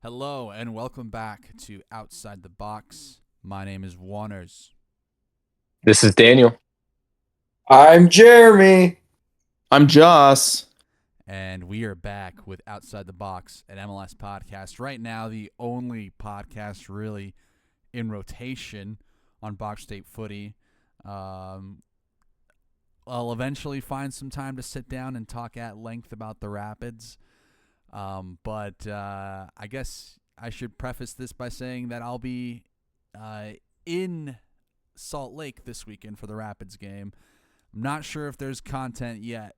Hello and welcome back to Outside the Box. My name is Juanners. This is Daniel. I'm Jeremy. I'm Joss. And we are back with Outside the Box, an MLS podcast. Right now, the only podcast really in rotation on Box State Footy. I'll eventually find some time to sit down and talk at length about the Rapids. But I guess I should preface this by saying that I'll be in Salt Lake this weekend for the Rapids game. I'm not sure if there's content yet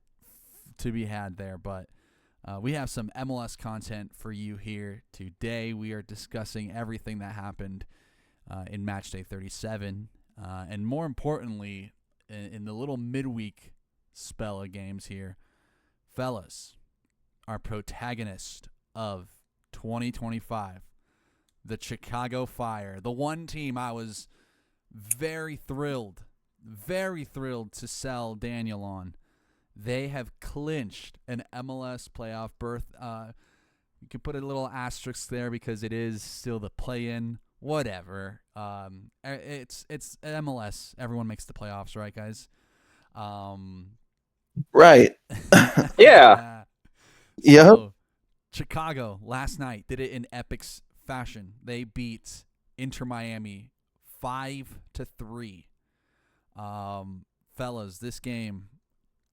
to be had there, but we have some MLS content for you here today. We are discussing everything that happened in Matchday 37, and more importantly, in the little midweek spell of games here, fellas. Our protagonist of 2025, the Chicago Fire, the one team I was very thrilled to sell Daniel on. They have clinched an MLS playoff berth. You could put a little asterisk there because it is still the play-in. Whatever. It's MLS. Everyone makes the playoffs, right, guys? Right. Yeah. Yep. So, Chicago last night did it in epic fashion. They beat Inter Miami 5-3. Fellas, this game,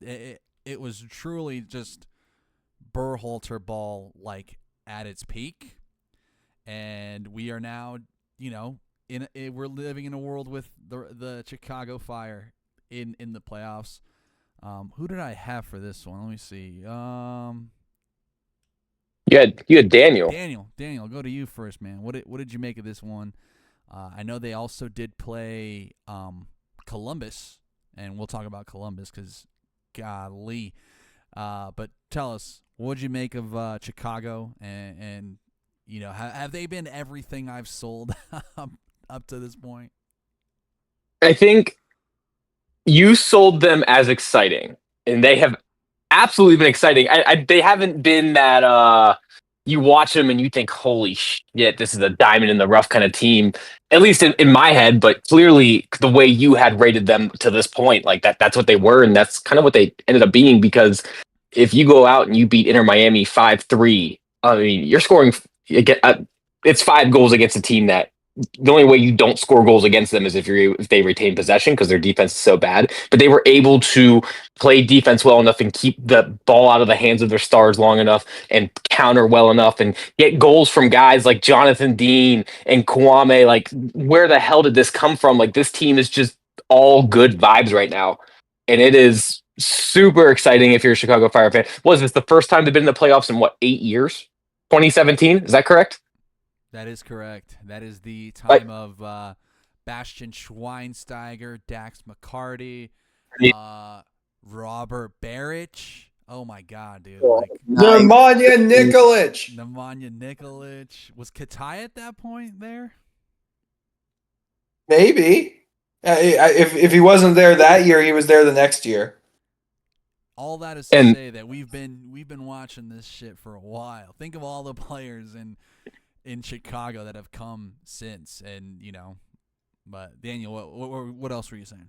it was truly just Berhalter ball like at its peak, and we are now, we're living in a world with the Chicago Fire in the playoffs. Who did I have for this one? Let me see. You had Daniel. Daniel, go to you first, man. What did you make of this one? I know they also did play Columbus, and we'll talk about Columbus because, golly. But tell us, what did you make of Chicago? And have they been everything I've sold up to this point? I think you sold them as exciting, and they have absolutely been exciting. They haven't been that you watch them and you think, holy shit, this is a diamond in the rough kind of team, at least in my head. But clearly the way you had rated them to this point, like that's what they were, and that's kind of what they ended up being, because if you go out and you beat Inter Miami 5-3, I mean, you're scoring, it's 5 goals against a team that the only way you don't score goals against them is if they retain possession, because their defense is so bad. But they were able to play defense well enough and keep the ball out of the hands of their stars long enough and counter well enough and get goals from guys like Jonathan Dean and Kwame. Like, where the hell did this come from? Like, this team is just all good vibes right now, and it is super exciting if you're a Chicago Fire fan. Was this the first time they've been in the playoffs in 8 years? 2017, is that correct? That is correct. That is the time of Bastian Schweinsteiger, Dax McCarty, Robert Baric. Oh my God, dude! Like Nemanja Nikolic. Nemanja Nikolic. Was Katai at that point there? Maybe. If he wasn't there that year, he was there the next year. All that is to say that we've been watching this shit for a while. Think of all the players in Chicago that have come since, and But Daniel, what else were you saying?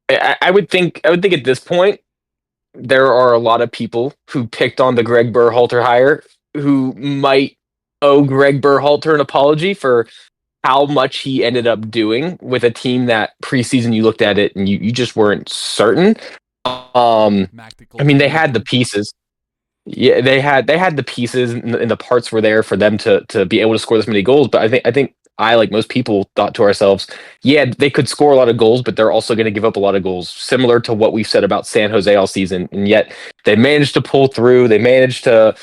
I would think at this point there are a lot of people who picked on the Greg Berhalter hire who might owe Greg Berhalter an apology for how much he ended up doing with a team that preseason you looked at it and you just weren't certain. I mean, they had the pieces. Yeah, they had the pieces, and the parts were there for them to be able to score this many goals. But I think I, like most people, thought to ourselves, yeah, they could score a lot of goals, but they're also going to give up a lot of goals, similar to what we've said about San Jose all season. And yet they managed to pull through. They managed to.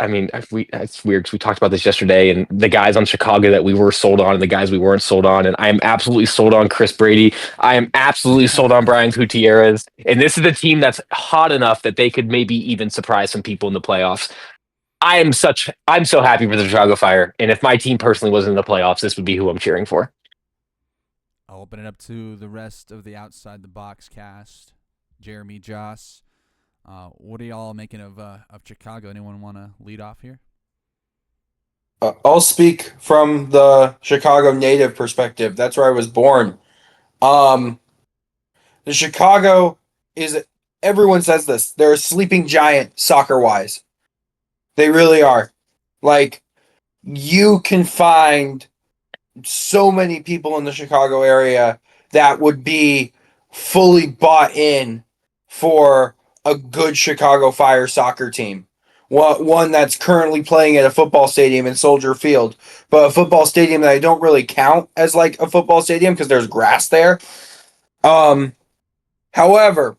I mean, it's weird because we talked about this yesterday, and the guys on Chicago that we were sold on and the guys we weren't sold on. And I am absolutely sold on Chris Brady. I am absolutely sold on Brian Gutierrez. And this is a team that's hot enough that they could maybe even surprise some people in the playoffs. I'm so happy for the Chicago Fire. And if my team personally wasn't in the playoffs, this would be who I'm cheering for. I'll open it up to the rest of the Outside the Box cast. Jeremy, Joss. What are y'all making of Chicago? Anyone want to lead off here? I'll speak from the Chicago native perspective. That's where I was born. Um, the Chicago is, everyone says this, they're a sleeping giant soccer wise. They really are. Like, you can find so many people in the Chicago area that would be fully bought in for a good Chicago Fire soccer team. One that's currently playing at a football stadium in Soldier Field, but a football stadium that I don't really count as like a football stadium because there's grass there. However,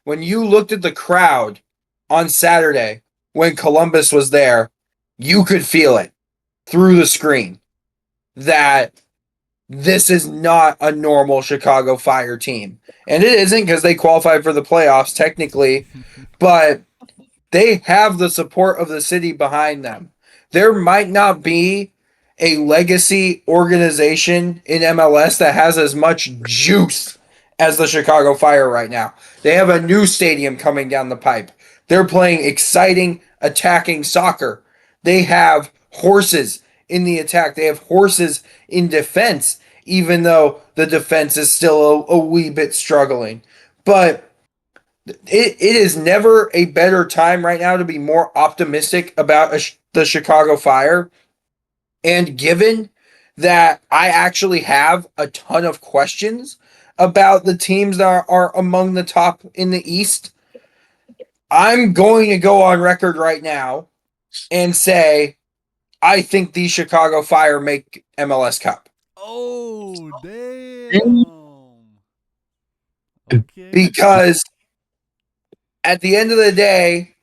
when you looked at the crowd on Saturday when Columbus was there, you could feel it through the screen that this is not a normal Chicago Fire team. And it isn't because they qualified for the playoffs technically, but they have the support of the city behind them. There might not be a legacy organization in MLS that has as much juice as the Chicago Fire right now. They have a new stadium coming down the pipe. They're playing exciting, attacking soccer. They have horses in the attack. They have horses in defense, even though the defense is still a wee bit struggling. But it is never a better time right now to be more optimistic about the Chicago Fire. And given that I actually have a ton of questions about the teams that are among the top in the East, I'm going to go on record right now and say I think the Chicago Fire make MLS Cup. Oh, damn. Okay. Because at the end of the day,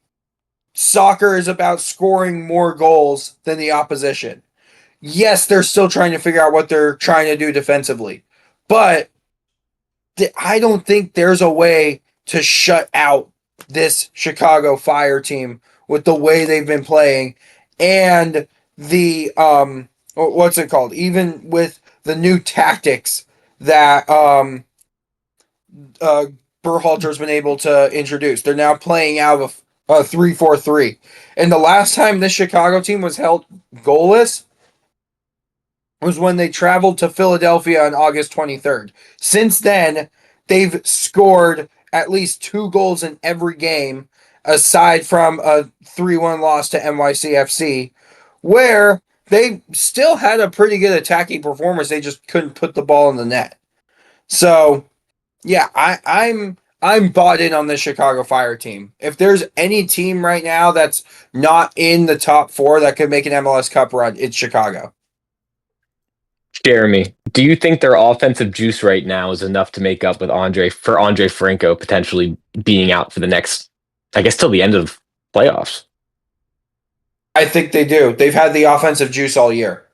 soccer is about scoring more goals than the opposition. Yes, they're still trying to figure out what they're trying to do defensively, but I don't think there's a way to shut out this Chicago Fire team with the way they've been playing and the what's it called? Even with the new tactics that Berhalter's been able to introduce. They're now playing out of a 3-4-3. And the last time this Chicago team was held goalless was when they traveled to Philadelphia on August 23rd. Since then, they've scored at least 2 goals in every game, aside from a 3-1 loss to NYCFC, where they still had a pretty good attacking performance. They just couldn't put the ball in the net. So, yeah, I'm bought in on the Chicago Fire team. If there's any team right now that's not in the top 4 that could make an MLS Cup run, it's Chicago. Jeremy, do you think their offensive juice right now is enough to make up with Andre Franco potentially being out for the next, I guess, till the end of playoffs? I think they do. They've had the offensive juice all year.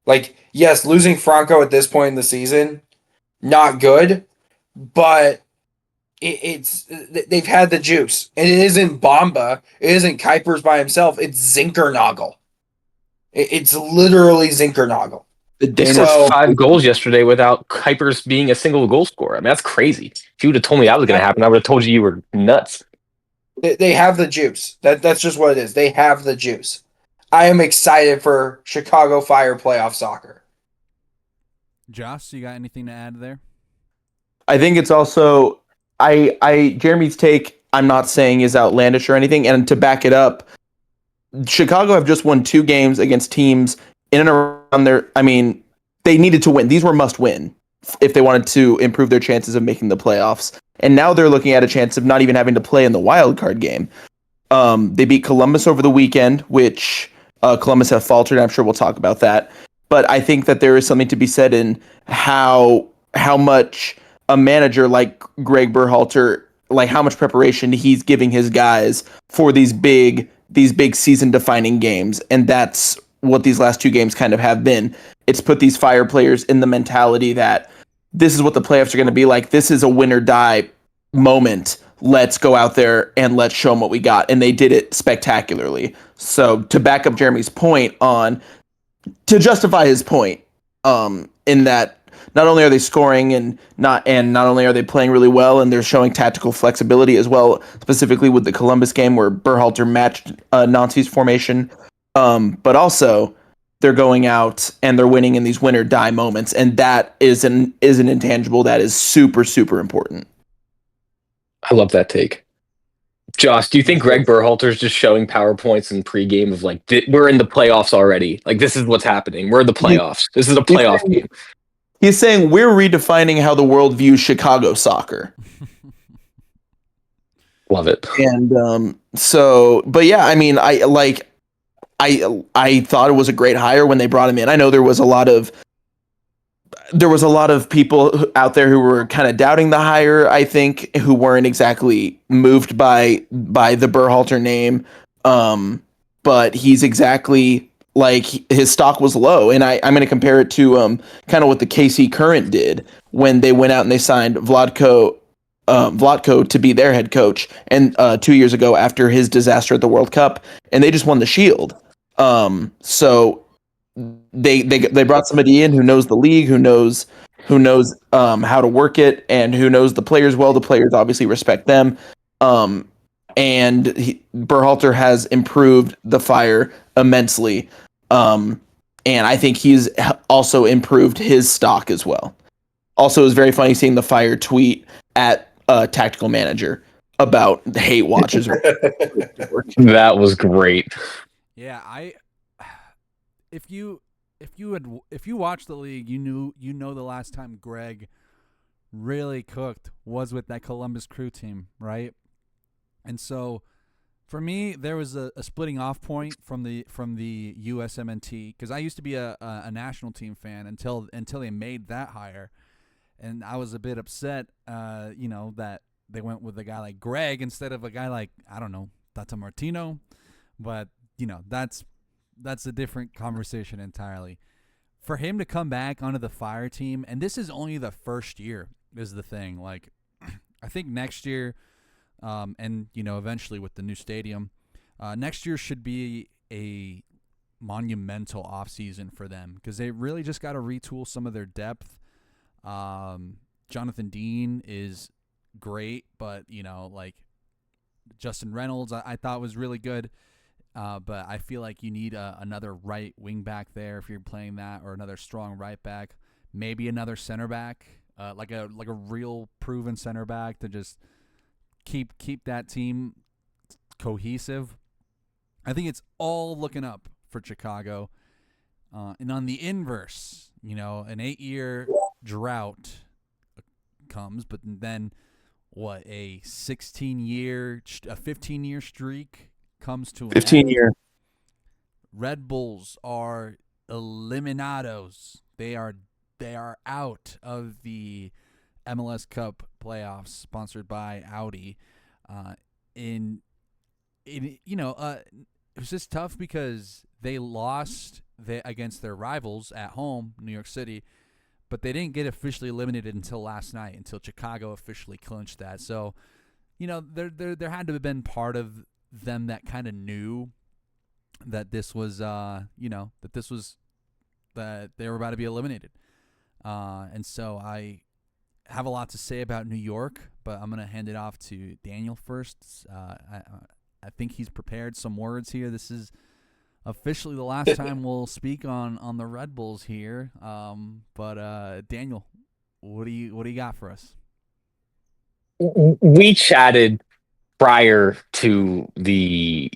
Like, yes, losing Franco at this point in the season, not good, but they've had the juice. And it isn't Bamba. It isn't Kuipers by himself. It's Zinkernagel. It's literally Zinkernagel. They scored 5 goals yesterday without Kuipers being a single goal scorer. I mean, that's crazy. If you would have told me that was going to happen, I would have told you were nuts. They have the juice. That's just what it is. They have the juice. I am excited for Chicago Fire playoff soccer. Joss, you got anything to add there? I think it's also Jeremy's take, I'm not saying is outlandish or anything, and to back it up, Chicago have just won 2 games against teams in and around their, I mean, they needed to win. These were must win if they wanted to improve their chances of making the playoffs. And now they're looking at a chance of not even having to play in the wild card game. They beat Columbus over the weekend, which Columbus have faltered. I'm sure we'll talk about that. But I think that there is something to be said in how much a manager like Greg Berhalter, like how much preparation he's giving his guys for these big season defining games. And that's what these last 2 games kind of have been. It's put these Fire players in the mentality that this is what the playoffs are going to be like. This is a win or die moment. Let's go out there and let's show them what we got. And they did it spectacularly. So to back up Jeremy's point to justify his point, in that not only are they scoring and not only are they playing really well, and they're showing tactical flexibility as well, specifically with the Columbus game where Berhalter matched Nancy's formation. But also they're going out and they're winning in these win or die moments, and that is an intangible that is super, super important. I love that take. Josh, do you think Greg Berhalter's just showing PowerPoints in pregame of like, we're in the playoffs already? Like, this is what's happening. We're in the playoffs. This is a playoff game. He's saying we're redefining how the world views Chicago soccer. Love it. And but yeah, I mean, I thought it was a great hire when they brought him in. I know there was a lot of people out there who were kind of doubting the hire, I think, who weren't exactly moved by the Berhalter name. But he's exactly like, his stock was low. And I'm going to compare it to kind of what the KC Current did when they went out and they signed Vlatko to be their head coach, and 2 years ago after his disaster at the World Cup, and they just won the Shield. So they brought somebody in who knows the league, who knows how to work it, and who knows the players well. The players obviously respect them. And Berhalter has improved the Fire immensely. And I think he's also improved his stock as well. Also, it was very funny seeing the Fire tweet at Tactical Manager about hate watches. That was great. Yeah, if you watch the league, you know the last time Greg really cooked was with that Columbus Crew team, right? And so for me, there was a splitting off point from the USMNT, because I used to be a national team fan until they made that hire. And I was a bit upset, that they went with a guy like Greg instead of a guy like, I don't know, Tata Martino. But, that's a different conversation entirely. For him to come back onto the Fire team, and this is only the first year, is the thing. Like, I think next year, and, eventually with the new stadium, next year should be a monumental offseason for them, because they really just got to retool some of their depth. Jonathan Dean is great, but Justin Reynolds I thought was really good, but I feel like you need another right wing back there if you're playing that, or another strong right back, maybe another center back, like a real proven center back to just keep that team cohesive. I think it's all looking up for Chicago, and on the inverse, an 8-year drought comes, but then what, a 15-year streak comes to an 15-year. Red Bulls are eliminados. They are out of the MLS Cup playoffs sponsored by Audi. It was just tough because they lost against their rivals at home, New York City, but they didn't get officially eliminated until last night, until Chicago officially clinched that. So, there had to have been part of them that kind of knew that this was, that they were about to be eliminated. And so I have a lot to say about New York, but I'm going to hand it off to Daniel first. I think he's prepared some words here. This is officially the last time we'll speak on the Red Bulls here. But Daniel, what do you got for us? We chatted prior to the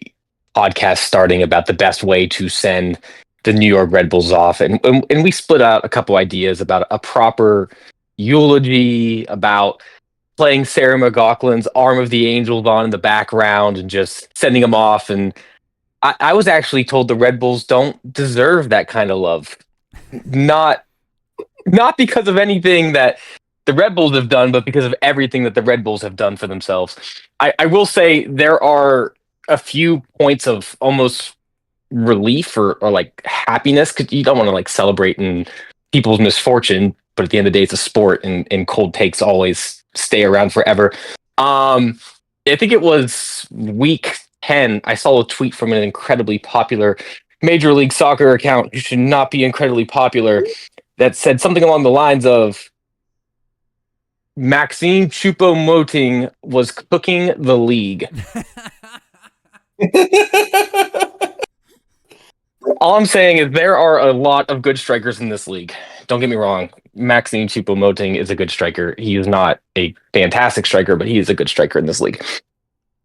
podcast starting about the best way to send the New York Red Bulls off, and we split out a couple ideas about a proper eulogy, about playing Sarah McLachlan's Arm of the Angels on in the background and just sending them off. And I was actually told the Red Bulls don't deserve that kind of love. Not because of anything that the Red Bulls have done, but because of everything that the Red Bulls have done for themselves. I will say there are a few points of almost relief or like happiness, because you don't want to like celebrate in people's misfortune, but at the end of the day, it's a sport, and cold takes always stay around forever. I think it was week 10, I saw a tweet from an incredibly popular Major League Soccer account who should not be incredibly popular, that said something along the lines of, Maxime Choupo-Moting was cooking the league. All I'm saying is there are a lot of good strikers in this league. Don't get me wrong. Maxime Choupo-Moting is a good striker. He is not a fantastic striker, but he is a good striker in this league.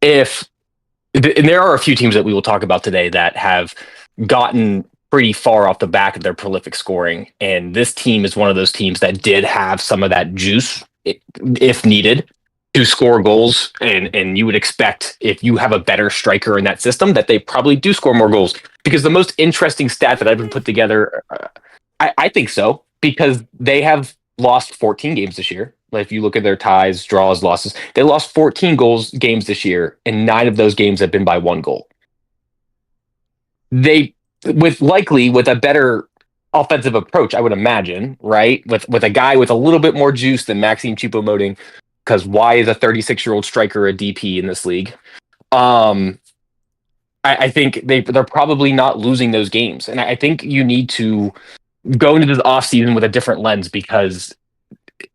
And there are a few teams that we will talk about today that have gotten pretty far off the back of their prolific scoring. And this team is one of those teams that did have some of that juice, if needed, to score goals. And you would expect, if you have a better striker in that system, that they probably do score more goals. Because the most interesting stat that I've been put together, I think so, because they have lost 14 games this year. Like, if you look at their ties, draws, losses, they lost 14 games this year, and 9 of those games have been by 1 goal. They, with a better offensive approach, I would imagine, right? With a guy with a little bit more juice than Maxime Choupo-Moting, because why is a 36-year-old striker a DP in this league? I think they're probably not losing those games, and I think you need to go into this offseason with a different lens, because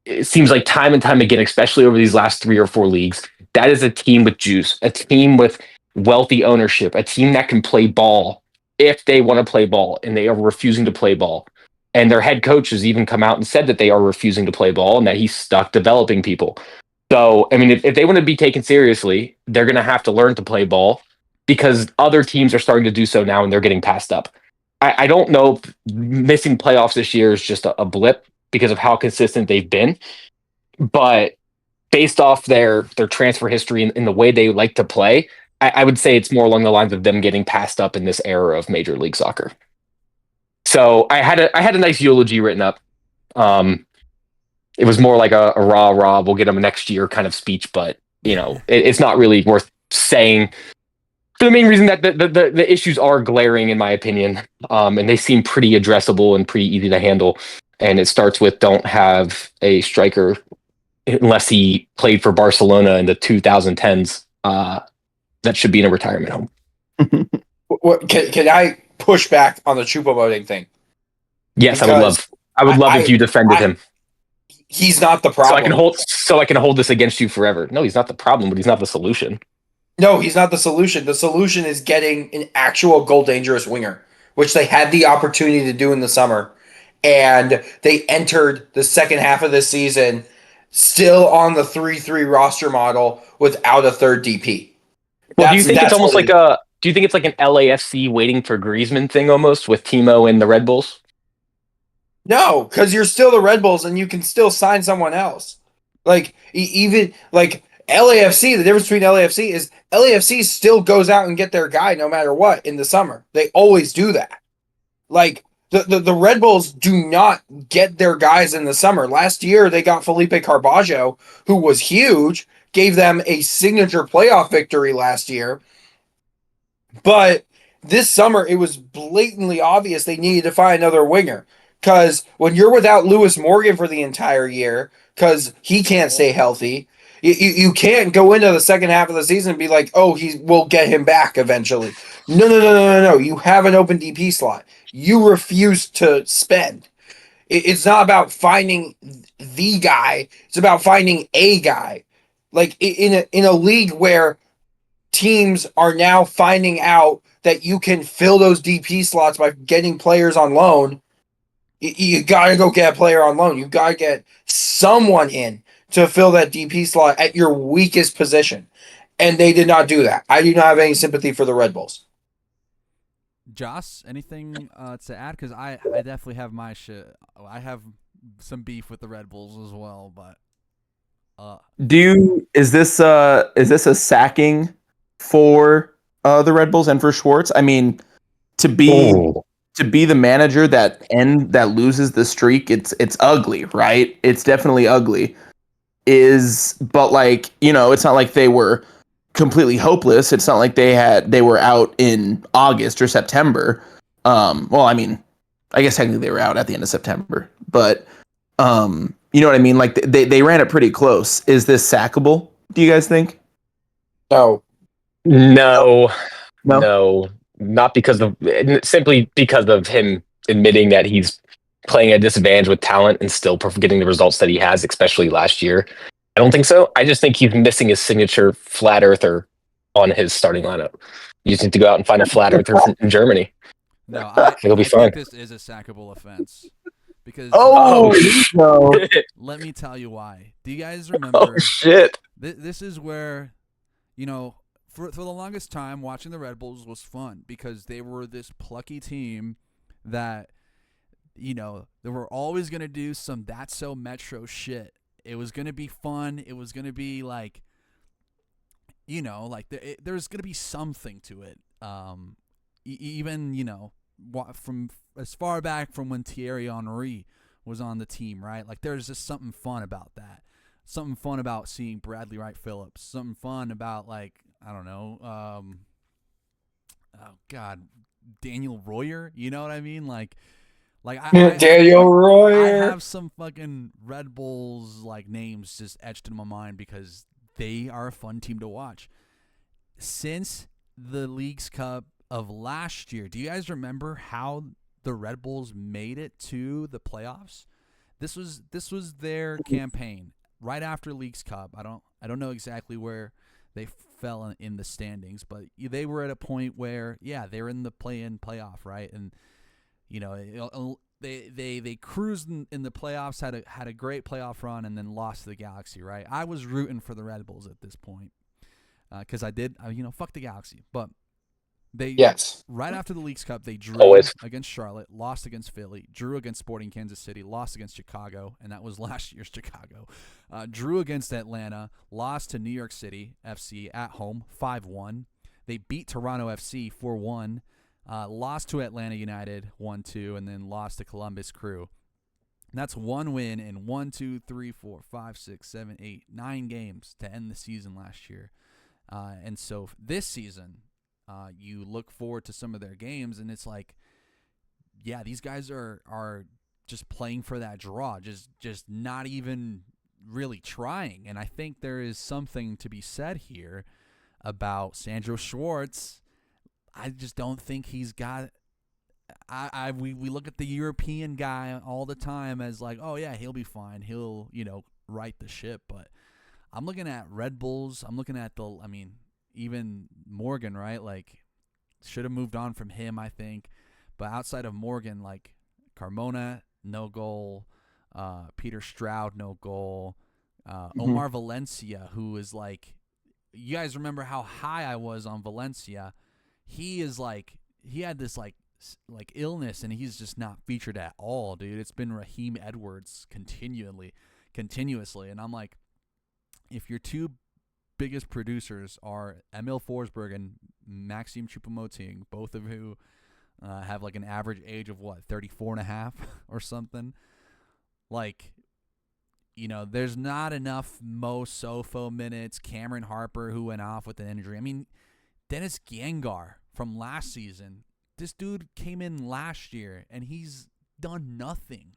it seems like time and time again, especially over these last 3 or 4 leagues, that is a team with juice, a team with wealthy ownership, a team that can play ball if they want to play ball, and they are refusing to play ball. And their head coach has even come out and said that they are refusing to play ball and that he's stuck developing people. So, I mean, if they want to be taken seriously, they're going to have to learn to play ball, because other teams are starting to do so now and they're getting passed up. I don't know if missing playoffs this year is just a blip because of how consistent they've been, but based off their transfer history and the way they like to play, I would say it's more along the lines of them getting passed up in this era of Major League Soccer. So I had a nice eulogy written up. It was more like a rah, we'll get them next year kind of speech, but it's not really worth saying, for the main reason that the issues are glaring, in my opinion, and they seem pretty addressable and pretty easy to handle. And it starts with, don't have a striker unless he played for Barcelona in the 2010s. That should be in a retirement home. Can I push back on the Choupo-Moting thing? Yes, Because I would love if you defended him. He's not the problem. So I can hold this against you forever. No, he's not the problem, but he's not the solution. No, he's not the solution. The solution is getting an actual goal dangerous winger, which they had the opportunity to do in the summer. And they entered the second half of the season still on the 3-3 roster model without a third DP. Well, do you think it's almost like do you think it's like an LAFC waiting for Griezmann thing almost, with Timo and the Red Bulls? No, because you're still the Red Bulls and you can still sign someone else. Like, even like LAFC, the difference between LAFC is LAFC still goes out and get their guy no matter what in the summer. They always do that. Like, the Red Bulls do not get their guys in the summer. Last year, they got Felipe Carvalho, who was huge, gave them a signature playoff victory last year. But this summer, it was blatantly obvious they needed to find another winger. Because when you're without Lewis Morgan for the entire year, because he can't stay healthy, you can't go into the second half of the season and be like, oh, we'll get him back eventually. No. You have an open DP slot. You refuse to spend. It's not about finding the guy. It's about finding a guy. Like, in a league where teams are now finding out that you can fill those DP slots by getting players on loan, you got to go get a player on loan. You got to get someone in to fill that DP slot at your weakest position. And they did not do that. I do not have any sympathy for the Red Bulls. Joss, anything to add? Because I definitely have my shit. I have some beef with the Red Bulls as well, but is this a sacking for the Red Bulls and for Schwartz? I mean, to be the manager that loses the streak, it's ugly, right? It's definitely ugly. But like, it's not like they were completely hopeless. It's not like they were out in August or September. Well, I mean, I guess technically they were out at the end of September, but you know what I mean? Like, they ran it pretty close. Is this sackable, do you guys think? No. Not simply because of him admitting that he's playing at a disadvantage with talent and still getting the results that he has, especially last year. I don't think so. I just think he's missing his signature flat earther on his starting lineup. You just need to go out and find a flat earther from Germany. No, I It'll be I fun. think this is a sackable offense because Oh, no. let me tell you why. Do you guys Oh remember? shit! This is where, for the longest time, watching the Red Bulls was fun because they were this plucky team that, they were always going to do some That's So Metro shit. It was going to be fun. It was going to be like, there's going to be something to it. Even, from as far back from when Thierry Henry was on the team, right? Like, there's just something fun about that. Something fun about seeing Bradley Wright Phillips. Something fun about, like, I don't know, oh God, Daniel Royer. You know what I mean? Like Daniel I Royer. have some fucking Red Bulls like names just etched in my mind because they are a fun team to watch. Since the Leagues Cup of last year, do you guys remember how the Red Bulls made it to the playoffs? This was their campaign right after Leagues Cup. I don't know exactly where they fell in the standings, but they were at a point where they're in the play-in playoff, right? And they cruised in the playoffs, had a great playoff run, and then lost to the Galaxy, right? I was rooting for the Red Bulls at this point because I did, fuck the Galaxy, but they right after the Leagues Cup, they drew Always. against Charlotte, lost against Philly, drew against Sporting Kansas City, lost against Chicago, and that was last year's Chicago. Drew against Atlanta, lost to New York City FC at home 5-1. They beat Toronto FC 4-1. Lost to Atlanta United 1-2, and then lost to Columbus Crew. And that's one win in 9 games to end the season last year. And so this season, you look forward to some of their games, and it's like, these guys are just playing for that draw, just not even really trying. And I think there is something to be said here about Sandro Schwartz. I just don't think he's got. We look at the European guy all the time as like, oh yeah, he'll be fine. He'll right the ship. But I'm looking at Red Bulls. I'm looking at even Morgan, right? Like, should have moved on from him, I think. But outside of Morgan, like Carmona, no goal. Peter Stroud, no goal. Omar Valencia, who is like, you guys remember how high I was on Valencia. He had this like illness, and he's just not featured at all, dude. It's been Raheem Edwards continuously, and I'm like, if your two biggest producers are Emil Forsberg and Maxime Choupo-Moting, both of who have like an average age of 34 and a half or something, like, there's not enough Mo Sofo minutes. Cameron Harper, who went off with an injury. I mean, Dennis Gengar from last season. This dude came in last year, and he's done nothing.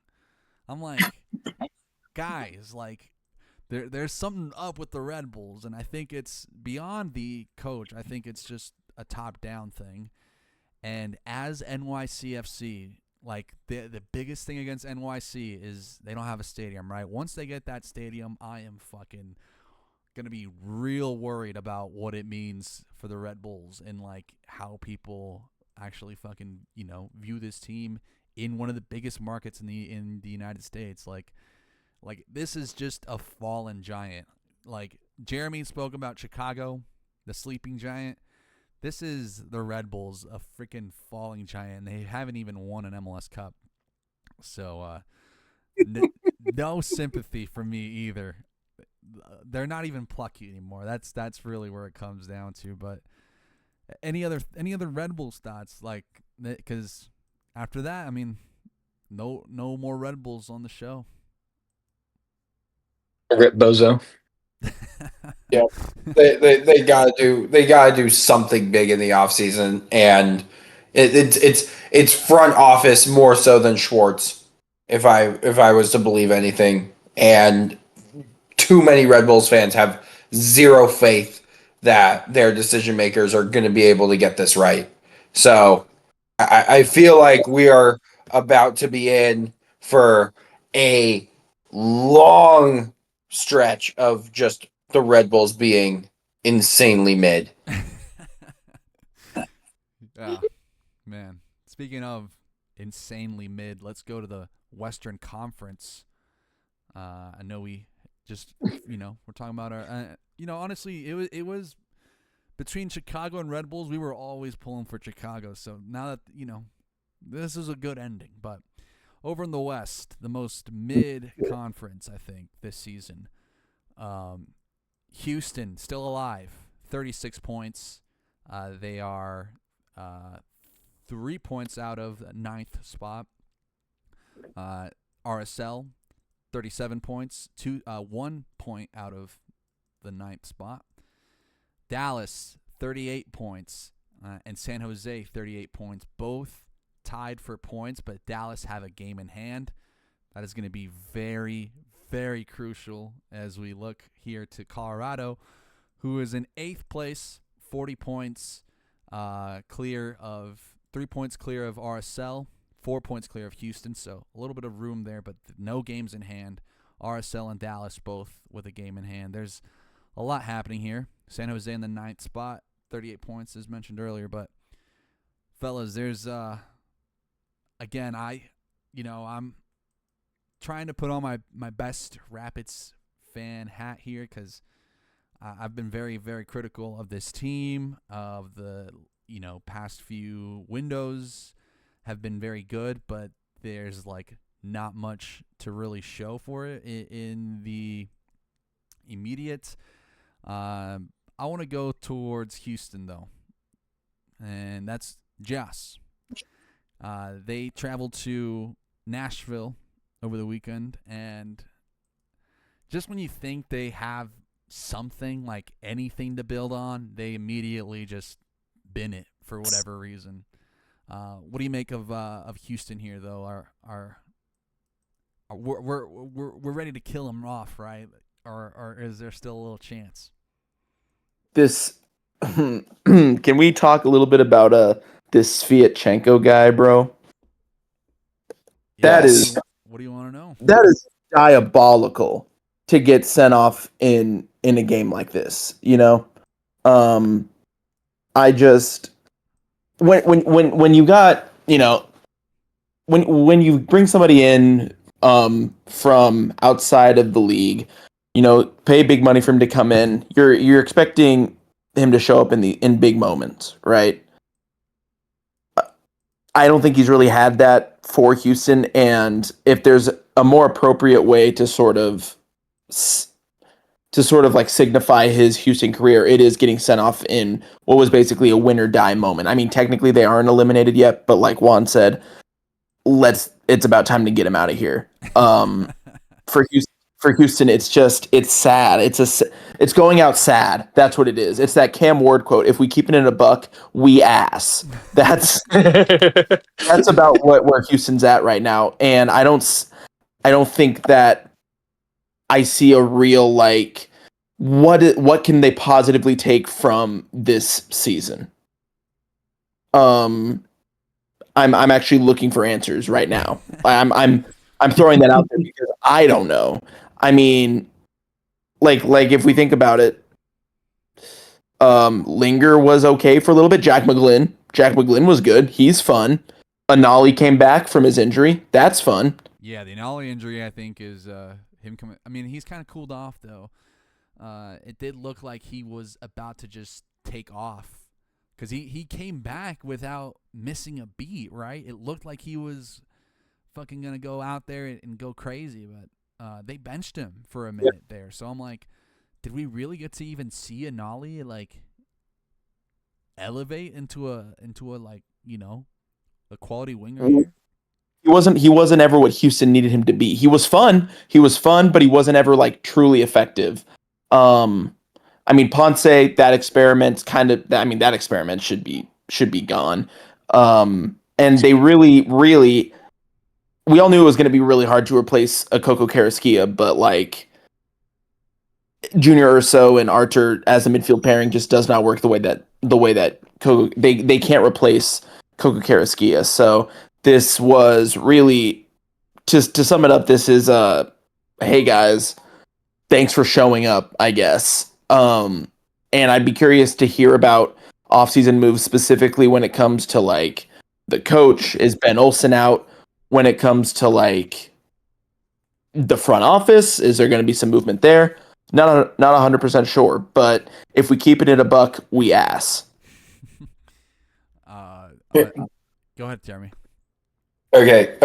I'm like, guys, like, there's something up with the Red Bulls, and I think it's beyond the coach. I think it's just a top-down thing. And as NYCFC, like, the biggest thing against NYC is they don't have a stadium, right? Once they get that stadium, I am fucking going to be real worried about what it means for the Red Bulls and, like, how people actually fucking, view this team in one of the biggest markets in the United States. Like this is just a fallen giant. Like, Jeremy spoke about Chicago, the sleeping giant. This is the Red Bulls, a freaking falling giant. They haven't even won an MLS Cup. So, no sympathy for me either. They're not even plucky anymore. That's really where it comes down to. But any other Red Bull stats, like, because after that, I mean, no more Red Bulls on the show. Rip Bozo. Yeah, they gotta do something big in the offseason, and it's front office more so than Schwartz, if I was to believe anything. And too many Red Bulls fans have zero faith that their decision makers are going to be able to get this right. So I feel like we are about to be in for a long stretch of just the Red Bulls being insanely mid. Yeah, man, Speaking of insanely mid, let's go to the Western Conference. I know we just, we're talking about our, honestly, it was between Chicago and Red Bulls. We were always pulling for Chicago. So now that, this is a good ending. But over in the West, the most mid-conference, I think, this season, Houston, still alive, 36 points. They are 3 points out of the 9th spot. RSL, 37 points, 1 point out of the 9th spot. Dallas, 38 points, and San Jose, 38 points. Both tied for points, but Dallas have a game in hand. That is going to be very, very crucial as we look here to Colorado, who is in 8th place, 40 points, clear of 3 points clear of RSL, 4 points clear of Houston. So a little bit of room there, but no games in hand. RSL and Dallas both with a game in hand. There's a lot happening here. San Jose in the 9th spot, 38 points as mentioned earlier. But fellas, there's again, I'm trying to put on my best Rapids fan hat here because I've been very, very critical of this team, of the past few windows have been very good, but there's not much to really show for it in the immediate. I want to go towards Houston though, and that's Jazz. They traveled to Nashville over the weekend, and just when you think they have something, like anything to build on, they immediately just bin it for whatever reason. What do you make of Houston here, though? We're ready to kill them off, right? Or is there still a little chance? This can we talk a little bit about this Sviatchenko guy, bro? That is. What do you want to know? That is diabolical to get sent off in a game like this. I just when you got when you bring somebody in from outside of the league, pay big money for him to come in. You're expecting him to show up in big moments, right? I don't think he's really had that for Houston, and if there's a more appropriate way to sort of signify his Houston career, it is getting sent off in what was basically a win or die moment. I mean, technically they aren't eliminated yet, but like Juan said, it's about time to get him out of here. For Houston, it's sad. It's going out sad. That's what it is. It's that Cam Ward quote. If we keep it in a buck, we ass. That's about where Houston's at right now. And I don't think that I see a real what can they positively take from this season. I'm actually looking for answers right now. I'm throwing that out there because I don't know. I mean, like if we think about it, Linger was okay for a little bit. Jack McGlynn was good. He's fun. Anali came back from his injury. That's fun. Yeah, the Anali injury, I think, is him coming. I mean, he's kind of cooled off though. It did look like he was about to just take off because he came back without missing a beat. Right? It looked like he was fucking gonna go out there and go crazy, but they benched him for a minute there. So I'm like, did we really get to even see Anali elevate into a a quality winger here? He wasn't ever what Houston needed him to be. He was fun, but he wasn't ever truly effective. I mean, Ponce, that experiment should be gone. And they really, we all knew it was going to be really hard to replace a Coco Carrasquilla, but Junior Urso and Artur as a midfield pairing just does not work the way that Coco, they can't replace Coco Carrasquilla. So this was really, to sum it up, this is hey guys, thanks for showing up, I guess. And I'd be curious to hear about off-season moves specifically when it comes to the coach? Is Ben Olsen out when it comes to like the front office? Is there going to be some movement there? Not 100% sure, but if we keep it in a buck, we ass. Go ahead, Jeremy. Okay.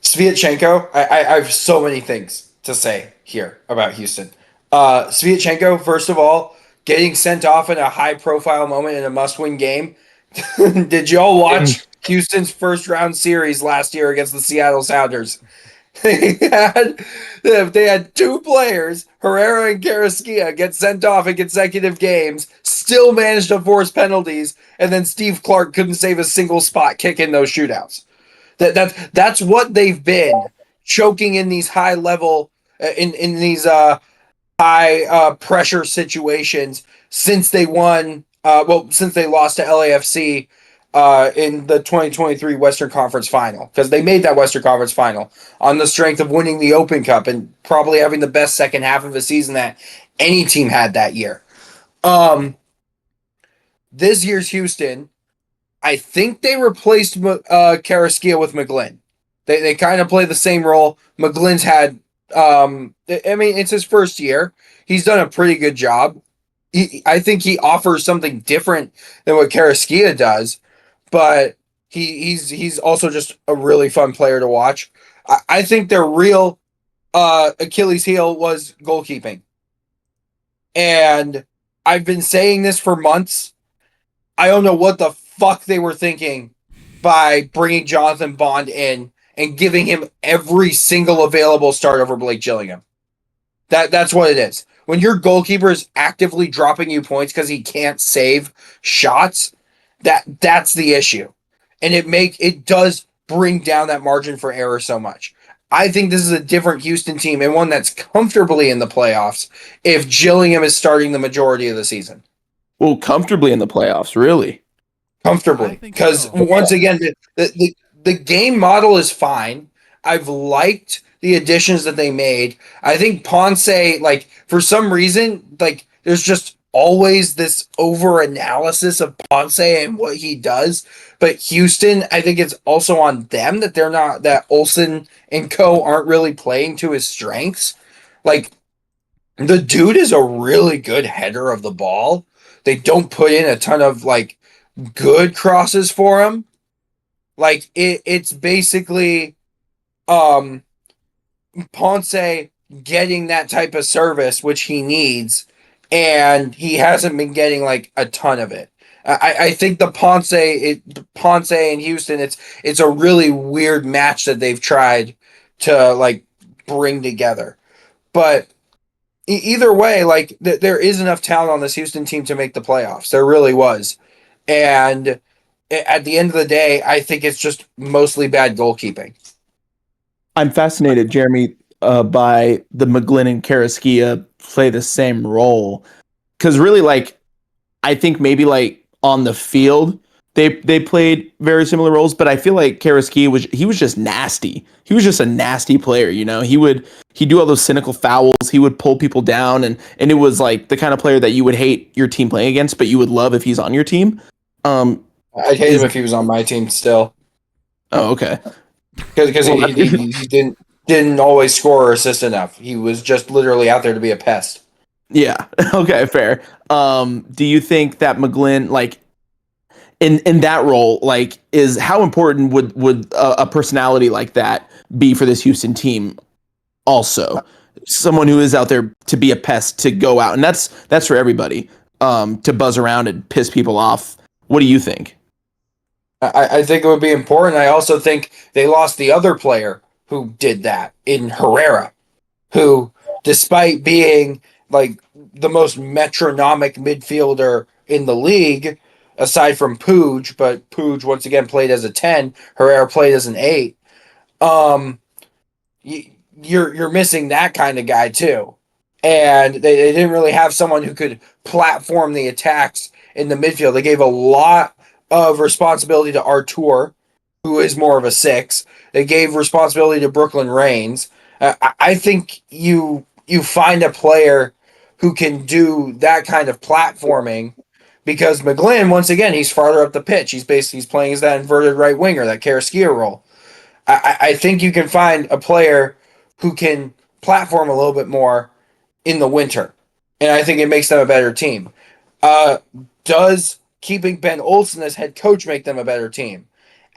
Sviatchenko, I have so many things to say here about Houston. Sviatchenko, first of all, getting sent off in a high-profile moment in a must-win game. Did y'all watch Houston's first-round series last year against the Seattle Sounders? They had two players, Herrera and Carrasquilla, get sent off in consecutive games, still managed to force penalties, and then Steve Clark couldn't save a single spot kick in those shootouts. That's what they've been, choking in these high level in these high pressure situations since they won. Since they lost to LAFC in the 2023 Western Conference Final, because they made that Western Conference Final on the strength of winning the Open Cup and probably having the best second half of the season that any team had that year. This year's Houston, I think they replaced Carrasquilla with McGlynn. They kind of play the same role. McGlynn's had, it's his first year. He's done a pretty good job. I think he offers something different than what Carrasquilla does, but he's also just a really fun player to watch. I think their real Achilles heel was goalkeeping. And I've been saying this for months. I don't know what the fuck they were thinking by bringing Jonathan Bond in and giving him every single available start over Blake Gillingham. That's what it is. When your goalkeeper is actively dropping you points because he can't save shots, that's the issue. And it does bring down that margin for error so much. I think this is a different Houston team and one that's comfortably in the playoffs if Gillingham is starting the majority of the season. Well, comfortably in the playoffs, really. Comfortably. Because once again, the game model is fine. I've liked the additions that they made. I think Ponce, for some reason, there's just always this over-analysis of Ponce and what he does. But Houston, I think it's also on them that Olsen and co aren't really playing to his strengths. The dude is a really good header of the ball. They don't put in a ton of, good crosses for him. It's basically Ponce getting that type of service, which he needs, and he hasn't been getting a ton of it. I think the Ponce and Houston, it's a really weird match that they've tried to bring together. But either way, there is enough talent on this Houston team to make the playoffs. There really was. And at the end of the day, I think it's just mostly bad goalkeeping. I'm fascinated, Jeremy, by the McGlynn and Carrasquilla play the same role. Because really, I think maybe on the field, they played very similar roles, but I feel like Carrasquilla was just nasty. He was just a nasty player, he'd do all those cynical fouls, he would pull people down, and it was the kind of player that you would hate your team playing against, but you would love if he's on your team. I'd hate him if he was on my team still. Oh, okay. Because he didn't always score or assist enough. He was just literally out there to be a pest. Yeah. Okay. Fair. Do you think that McGlynn, in that role, is how important would a personality like that be for this Houston team? Also, someone who is out there to be a pest, to go out, and that's for everybody. To buzz around and piss people off. What do you think? I think it would be important. I also think they lost the other player who did that in Herrera, who, despite being the most metronomic midfielder in the league, aside from Puig, but Puig once again played as a 10, Herrera played as an 8. You're missing that kind of guy too. And they didn't really have someone who could platform the attacks in the midfield. They gave a lot of responsibility to Artur, who is more of a 6. They gave responsibility to Brooklyn Reigns. I think you find a player who can do that kind of platforming, because McGlynn, once again, he's farther up the pitch. He's playing as that inverted right winger, that Karaskier role. I think you can find a player who can platform a little bit more in the winter, and I think it makes them a better team. Does keeping Ben Olsen as head coach make them a better team?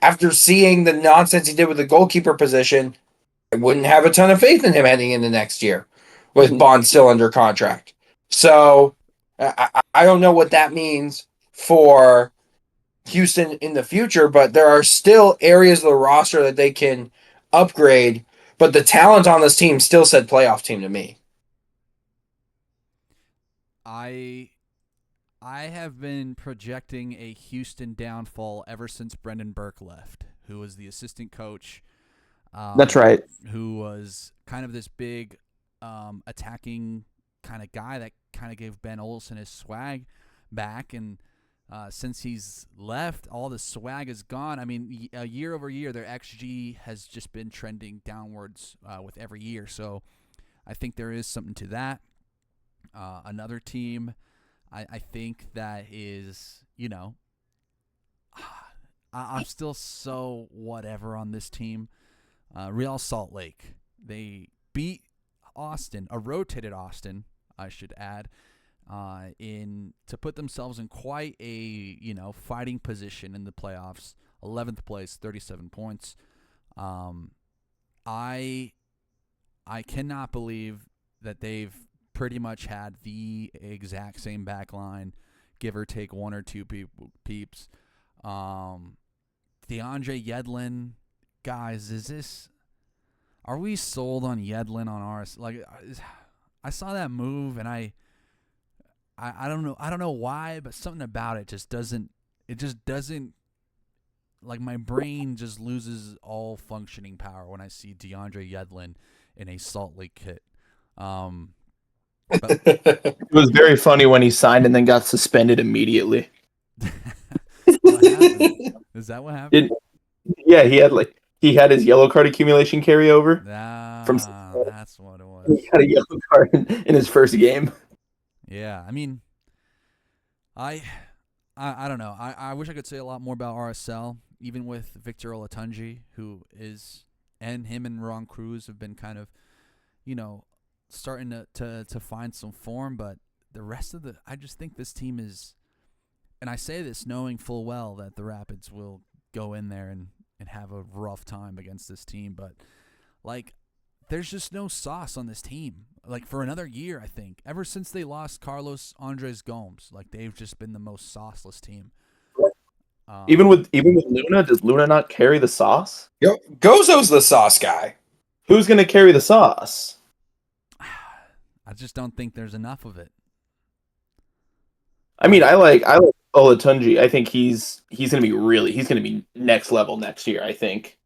After seeing the nonsense he did with the goalkeeper position, I wouldn't have a ton of faith in him heading into next year with Bond still under contract. So I don't know what that means for Houston in the future, but there are still areas of the roster that they can upgrade. But the talent on this team still said playoff team to me. I have been projecting a Houston downfall ever since Brendan Burke left, who was the assistant coach. That's right. Who was kind of this big attacking kind of guy that kind of gave Ben Olsen his swag back. And since he's left, all the swag is gone. I mean, year over year, their XG has just been trending downwards with every year. So I think there is something to that. Another team I think that is, I'm still so whatever on this team. Real Salt Lake. They beat Austin, a rotated Austin, I should add, to put themselves in quite a fighting position in the playoffs. 11th place, 37 points. I cannot believe that they've pretty much had the exact same back line, give or take one or two peeps. DeAndre Yedlin, guys, are we sold on Yedlin on ours? Like, I saw that move and I don't know why, but something about it just doesn't, like, my brain just loses all functioning power when I see DeAndre Yedlin in a Salt Lake kit. It was very funny when he signed and then got suspended immediately. What happened? Is that what happened? Yeah, he had his yellow card accumulation carryover. That's what it was. He got a yellow card in his first game. Yeah, I mean, I don't know. I wish I could say a lot more about RSL, even with Victor Olatunji, and him and Ron Cruz have been kind of, starting to find some form, but the rest of I just think this team is, and I say this knowing full well that the Rapids will go in there and have a rough time against this team, but like, there's just no sauce on this team. Like, for another year, I think. Ever since they lost Carlos Andres Gomes, like, they've just been the most sauceless team. Even with Luna, does Luna not carry the sauce? Yo, Gozo's the sauce guy. Who's going to carry the sauce? I just don't think there's enough of it. I mean, I like Olatunji. I think he's going to be next level next year, I think.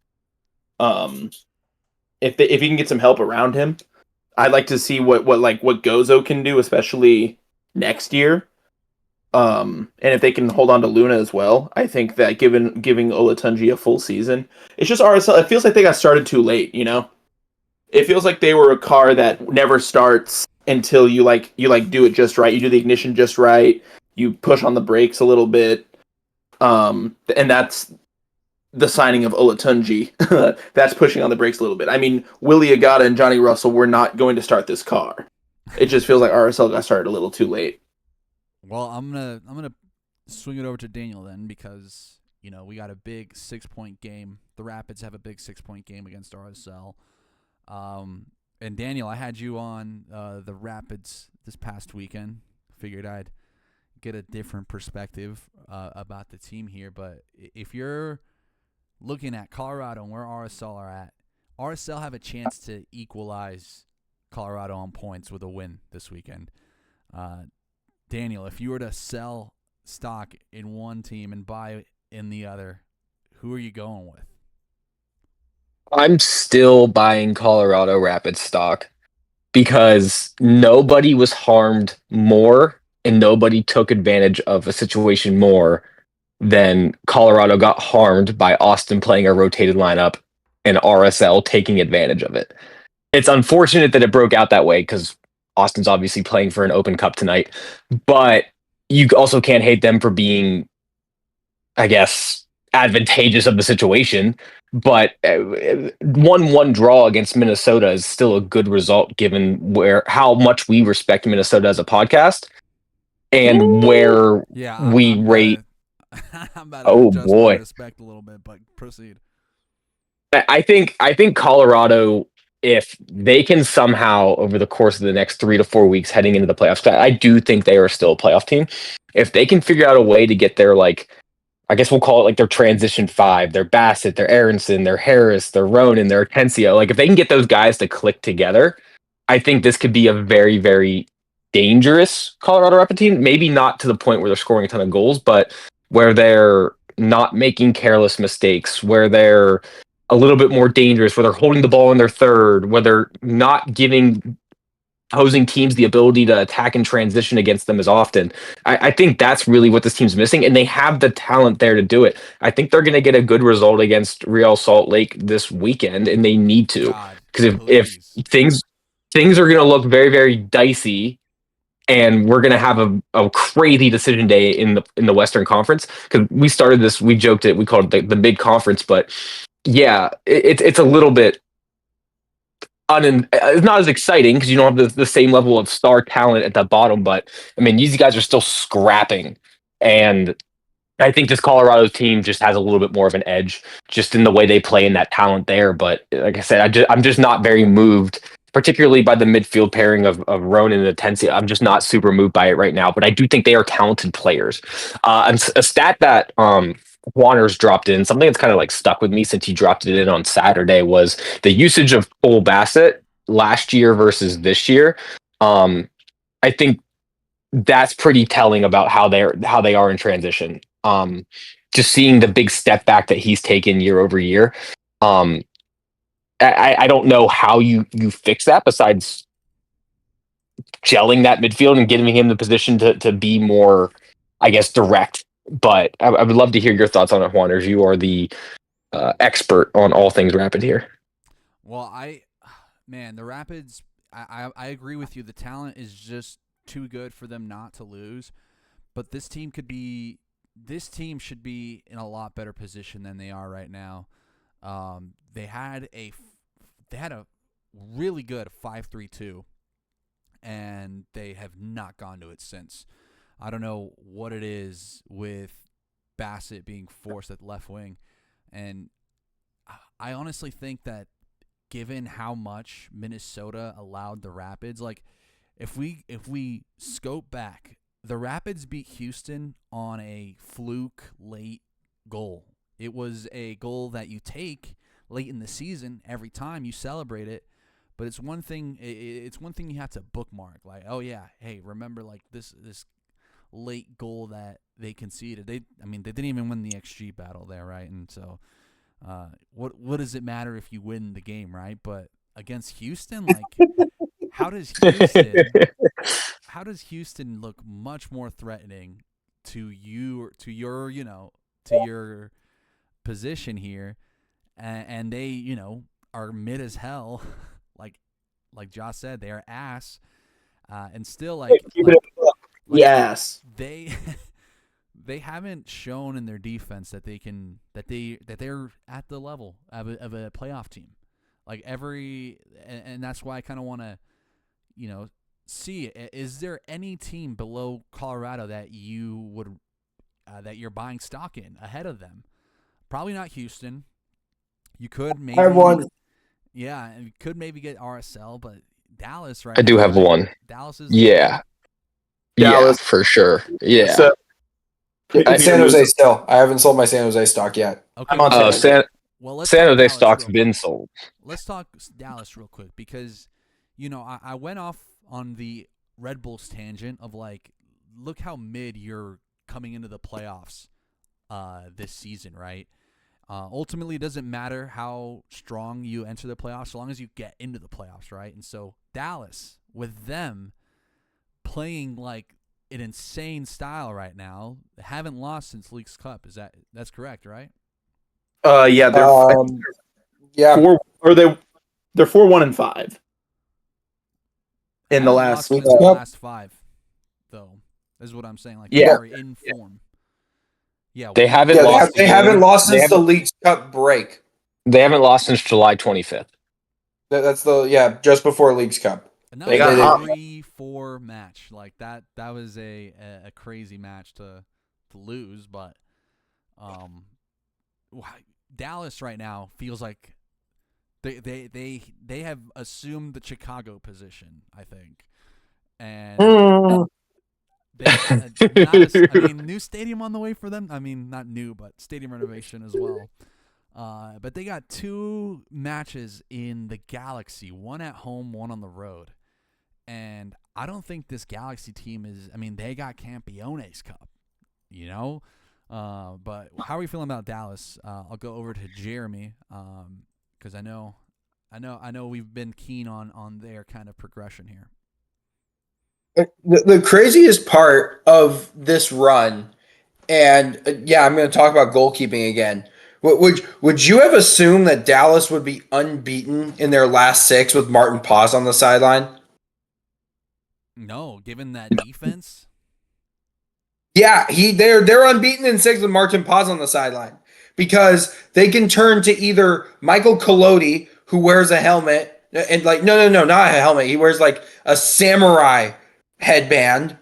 If he can get some help around him, I'd like to see what Gozo can do, especially next year. And if they can hold on to Luna as well, I think that giving Olatunji a full season, it's just RSL. It feels like they got started too late. It feels like they were a car that never starts until you do it just right. You do the ignition just right. You push on the brakes a little bit. And that's the signing of Olatunji. That's pushing on the brakes a little bit. I mean, Willie Agata and Johnny Russell were not going to start this car. It just feels like RSL got started a little too late. Well, I'm gonna swing it over to Daniel then, because we got a big 6-point game. The Rapids have a big 6-point game against RSL. And Daniel, I had you on the Rapids this past weekend. Figured I'd get a different perspective about the team here. But if you're looking at Colorado and where RSL are at, RSL have a chance to equalize Colorado on points with a win this weekend. Daniel, if you were to sell stock in one team and buy in the other, who are you going with? I'm still buying Colorado Rapids stock because nobody was harmed more and nobody took advantage of a situation more than Colorado got harmed by Austin playing a rotated lineup and RSL taking advantage of it. It's unfortunate that it broke out that way because Austin's obviously playing for an Open Cup tonight, but you also can't hate them for being, I guess, advantageous of the situation. But 1-1 draw against Minnesota is still a good result given how much we respect Minnesota as a podcast and where Yeah, we rate. I'm about to Oh adjust my boy. respect a little bit, but proceed. I think Colorado, if they can somehow over the course of the next 3 to 4 weeks heading into the playoffs, I do think they are still a playoff team. If they can figure out a way to get their, like, I guess we'll call it like their transition five, their Bassett, their Aronson, their Harris, their Ronan, their Atencio. Like if they can get those guys to click together, I think this could be a very, very dangerous Colorado Rapid team. Maybe not to the point where they're scoring a ton of goals, but where they're not making careless mistakes, where they're a little bit more dangerous, where they're holding the ball in their third, where they're not giving opposing teams the ability to attack and transition against them as often. I think that's really what this team's missing, and they have the talent there to do it. I think they're going to get a good result against Real Salt Lake this weekend, and they need to, God, because if please. things are going to look very, very dicey, and we're going to have a crazy decision day in the Western Conference, because we started this, we joked it, we called it the big conference, but yeah, it's a little bit it's not as exciting because you don't have the same level of star talent at the bottom. But I mean, these guys are still scrapping, and I think this Colorado team just has a little bit more of an edge just in the way they play and that talent there. But like I said, I'm just not very moved, particularly by the midfield pairing of Ronan and Atencio. I'm just not super moved by it right now. But I do think they are talented players. And a stat that Juanners dropped in, something that's kind of like stuck with me since he dropped it in on Saturday, was the usage of Cole Bassett last year versus this year. I think that's pretty telling about how they are in transition. Just seeing the big step back that he's taken year over year. I don't know how you fix that besides gelling that midfield and giving him the position to be more, I guess, direct. But I would love to hear your thoughts on it, Juanners. You are the expert on all things Rapid here. Well, the Rapids, I agree with you. The talent is just too good for them not to lose. But this team should be in a lot better position than they are right now. They had a really good 5-3-2, and they have not gone to it since. I don't know what it is with Bassett being forced at left wing, and I honestly think that given how much Minnesota allowed the Rapids, like if we scope back, the Rapids beat Houston on a fluke late goal. It was a goal that you take late in the season every time you celebrate it, but it's one thing. It's one thing you have to bookmark. Like, oh yeah, hey, remember like this late goal that they conceded. They didn't even win the XG battle there, right? And so, what does it matter if you win the game, right? But against Houston, like, how does Houston look much more threatening to you, to your position here, and they are mid as hell, like Josh said, they are ass, and still yes, they haven't shown in their defense that they're at the level of a playoff team, like and that's why I kind of want to see, is there any team below Colorado that you would that you're buying stock in ahead of them? Probably not Houston. You could maybe. I have one. Yeah, and you could maybe get RSL, but Dallas right I now. do have one. Dallas is. Yeah. Dallas. Yeah, for sure. Yeah. So, San Jose still. I haven't sold my San Jose stock yet. Okay. I'm on Oh, San Let's San talk Jose Dallas stock's real been quick. sold. Let's talk Dallas real quick because, I went off on the Red Bulls tangent of like, look how mid you're coming into the playoffs this season, right? Ultimately, it doesn't matter how strong you enter the playoffs, so long as you get into the playoffs, right? And so Dallas, with them playing like an insane style right now, haven't lost since Leagues Cup. That's correct, right? yeah, they're Yeah. they're 4-1-5 in the Haven't last. lost in the last 5, though. Is what I'm saying. Like Yeah. they're in form. Yeah, They haven't Yeah, lost. they a haven't game. lost They since the haven't, Leagues Cup break. they haven't lost since July 25th. That's just before Leagues Cup. And that They was got a hot. 3-4 match. Like that was a crazy match to lose, but Dallas right now feels like they have assumed the Chicago position, I think. And new stadium on the way for them. I mean, not new, but stadium renovation as well. But they got 2 matches in the Galaxy, one at home, one on the road. And I don't think this Galaxy team is. I mean, they got Campeones Cup, you know. But how are we feeling about Dallas? I'll go over to Jeremy, because I know we've been keen on their kind of progression here. The craziest part of this run, and I'm going to talk about goalkeeping again. Would you have assumed that Dallas would be unbeaten in their last 6 with Martin Paz on the sideline? No, given that defense. Yeah, they're unbeaten in 6 with Martin Paz on the sideline because they can turn to either Michael Collodi, who wears a helmet, and like no, not a helmet. He wears like a samurai headband.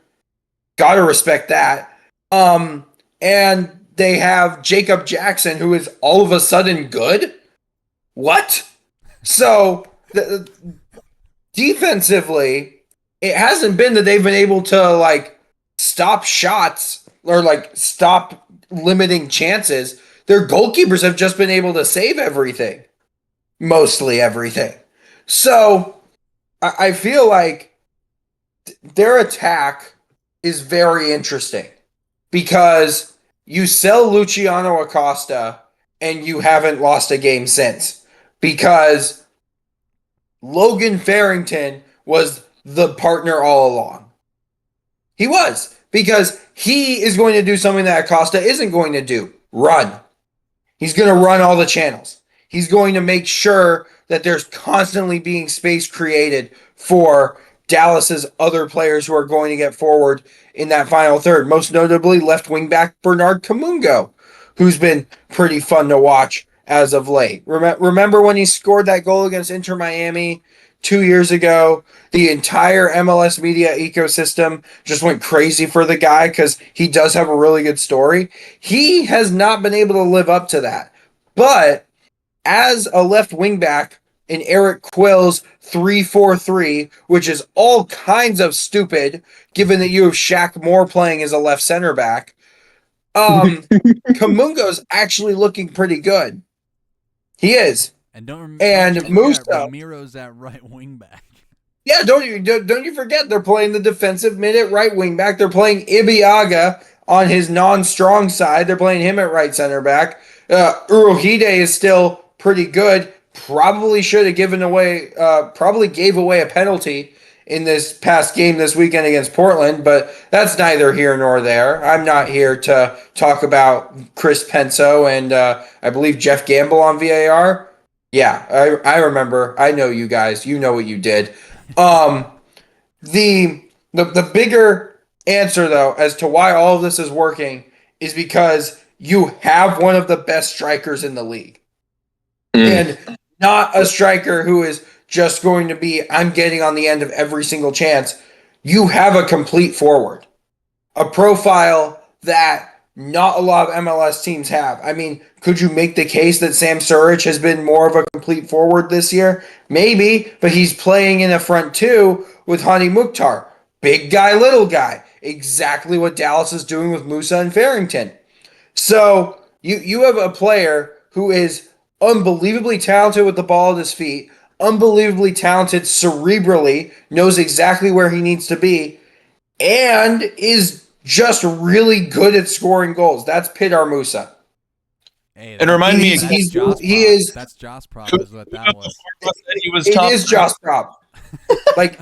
Gotta respect that. And they have Jacob Jackson, who is all of a sudden good. What? So defensively, it hasn't been that they've been able to like stop shots or like stop limiting chances. Their goalkeepers have just been able to save everything, mostly everything. So I feel like their attack is very interesting because you sell Luciano Acosta and you haven't lost a game since because Logan Farrington was the partner all along. He was, because he is going to do something that Acosta isn't going to do. Run. He's going to run all the channels. He's going to make sure that there's constantly being space created for Dallas's other players who are going to get forward in that final third. Most notably, left wing back Bernard Kamungo, who's been pretty fun to watch as of late. Remember when he scored that goal against Inter Miami 2 years ago? The entire MLS media ecosystem just went crazy for the guy because he does have a really good story. He has not been able to live up to that. But as a left wing back in Eric Quill's 3-4-3, which is all kinds of stupid, given that you have Shaq Moore playing as a left center back, Kamungo's actually looking pretty good. He is. And don't And Musa, Musa, Ramiro's at right wing back. yeah, don't you forget they're playing the defensive mid at right wing back. They're playing Ibiaga on his non-strong side. They're playing him at right center back. Urohide is still pretty good. Probably should have probably gave away a penalty in this past game this weekend against Portland, but that's neither here nor there. I'm not here to talk about Chris Penso and I believe Jeff Gamble on VAR. Yeah, I remember. I know you guys. You know what you did. The bigger answer, though, as to why all of this is working is because you have one of the best strikers in the league. And not a striker who is just going to be, I'm getting on the end of every single chance. You have a complete forward. A profile that not a lot of MLS teams have. I mean, could you make the case that Sam Surridge has been more of a complete forward this year? Maybe, but he's playing in a front two with Hani Mukhtar. Big guy, little guy. Exactly what Dallas is doing with Musa and Farrington. So you have a player who is unbelievably talented with the ball at his feet, unbelievably talented cerebrally, knows exactly where he needs to be, and is just really good at scoring goals. That's Pitar Musa. Hey, And remind me, that's Joss Prop is what that was. It is Joss Prop. Like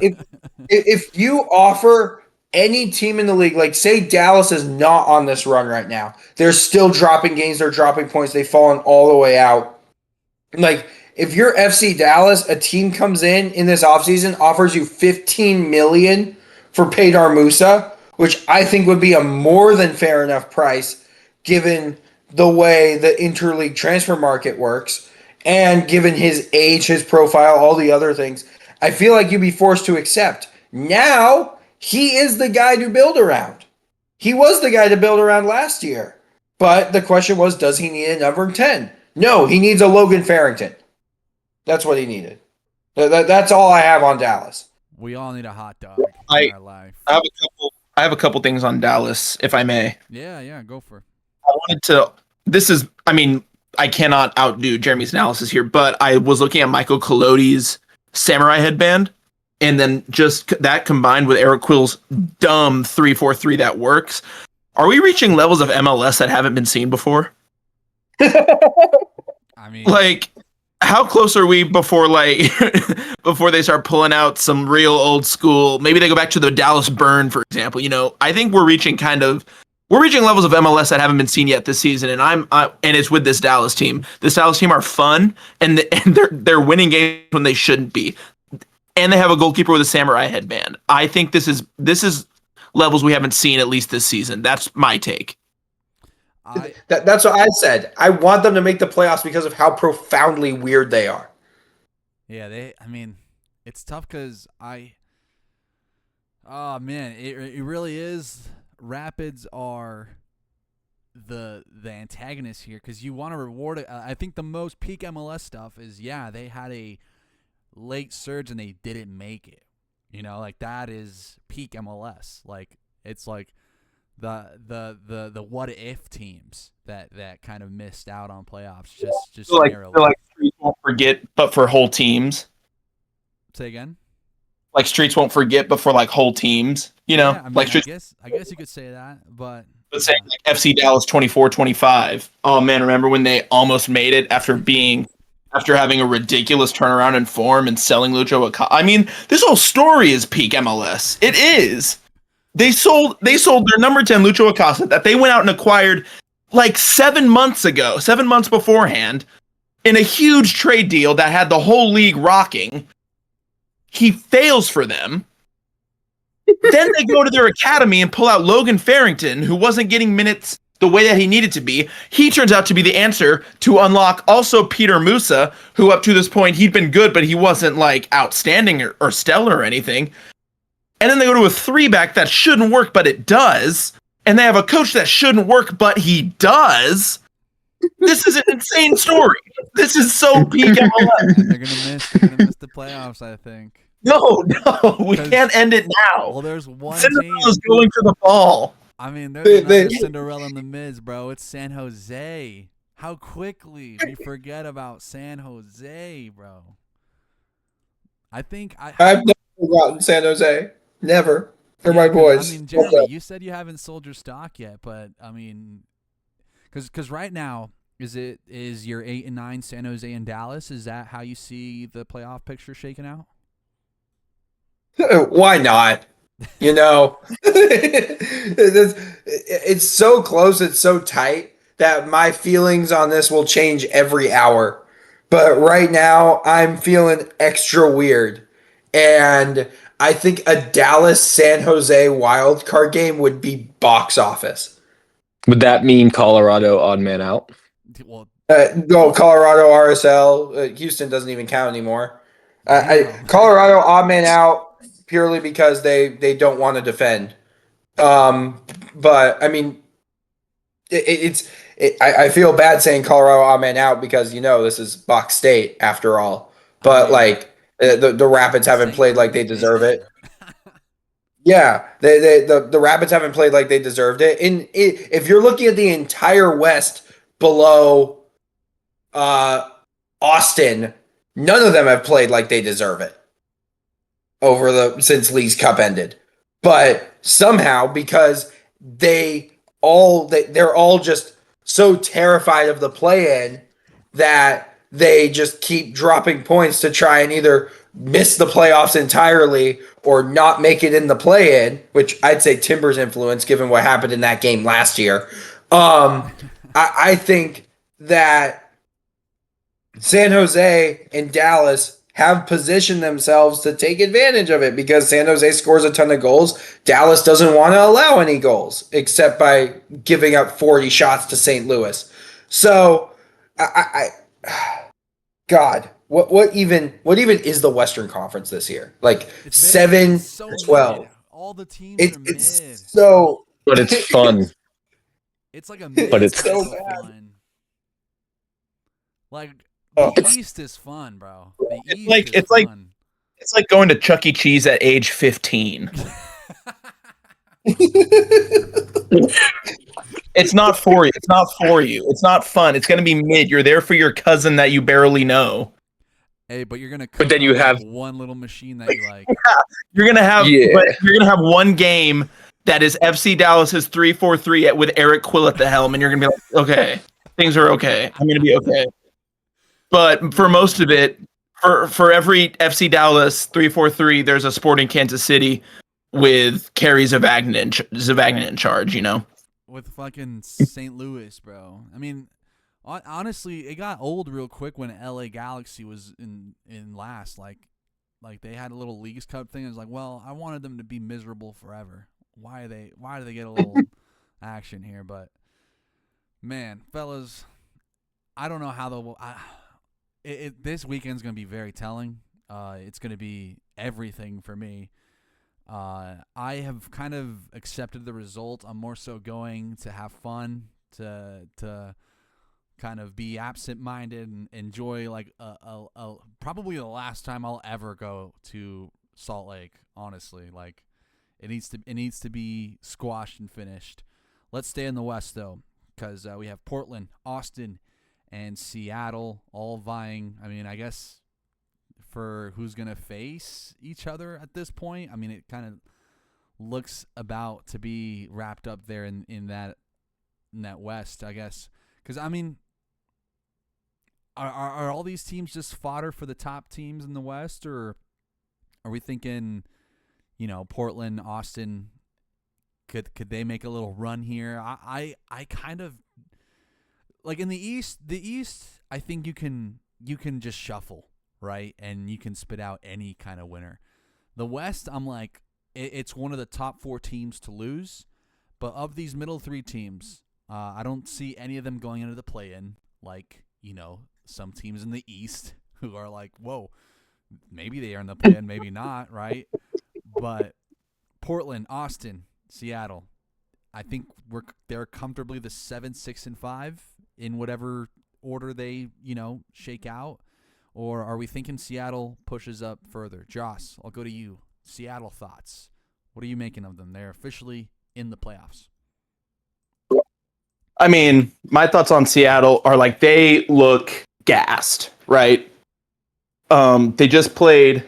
if you offer any team in the league, like say Dallas is not on this run right now, they're still dropping games, they're dropping points, they've fallen all the way out. Like if you're FC Dallas, a team comes in this offseason, offers you $15 million for Pitar Musa, which I think would be a more than fair enough price given the way the interleague transfer market works and given his age, his profile, all the other things, I feel like you'd be forced to accept. Now, he is the guy to build around. He was the guy to build around last year. But the question was, does he need a number 10? No, he needs a Logan Farrington. That's what he needed. That's all I have on Dallas. We all need a hot dog in our life. I have a couple things on Dallas, if I may. Yeah, go for it. I wanted to. This is. I mean, I cannot outdo Jeremy's analysis here, but I was looking at Michael Colodey's samurai headband, and then just that combined with Eric Quill's dumb 3-4-3 that works. Are we reaching levels of MLS that haven't been seen before? I mean, like, how close are we before before they start pulling out some real old school? Maybe they go back to the Dallas Burn, for example. You know, I think we're reaching levels of MLS that haven't been seen yet this season, and and it's with this Dallas team. This Dallas team are fun, and they're winning games when they shouldn't be, and they have a goalkeeper with a samurai headband. I think this is levels we haven't seen at least this season. That's my take. That's what I said. I want them to make the playoffs because of how profoundly weird they are. Yeah, I mean, it's tough because oh man, it really is. Rapids are the antagonist here because you want to reward it. I think the most peak MLS stuff is they had a late surge and they didn't make it. You know, like that is peak MLS. Like it's like the what if teams that kind of missed out on playoffs. Just like Streets won't forget, but for whole teams. Say again. Like Streets won't forget, but for like whole teams. You know, I mean, like Streets, I guess you could say that, but saying like FC Dallas 24-25. Oh man, remember when they almost made it after having a ridiculous turnaround in form and selling Lucho Acosta? I mean, this whole story is peak MLS. It is. They sold their number 10 Lucho Acosta that they went out and acquired like 7 months beforehand in a huge trade deal that had the whole league rocking. He fails for them. Then they go to their academy and pull out Logan Farrington, who wasn't getting minutes the way that he needed to be. He turns out to be the answer to unlock also Peter Musa, who up to this point he'd been good, but he wasn't like outstanding or stellar or anything. And then they go to a 3-back that shouldn't work, but it does. And they have a coach that shouldn't work, but he does. This is an insane story. This is so peak MLS. They're gonna miss the playoffs, I think. No, we can't end it now. Well, there's one Cinderella's going for the ball. I mean, there's another Cinderella in the midst, bro. It's San Jose. How quickly we forget about San Jose, bro. I think I've never forgotten San Jose. Never. They're my boys. I mean, Jeremy, you said you haven't sold your stock yet, but I mean, because right now is your 8 and 9 San Jose and Dallas? Is that how you see the playoff picture shaking out? Why not? You know, it's so close, it's so tight that my feelings on this will change every hour. But right now, I'm feeling extra weird. And I think a Dallas-San Jose wild card game would be box office. Would that mean Colorado odd man out? Well, no, Colorado RSL. Houston doesn't even count anymore. Colorado odd man out purely because they don't want to defend. But I mean, I feel bad saying Colorado odd man out because this is Box State after all. But like the Rapids haven't played like they deserve it. Yeah, the Rapids haven't played like they deserved it. And if you're looking at the entire West below Austin, none of them have played like they deserve it since League's Cup ended. But somehow, because they're all just so terrified of the play-in that they just keep dropping points to try and either miss the playoffs entirely or not make it in the play-in, which I'd say Timbers influence given what happened in that game last year. I think that San Jose and Dallas have positioned themselves to take advantage of it because San Jose scores a ton of goals. Dallas doesn't want to allow any goals except by giving up 40 shots to St. Louis. So, God, what even is the Western Conference this year? Like It's mid. 7 It's so to 12. mid. All the teams are mid. It's so. But it's fun. It's like a mid But it's type so of bad. fun. Like Oh. the East is fun, bro. The East like- is it's like- fun. It's like going to Chuck E. Cheese at age 15. It's not for you. It's not for you. It's not fun. It's going to be mid. You're there for your cousin that you barely know. Hey, but you're gonna. But then cook you on that have- one little machine that you like. You're going to have Yeah. but you're going to have one game that is FC Dallas's 3-4-3 with Eric Quill at the helm, and you're going to be like, okay, things are okay. I'm going to be okay. But for most of it, for every FC Dallas 3-4-3, there's a Sporting Kansas City with Kerry Zavagnin in charge, you know? With fucking St. Louis, bro. I mean, honestly, it got old real quick when LA Galaxy was in last. Like they had a little Leagues Cup thing. It was like, well, I wanted them to be miserable forever. Why do they get a little action here? But man, fellas, I don't know how this weekend's gonna be very telling. It's gonna be everything for me. I have kind of accepted the result. I'm more so going to have fun, to kind of be absent-minded and enjoy like a probably the last time I'll ever go to Salt Lake. Honestly, like it needs to be squashed and finished. Let's stay in the West though, because we have Portland, Austin, and Seattle all vying. I mean, I guess for who's going to face each other at this point. I mean, it kind of looks about to be wrapped up there in that West, I guess. Because, I mean, are all these teams just fodder for the top teams in the West? Or are we thinking, Portland, Austin, could they make a little run here? I kind of, like in the East, I think you can just shuffle. Right, and you can spit out any kind of winner. The West, I'm like, it's one of the top 4 teams to lose. But of these middle 3 teams, I don't see any of them going into the play-in. Like, some teams in the East who are like, whoa, maybe they are in the play-in, maybe not, right? But Portland, Austin, Seattle, I think they're comfortably the 7, 6, and 5 in whatever order they, shake out. Or are we thinking Seattle pushes up further? Joss, I'll go to you. Seattle thoughts. What are you making of them? They're officially in the playoffs. I mean, my thoughts on Seattle are like they look gassed, right? They just played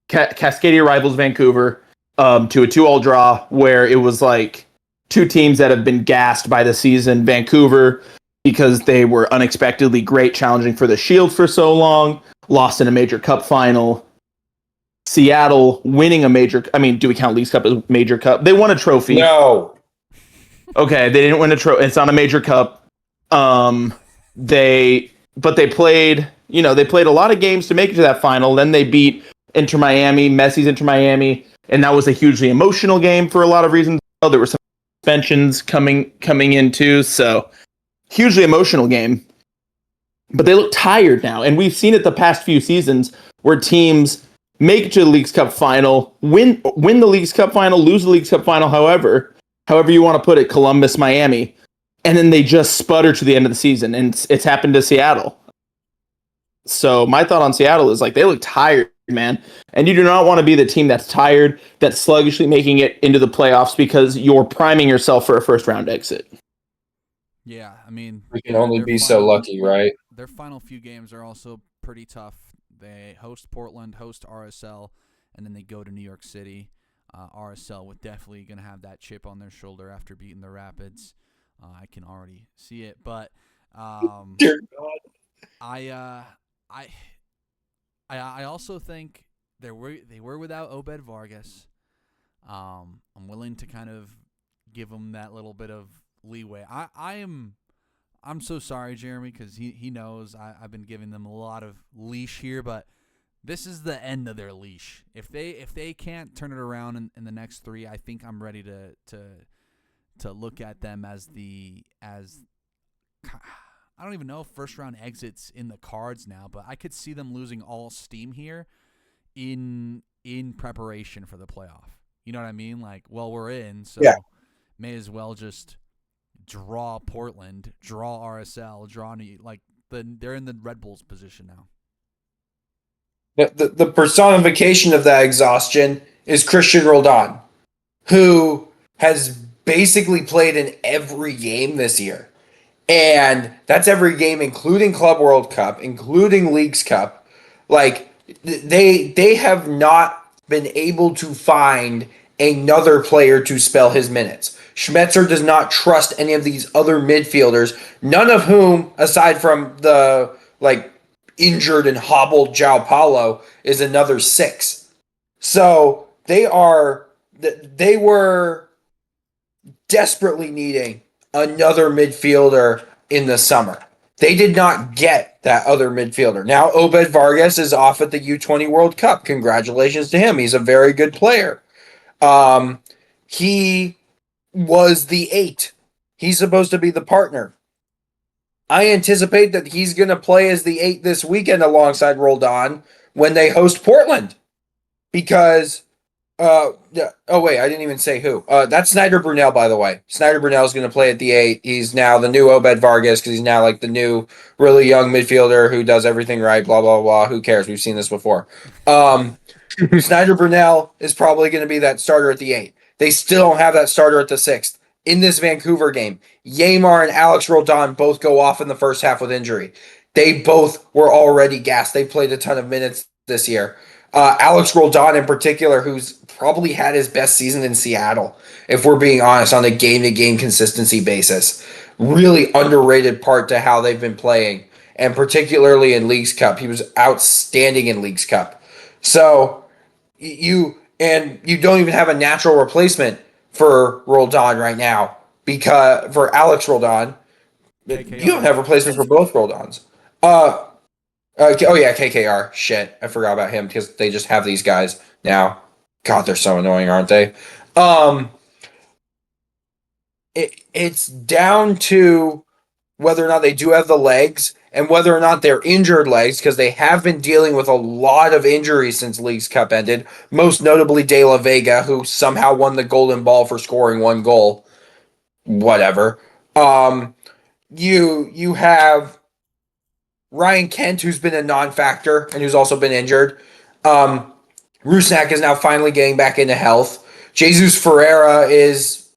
Cascadia rivals Vancouver to a 2-2 draw where it was like 2 teams that have been gassed by the season. Vancouver, because they were unexpectedly great, challenging for the Shield for so long, lost in a major cup final. Seattle winning a major, I mean, do we count Leagues Cup as major cup? They won a trophy. No. Okay, they didn't win a trophy. It's not a major cup. They played, they played a lot of games to make it to that final. Then they beat Inter Miami, Messi's Inter Miami, and that was a hugely emotional game for a lot of reasons. There were some suspensions coming in too, so hugely emotional game. But they look tired now, and we've seen it the past few seasons where teams make it to the Leagues Cup final, win the Leagues Cup final, lose the Leagues Cup final, however you want to put it, Columbus, Miami, and then they just sputter to the end of the season, and it's happened to Seattle. So my thought on Seattle is like they look tired, man, and you do not want to be the team that's tired, that's sluggishly making it into the playoffs because you're priming yourself for a first-round exit. Yeah, I mean, We can only be so lucky, right? Their final few games are also pretty tough. They host Portland, host RSL, and then they go to New York City. RSL would definitely going to have that chip on their shoulder after beating the Rapids. I can already see it, but Dear God. I also think they were without Obed Vargas. I'm willing to kind of give them that little bit of leeway. I'm so sorry, Jeremy, because he knows I've been giving them a lot of leash here, but this is the end of their leash. If they can't turn it around in the next 3, I think I'm ready to look at them as I don't even know if first round exits in the cards now, but I could see them losing all steam here in preparation for the playoff. You know what I mean? Like, well, we're in, so may as well just draw Portland, draw RSL, they're in the Red Bulls position now. The personification of that exhaustion is Christian Roldan, who has basically played in every game this year. And that's every game, including Club World Cup, including Leagues Cup. Like, they have not been able to find another player to spell his minutes. Schmetzer does not trust any of these other midfielders, none of whom, aside from the injured and hobbled João Paulo, is another 6. So they were desperately needing another midfielder in the summer. They did not get that other midfielder. Now Obed Vargas is off at the U20 World Cup. Congratulations to him. He's a very good player. He was the 8. He's supposed to be the partner. I anticipate that he's going to play as the 8 this weekend alongside Roldan when they host Portland. Because I didn't even say who. That's Snyder Brunel, by the way. Snyder Brunel is going to play at the 8. He's now the new Obed Vargas because he's now like the new really young midfielder who does everything right, blah, blah, blah. Who cares? We've seen this before. Snyder Brunel is probably going to be that starter at the 8. They still don't have that starter at the 6th. In this Vancouver game, Yamar and Alex Roldan both go off in the first half with injury. They both were already gassed. They played a ton of minutes this year. Alex Roldan in particular, who's probably had his best season in Seattle, if we're being honest, on a game-to-game consistency basis. Really underrated part to how they've been playing, and particularly in Leagues Cup. He was outstanding in Leagues Cup. So you don't even have a natural replacement for Roldan right now, because for Alex Roldan, KKR. You don't have replacement for both Roldans. KKR. Shit, I forgot about him because they just have these guys now. God, they're so annoying, aren't they? It's down to whether or not they do have the legs and whether or not they're injured legs, because they have been dealing with a lot of injuries since Leagues Cup ended, most notably De La Vega, who somehow won the Golden Ball for scoring 1 goal. Whatever. You have Ryan Kent, who's been a non-factor and who's also been injured. Rusnak is now finally getting back into health. Jesus Ferreira is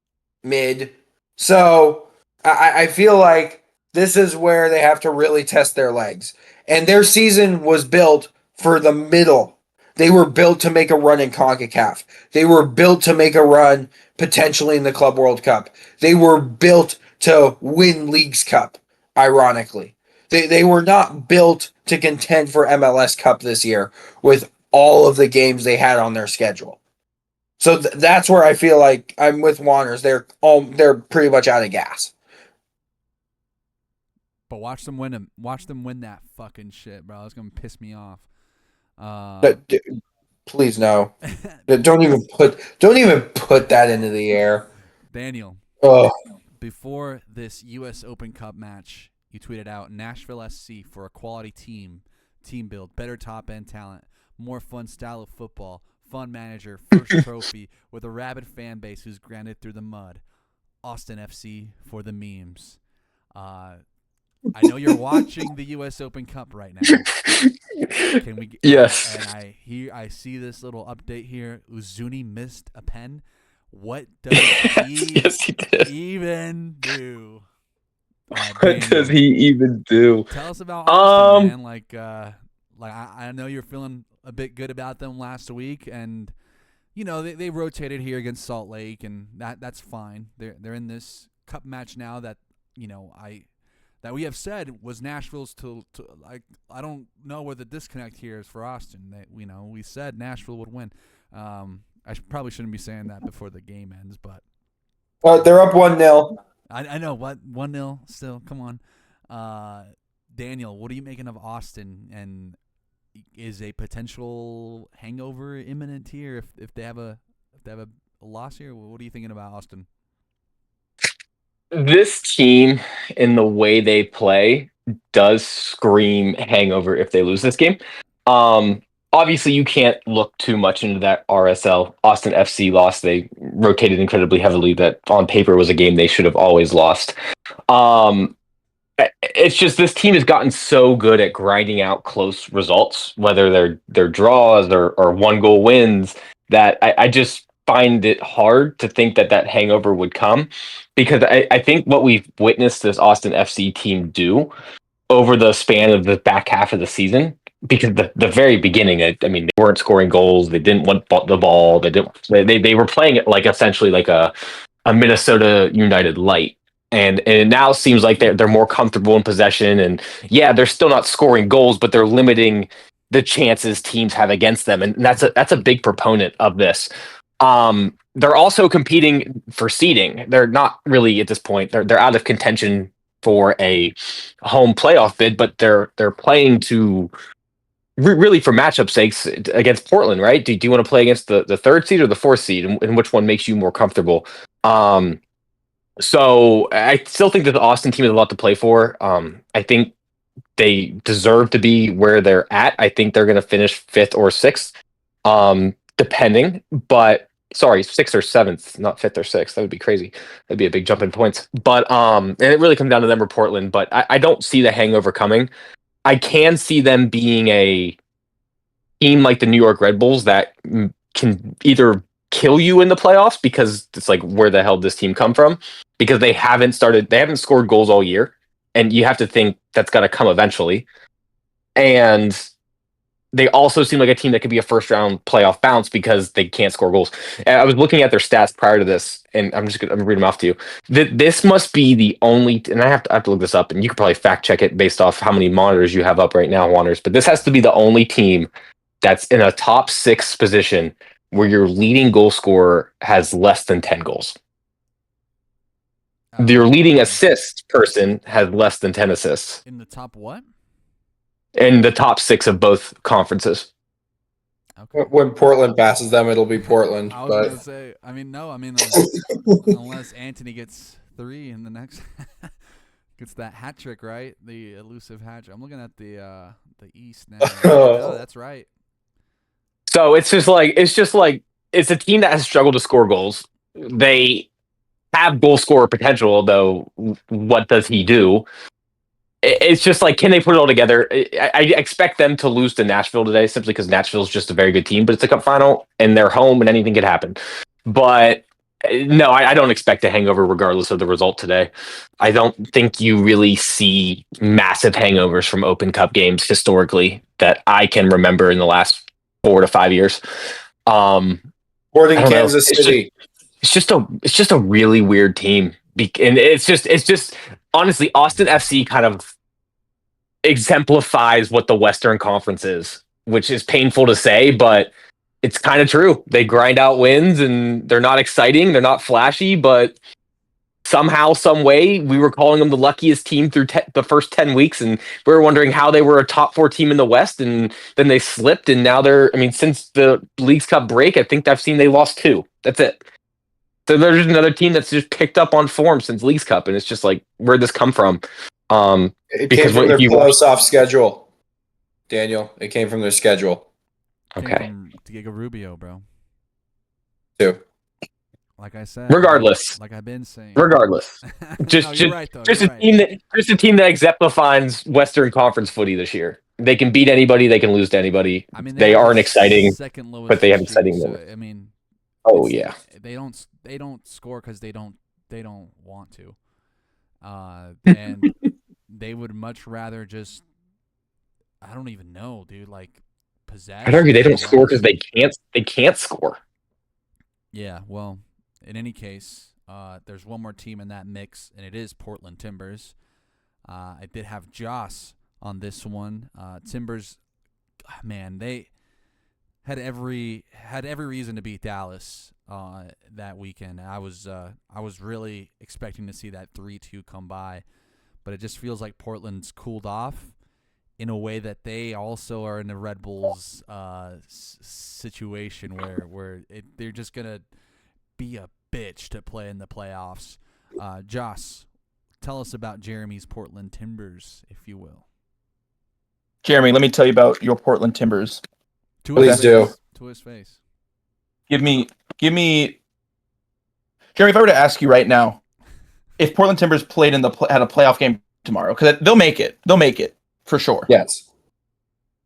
mid. So I feel like this is where they have to really test their legs. And their season was built for the middle. They were built to make a run in CONCACAF. They were built to make a run potentially in the Club World Cup. They were built to win Leagues Cup, ironically. They were not built to contend for MLS Cup this year with all of the games they had on their schedule. So that's where I feel like I'm with Juanners. They're pretty much out of gas. But watch them win that fucking shit, bro. It's gonna piss me off. Please no. Don't even put that into the air. Daniel. Before this U.S. Open Cup match, you tweeted out Nashville SC for a quality team build, better top end talent, more fun style of football, fun manager, first trophy with a rabid fan base who's grounded through the mud. Austin FC for the memes. I know you're watching the U.S. Open Cup right now. Can we? Yes. And I see this little update here. Uzuni missed a pen. What does he, yes, he did. even do? What does he even do? Tell us about Austin, man. I know you're feeling a bit good about them last week, and you know they rotated here against Salt Lake, and that's fine. They're in this cup match now that that we have said was Nashville's to I don't know where the disconnect here is for Austin. We said Nashville would win. I probably shouldn't be saying that before the game ends, but they're up 1-0. I know what 1-0 still. Come on, Daniel. What are you making of Austin? And is a potential hangover imminent here if they have a loss here? What are you thinking about, Austin? This team, in the way they play, does scream hangover if they lose this game. Obviously, you can't look too much into that RSL Austin FC loss. They rotated incredibly heavily. That on paper was a game they should have always lost. It's just this team has gotten so good at grinding out close results, whether they're draws or 1-goal wins, that I just find it hard to think that hangover would come, because I think what we've witnessed this Austin FC team do over the span of the back half of the season, because the very beginning, I mean, they weren't scoring goals, they didn't want the ball, they were playing it like essentially like a Minnesota United light. And it now seems like they're more comfortable in possession, and yeah, they're still not scoring goals, but they're limiting the chances teams have against them, and that's a big proponent of this. They're also competing for seeding. They're not really at this point. They're out of contention for a home playoff bid, but they're playing to really for matchup sakes against Portland, right? Do you want to play against the third seed or the fourth seed, and which one makes you more comfortable? So I still think that the Austin team has a lot to play for. I think they deserve to be where they're at. I think they're going to finish 5th or 6th, depending. But sorry, 6th or 7th, not 5th or 6th. That would be crazy. That'd be a big jump in points. But and it really comes down to them or Portland. But I don't see the hangover coming. I can see them being a team like the New York Red Bulls that can either kill you in the playoffs, because it's like, where the hell did this team come from? Because they haven't scored goals all year, and you have to think that's got to come eventually. And they also seem like a team that could be a first round playoff bounce because they can't score goals. And I was looking at their stats prior to this, and I'm gonna read them off to you. This must be the only, and I have to look this up, and you could probably fact check it based off how many monitors you have up right now, Juanners. But this has to be the only team that's in a top 6 position where your leading goal scorer has less than 10 goals. Your leading assist person has less than 10 assists. In the top what? In the top 6 of both conferences. Okay. When Portland passes them, it'll be Portland. I was But going to say, unless Anthony gets 3 in the next, gets that hat trick, right? The elusive hat trick. I'm looking at the East now. Oh, that's right. So it's just like it's a team that has struggled to score goals. They have goal scorer potential, though. What does he do? It's just like, can they put it all together? I expect them to lose to Nashville today, simply because Nashville's just a very good team, but it's a cup final and they're home and anything could happen. But no, I don't expect a hangover regardless of the result today. I don't think you really see massive hangovers from Open Cup games historically that I can remember in the last 4 to 5 years. Sporting Kansas City. It's just a really weird team, and it's just honestly, Austin FC kind of exemplifies what the Western Conference is, which is painful to say, but it's kind of true. They grind out wins, and they're not exciting, they're not flashy, but somehow, some way, we were calling them the luckiest team through the first 10 weeks, and we were wondering how they were a top 4 team in the West, and then they slipped, and now since the Leagues Cup break, I think I've seen they lost 2. That's it. So there's another team that's just picked up on form since Leagues Cup, and it's just like, where'd this come from? It came from their playoff schedule, Daniel. It came from their schedule. Okay. Diego Rubio, bro. Too. Like I said. Regardless. Like I've been saying. Regardless. You're right, just a team that exemplifies Western Conference footy this year. They can beat anybody, they can lose to anybody. I mean, they aren't exciting, but they have exciting moments. I mean, yeah. They don't score because they don't want to. And they would much rather just, I don't even know, dude, like possess. I'd argue they don't score because they can't score. Yeah, well, in any case, there's one more team in that mix, and it is Portland Timbers. I did have Joss on this one. Timbers, man, they had every reason to beat Dallas that weekend. I was really expecting to see that 3-2 come by, but it just feels like Portland's cooled off, in a way that they also are in the Red Bulls situation where they're just gonna be a bitch to play in the playoffs. Joss, tell us about Jeremy's Portland Timbers, if you will. Jeremy, let me tell you about your Portland Timbers. Please do. To his face. Give me, Jeremy. If I were to ask you right now, if Portland Timbers played had a playoff game tomorrow, because they'll make it for sure. Yes.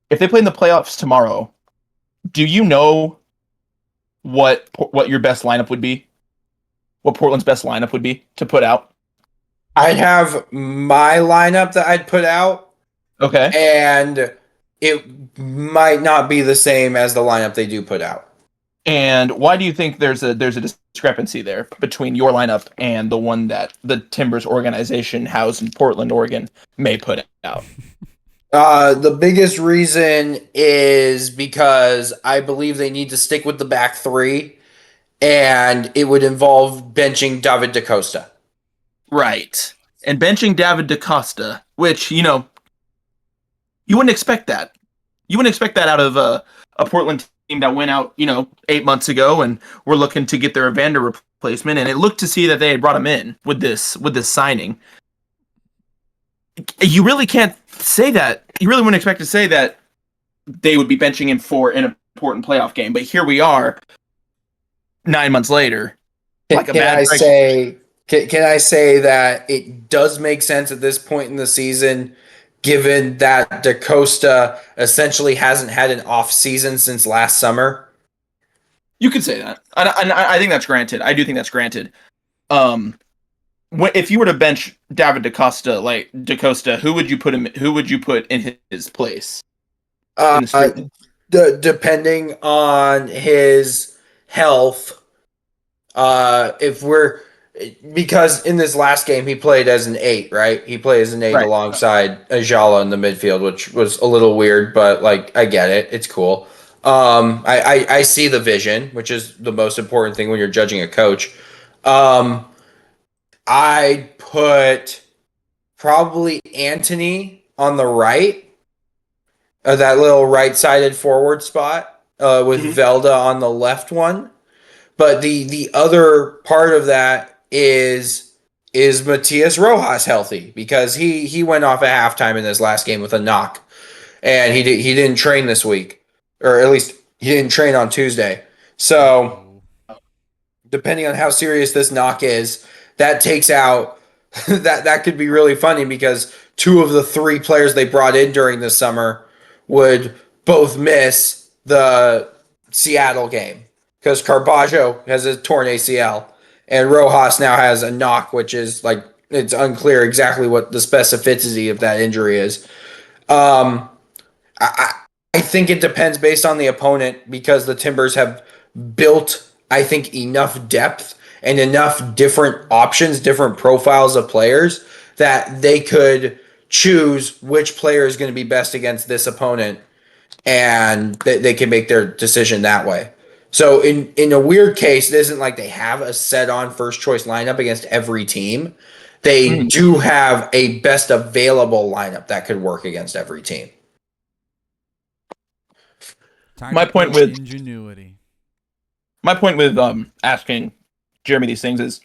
If they played in the playoffs tomorrow, do you know what your best lineup would be? What Portland's best lineup would be to put out? I'd have my lineup that I'd put out. Okay. And it might not be the same as the lineup they do put out. And why do you think there's a discrepancy there between your lineup and the one that the Timbers organization housed in Portland, Oregon may put out? The biggest reason is because I believe they need to stick with the back three, and it would involve benching David DaCosta. Right. And benching David DaCosta, which, you wouldn't expect that. You wouldn't expect that out of a Portland team that went out, 8 months ago and were looking to get their Evander replacement, and it looked to see that they had brought him in with this signing. You really can't say that. You really wouldn't expect to say that they would be benching him for an important playoff game, but here we are, 9 months later. Can I say that it does make sense at this point in the season, given that DaCosta essentially hasn't had an off season since last summer? You could say that. I think that's granted. I do think that's granted. If you were to bench David DaCosta, who would you put him? Who would you put in his place? Depending on his health, because in this last game he played as an 8, right? He played as an 8 alongside Ajala in the midfield, which was a little weird, but I get it. It's cool. I see the vision, which is the most important thing when you're judging a coach. I put probably Anthony on the right, that little right-sided forward spot, with Velda on the left one. But the other part of that is Matias Rojas healthy? Because he went off at halftime in this last game with a knock, and he didn't train this week, or at least he didn't train on Tuesday. So depending on how serious this knock is, that takes out that could be really funny, because 2 of the 3 players they brought in during the summer would both miss the Seattle game, because Carbajo has a torn ACL and Rojas now has a knock, which is it's unclear exactly what the specificity of that injury is. I think it depends based on the opponent, because the Timbers have built, I think, enough depth and enough different options, different profiles of players, that they could choose which player is going to be best against this opponent, and they can make their decision that way. So in a weird case, it isn't like they have a set-on first-choice lineup against every team. They do have a best available lineup that could work against every team. My point with ingenuity. My point with asking Jeremy these things is,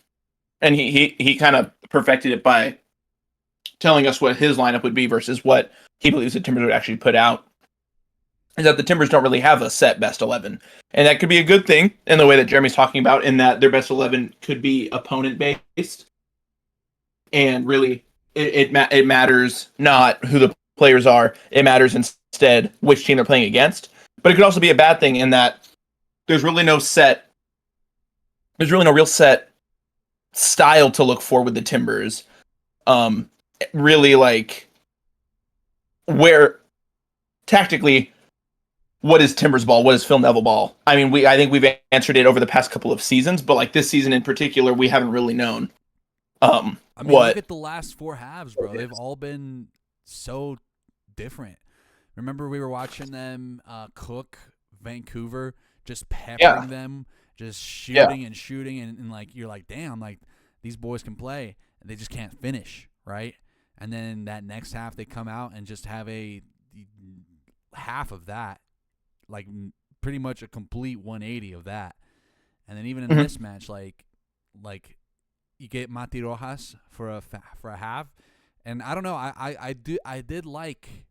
and he kind of perfected it by telling us what his lineup would be versus what he believes the Timbers would actually put out, is that the Timbers don't really have a set best 11. And that could be a good thing in the way that Jeremy's talking about, in that their best 11 could be opponent-based. And really, it matters not who the players are. It matters instead which team they're playing against. But it could also be a bad thing in that there's really no real set style to look for with the Timbers. Really, where tactically, what is Timbers ball? What is Phil Neville ball? I mean, I think we've answered it over the past couple of seasons, but this season in particular, we haven't really known. Look at the last 4 halves, bro. They've all been so different. Remember, we were watching them cook Vancouver, just peppering them, just shooting and shooting, and you're like, damn, these boys can play, and they just can't finish, right? And then that next half, they come out and just have a half of that, like pretty much a complete 180 of that. And then even in Mhm. this match, like you get Mati Rojas for a half, and I don't know, I did like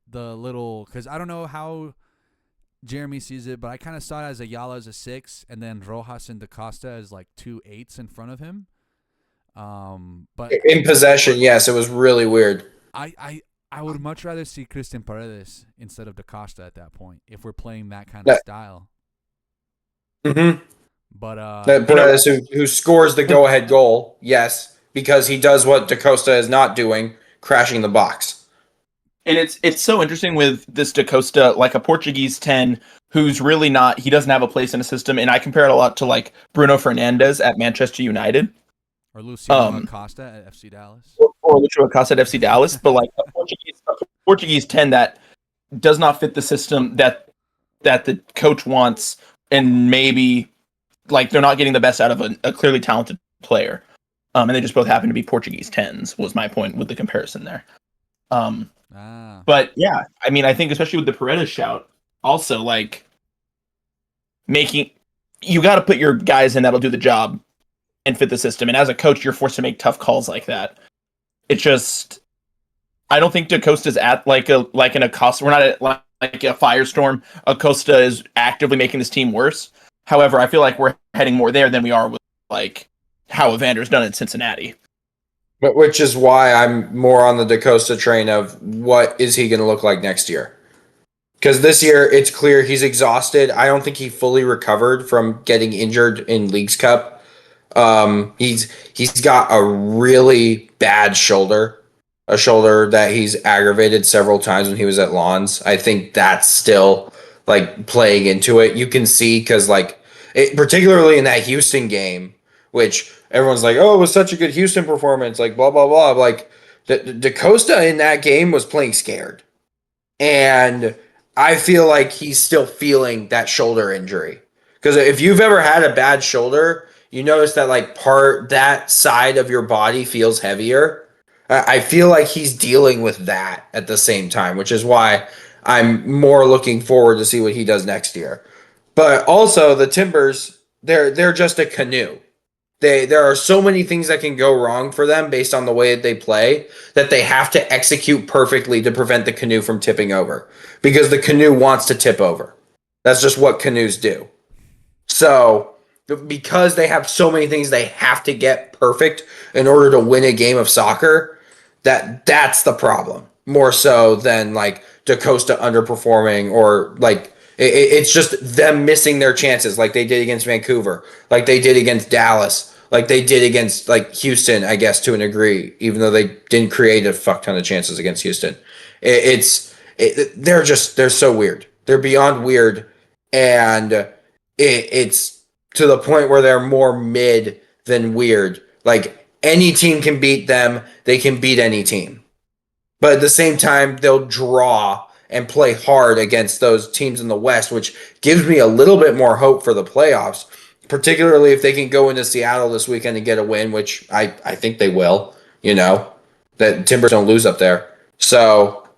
the little, because I don't know how Jeremy sees it, but I kind of saw it as Ayala as a 6, and then Rojas and DaCosta as like 2 8s in front of him. But In possession, yes, it was really weird. I would much rather see Christian Paredes instead of DaCosta at that point if we're playing that kind of That- style. Mm-hmm. But That Perez, who scores the go-ahead goal, yes, because he does what DaCosta is not doing, crashing the box. And it's so interesting with this DaCosta, like a Portuguese 10 who's really not, he doesn't have a place in a system. And I compare it a lot to like Bruno Fernandes at Manchester United. or Luciano Acosta at FC Dallas. Or Lucho Acosta at FC Dallas, but like a Portuguese 10 that does not fit the system that the coach wants, and maybe like they're not getting the best out of a clearly talented player. And they just both happen to be Portuguese 10s was my point with the comparison there. But yeah, I mean, I think especially with the Paredes shout, also like you got to put your guys in that'll do the job and fit the system. And as a coach, you're forced to make tough calls like that. It's just, I don't think DaCosta's at like an Acosta. We're not at like a firestorm. Acosta is actively making this team worse. However, I feel like we're heading more there than we are with like how Evander's done in Cincinnati. But which is why I'm more on the DaCosta train of what is he going to look like next year? Because this year it's clear he's exhausted. I don't think he fully recovered from getting injured in Leagues Cup. He's got a really bad shoulder, a shoulder that he's aggravated several times when he was at Lawns. I think that's still like playing into it. You can see because particularly in that Houston game, which everyone's like, oh, it was such a good Houston performance, like blah blah blah. Like DaCosta in that game was playing scared, and I feel like he's still feeling that shoulder injury. Because if you've ever had a bad shoulder, you notice that that side of your body feels heavier. I feel like he's dealing with that at the same time, which is why I'm more looking forward to see what he does next year. But also the Timbers, they're just a canoe. There are so many things that can go wrong for them based on the way that they play that they have to execute perfectly to prevent the canoe from tipping over, because the canoe wants to tip over. That's just what canoes do. So because they have so many things they have to get perfect in order to win a game of soccer, that's the problem more so than like DaCosta underperforming, or like it's just them missing their chances like they did against Vancouver, like they did against Dallas, like they did against like Houston, I guess to a degree, even though they didn't create a fuck ton of chances against Houston. They're so weird. They're beyond weird, and it's to the point where they're more mid than weird. Like any team can beat them, they can beat any team. But at the same time, they'll draw and play hard against those teams in the West, which gives me a little bit more hope for the playoffs, particularly if they can go into Seattle this weekend and get a win, which I think they will. That Timbers don't lose up there. So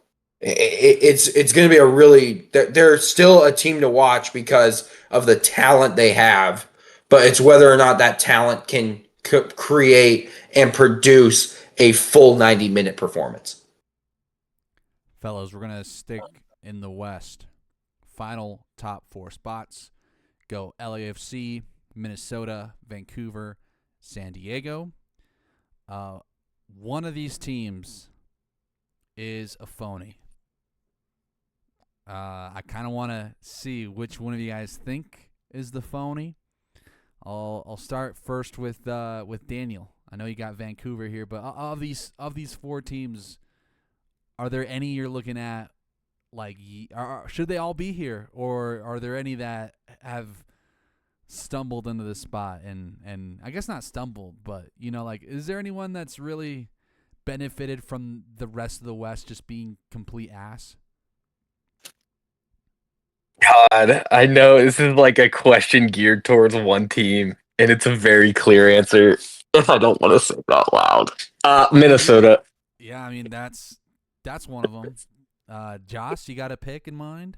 it's going to be a really, they're still a team to watch because of the talent they have, but it's whether or not that talent can create and produce a full 90-minute performance. Fellas, we're going to stick in the West. Final top 4 spots go LAFC, Minnesota, Vancouver, San Diego. One of these teams is a phony. I kind of want to see which one of you guys think is the phony. I'll start first with Daniel. I know you got Vancouver here, but of these 4 teams, are there any you're looking at like should they all be here, or are there any that have stumbled into the spot and I guess not stumbled, but like is there anyone that's really benefited from the rest of the West just being complete ass? God, I know this is like a question geared towards one team, and it's a very clear answer. If I don't want to say it out loud, Minnesota. Yeah, I mean that's one of them. Joss, you got a pick in mind?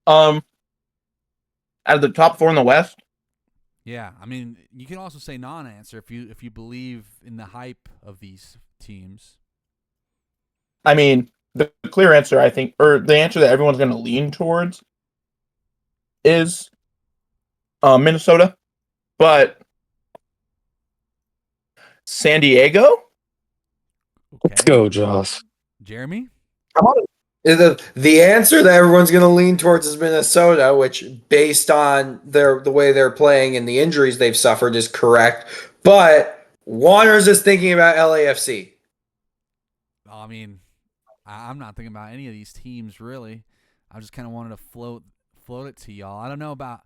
Out of the top 4 in the West, Yeah, I mean, you can also say non-answer if you believe in the hype of these teams. I mean, the clear answer, I think, or the answer that everyone's going to lean towards is Minnesota, but San Diego? Let's Okay, go, Joss. Jeremy. The answer that everyone's going to lean towards is Minnesota, which, based on the way they're playing and the injuries they've suffered, is correct. But Juanners is thinking about LAFC. I mean, I'm not thinking about any of these teams really. I just kind of wanted to float it to y'all. I don't know about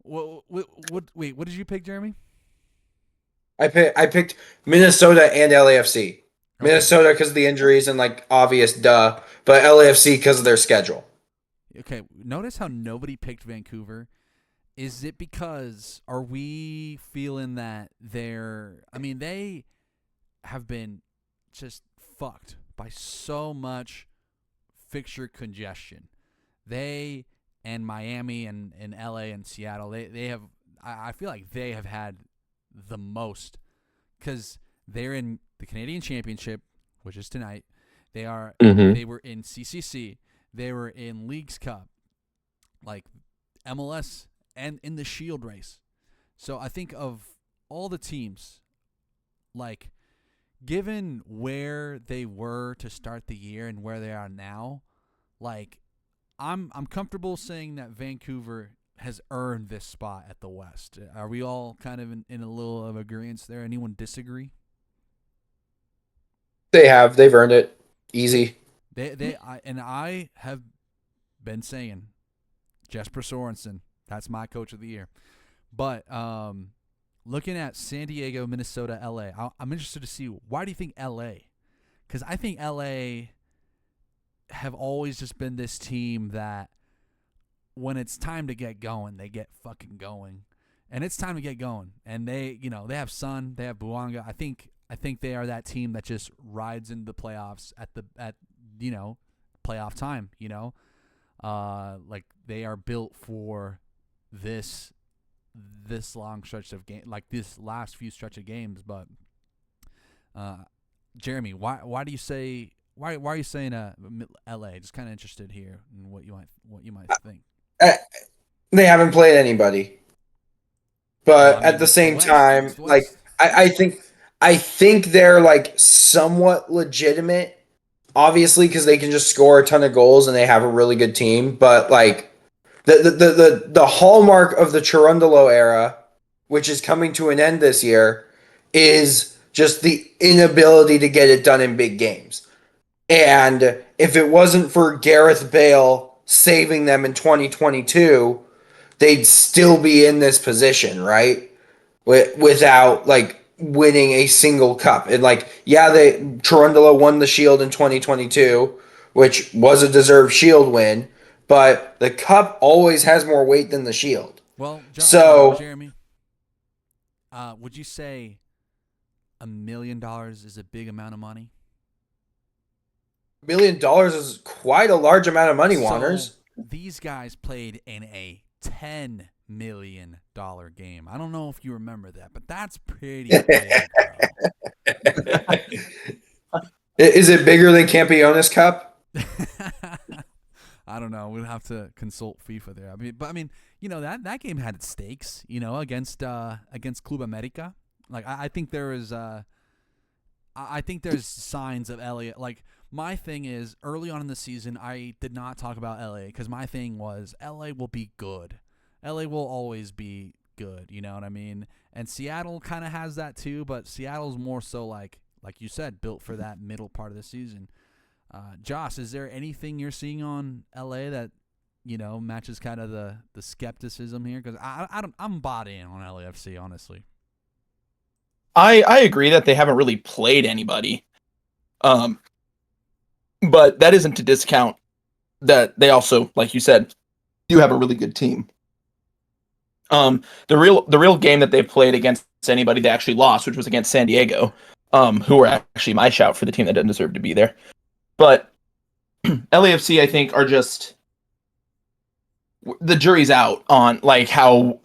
what. Wait, what did you pick, Jeremy? I picked Minnesota and LAFC. Okay. Minnesota because of the injuries and like obvious duh, but LAFC because of their schedule. Okay, notice how nobody picked Vancouver. Is it because are we feeling that they have been just fucked by so much fixture congestion. They and Miami and LA and Seattle, they have I feel like they have had the most because they're in the Canadian Championship, which is tonight. They were in CCC. They were in Leagues Cup, like MLS, and in the Shield race. So I think of all the teams, like given where they were to start the year and where they are now, like I'm comfortable saying that Vancouver has earned this spot at the West. Are we all kind of in a little of agreement there? Anyone disagree? They've earned it easy. I have been saying Jesper Sorensen, that's my coach of the year. But looking at San Diego, Minnesota, LA, I'm interested to see, why do you think LA? Because I think LA have always just been this team that when it's time to get going, they get fucking going. And it's time to get going. And they have Sun, they have Buanga. I think they are that team that just rides into the playoffs at playoff time, like they are built for this long stretch of game, like this last few stretch of games. But Jeremy, why are you saying LA? Just kind of interested here in what you might think. They haven't played anybody, but at the same time, like I think they're like somewhat legitimate. Obviously, because they can just score a ton of goals and they have a really good team. But like the hallmark of the Cherundolo era, which is coming to an end this year, is just the inability to get it done in big games. And if it wasn't for Gareth Bale saving them in 2022, they'd still be in this position, right? Without like winning a single cup. And like, yeah, Cherundolo won the Shield in 2022, which was a deserved Shield win, but the cup always has more weight than the Shield. Well, Jeremy, would you say $1 million is a big amount of money? $1 million is quite a large amount of money, Juanners. These guys played in a $10 million game. I don't know if you remember that, but that's pretty big, bro. Is it bigger than Campeones Cup? I don't know. We'll have to consult FIFA there. I mean, that game had its stakes, against Club America. Like I think there is I think there's signs of LA. Like, my thing is, early on in the season, I did not talk about LA because my thing was LA will be good. LA will always be good, you know what I mean? And Seattle kind of has that too, but Seattle's more so like you said, built for that middle part of the season. Josh, is there anything you're seeing on LA that, matches kind of the skepticism here? Because I'm bought in on LAFC, honestly. I agree that they haven't really played anybody. But that isn't to discount that they also, like you said, do have a really good team. The real game that they've played against anybody they actually lost, which was against San Diego, who were actually my shout for the team that didn't deserve to be there. But LAFC, I think, are just the jury's out on like how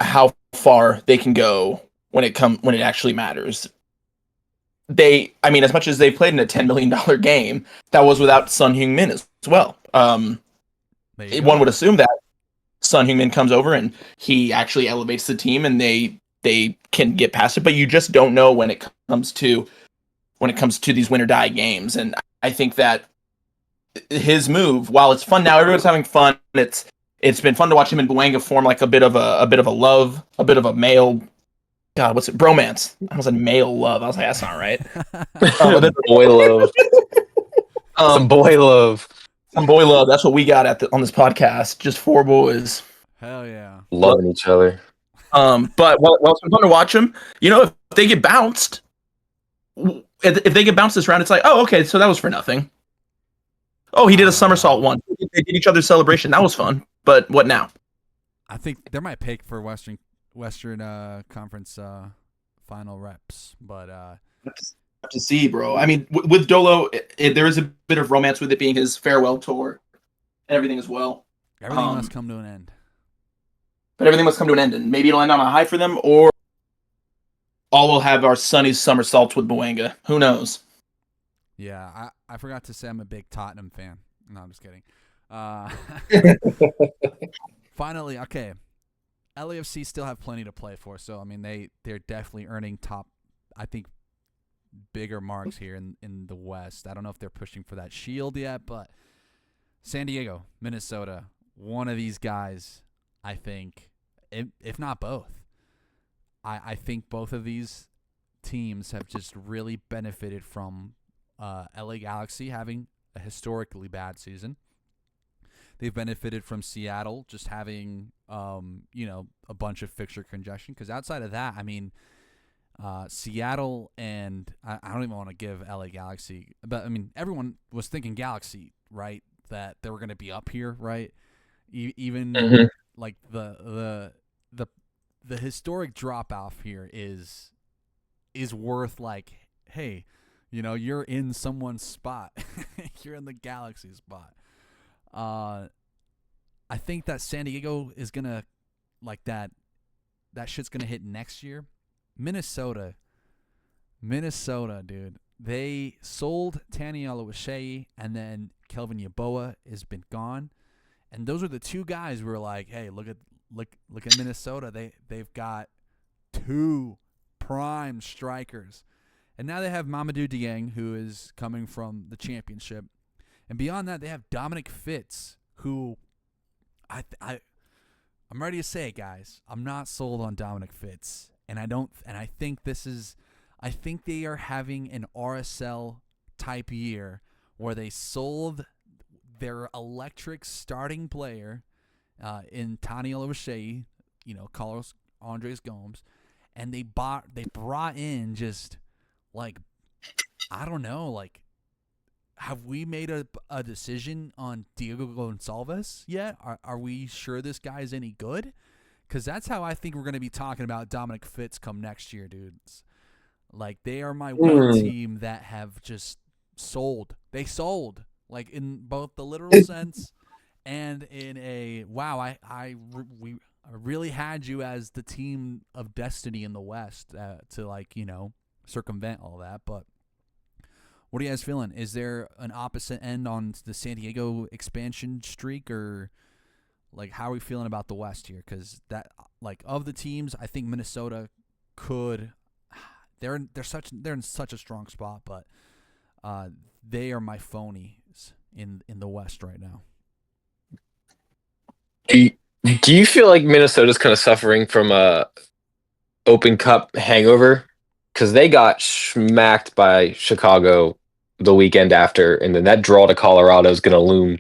far they can go when it actually matters. I mean, as much as they played in a $10 million game, that was without Son Heung-min as well. One would assume that Son Heung-min comes over and he actually elevates the team and they can get past it, but you just don't know when it comes to these win or die games. And I think that his move, while it's fun now, everyone's having fun. It's been fun to watch him and Boanga form like a bit of a love, a bit of a male. God, what's it? Bromance. I was a male love. I was like, that's not right. Boy love. Some boy love. Some boy love. That's what we got on this podcast. Just four boys. Hell yeah. Loving each other. But while it's been fun to watch them, if they get bounced, this round, it's like, oh, okay, so that was for nothing. Oh, he did a somersault one. They did each other's celebration. That was fun. But what now? I think they're my pick for Western Conference final reps, but have to see, bro. I mean, with Dolo, there is a bit of romance with it being his farewell tour and everything as well. Everything must come to an end. But everything must come to an end, and maybe it'll end on a high for them, or all we'll have are Sonny's somersaults with Boanga. Who knows? Yeah, I forgot to say I'm a big Tottenham fan. No, I'm just kidding. Finally, okay. LAFC still have plenty to play for, so I mean they're definitely earning top, I think, bigger marks here in the West. I don't know if they're pushing for that shield yet, but San Diego, Minnesota, one of these guys, I think, if not both, I think both of these teams have just really benefited from LA Galaxy having a historically bad season. They've benefited from Seattle just having, a bunch of fixture congestion. Because outside of that, I mean, Seattle and I don't even want to give LA Galaxy, but I mean, everyone was thinking Galaxy, right? That they were going to be up here, right? Even like the historic drop off here is worth like, hey, you're in someone's spot. You're in the Galaxy spot. I think that San Diego is gonna like that shit's gonna hit next year. Minnesota, dude. They sold Taniela Washei, and then Kelvin Yeboah has been gone. And those are the two guys who were like, hey, look at Minnesota. They've got two prime strikers. And now they have Mamadou Dieng, who is coming from the championship. And beyond that, they have Dominic Fitz, who I'm ready to say it, guys. I'm not sold on Dominic Fitz. And I think they are having an RSL type year where they sold their electric starting player in Taniela Washei, Carlos Andres Gomes, and they brought in just like, I don't know, like, have we made a decision on Diego Gonçalves yet? Are we sure this guy's any good? Because that's how I think we're going to be talking about Dominic Fitz come next year, dudes. Like, they are my one team that have just sold. They sold, like, in both the literal sense and in a, wow, we really had you as the team of destiny in the West to, like, circumvent all that. But what are you guys feeling? Is there an opposite end on the San Diego expansion streak, or like how are we feeling about the West here? Because that, like, of the teams, I think Minnesota could. They're in such a strong spot, but they are my phonies in the West right now. Do you feel like Minnesota's kind of suffering from a Open Cup hangover? Because they got smacked by Chicago the weekend after, and then that draw to Colorado is going to loom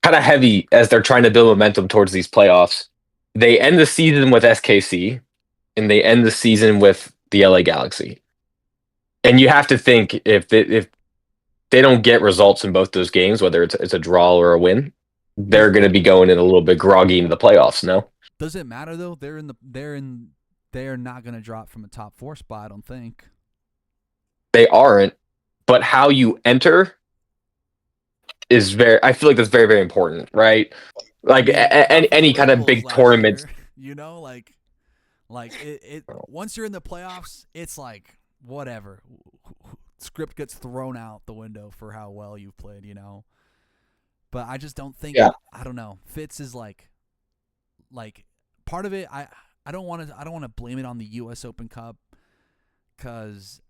kind of heavy as they're trying to build momentum towards these playoffs. They end the season with SKC, and they end the season with the LA Galaxy. And you have to think if they don't get results in both those games, whether it's a draw or a win, they're going to be going in a little bit groggy into the playoffs. No, does it matter though? They're not going to drop from a top 4 spot. I don't think they aren't. But how you enter is very. I feel like that's very, very important, right? Like any kind of big tournaments. You know, like it. Once you're in the playoffs, it's like whatever. Script gets thrown out the window for how well you've played. You know, but I just don't think. Yeah. I don't know. Fitz is like part of it. I don't want to blame it on the U.S. Open Cup because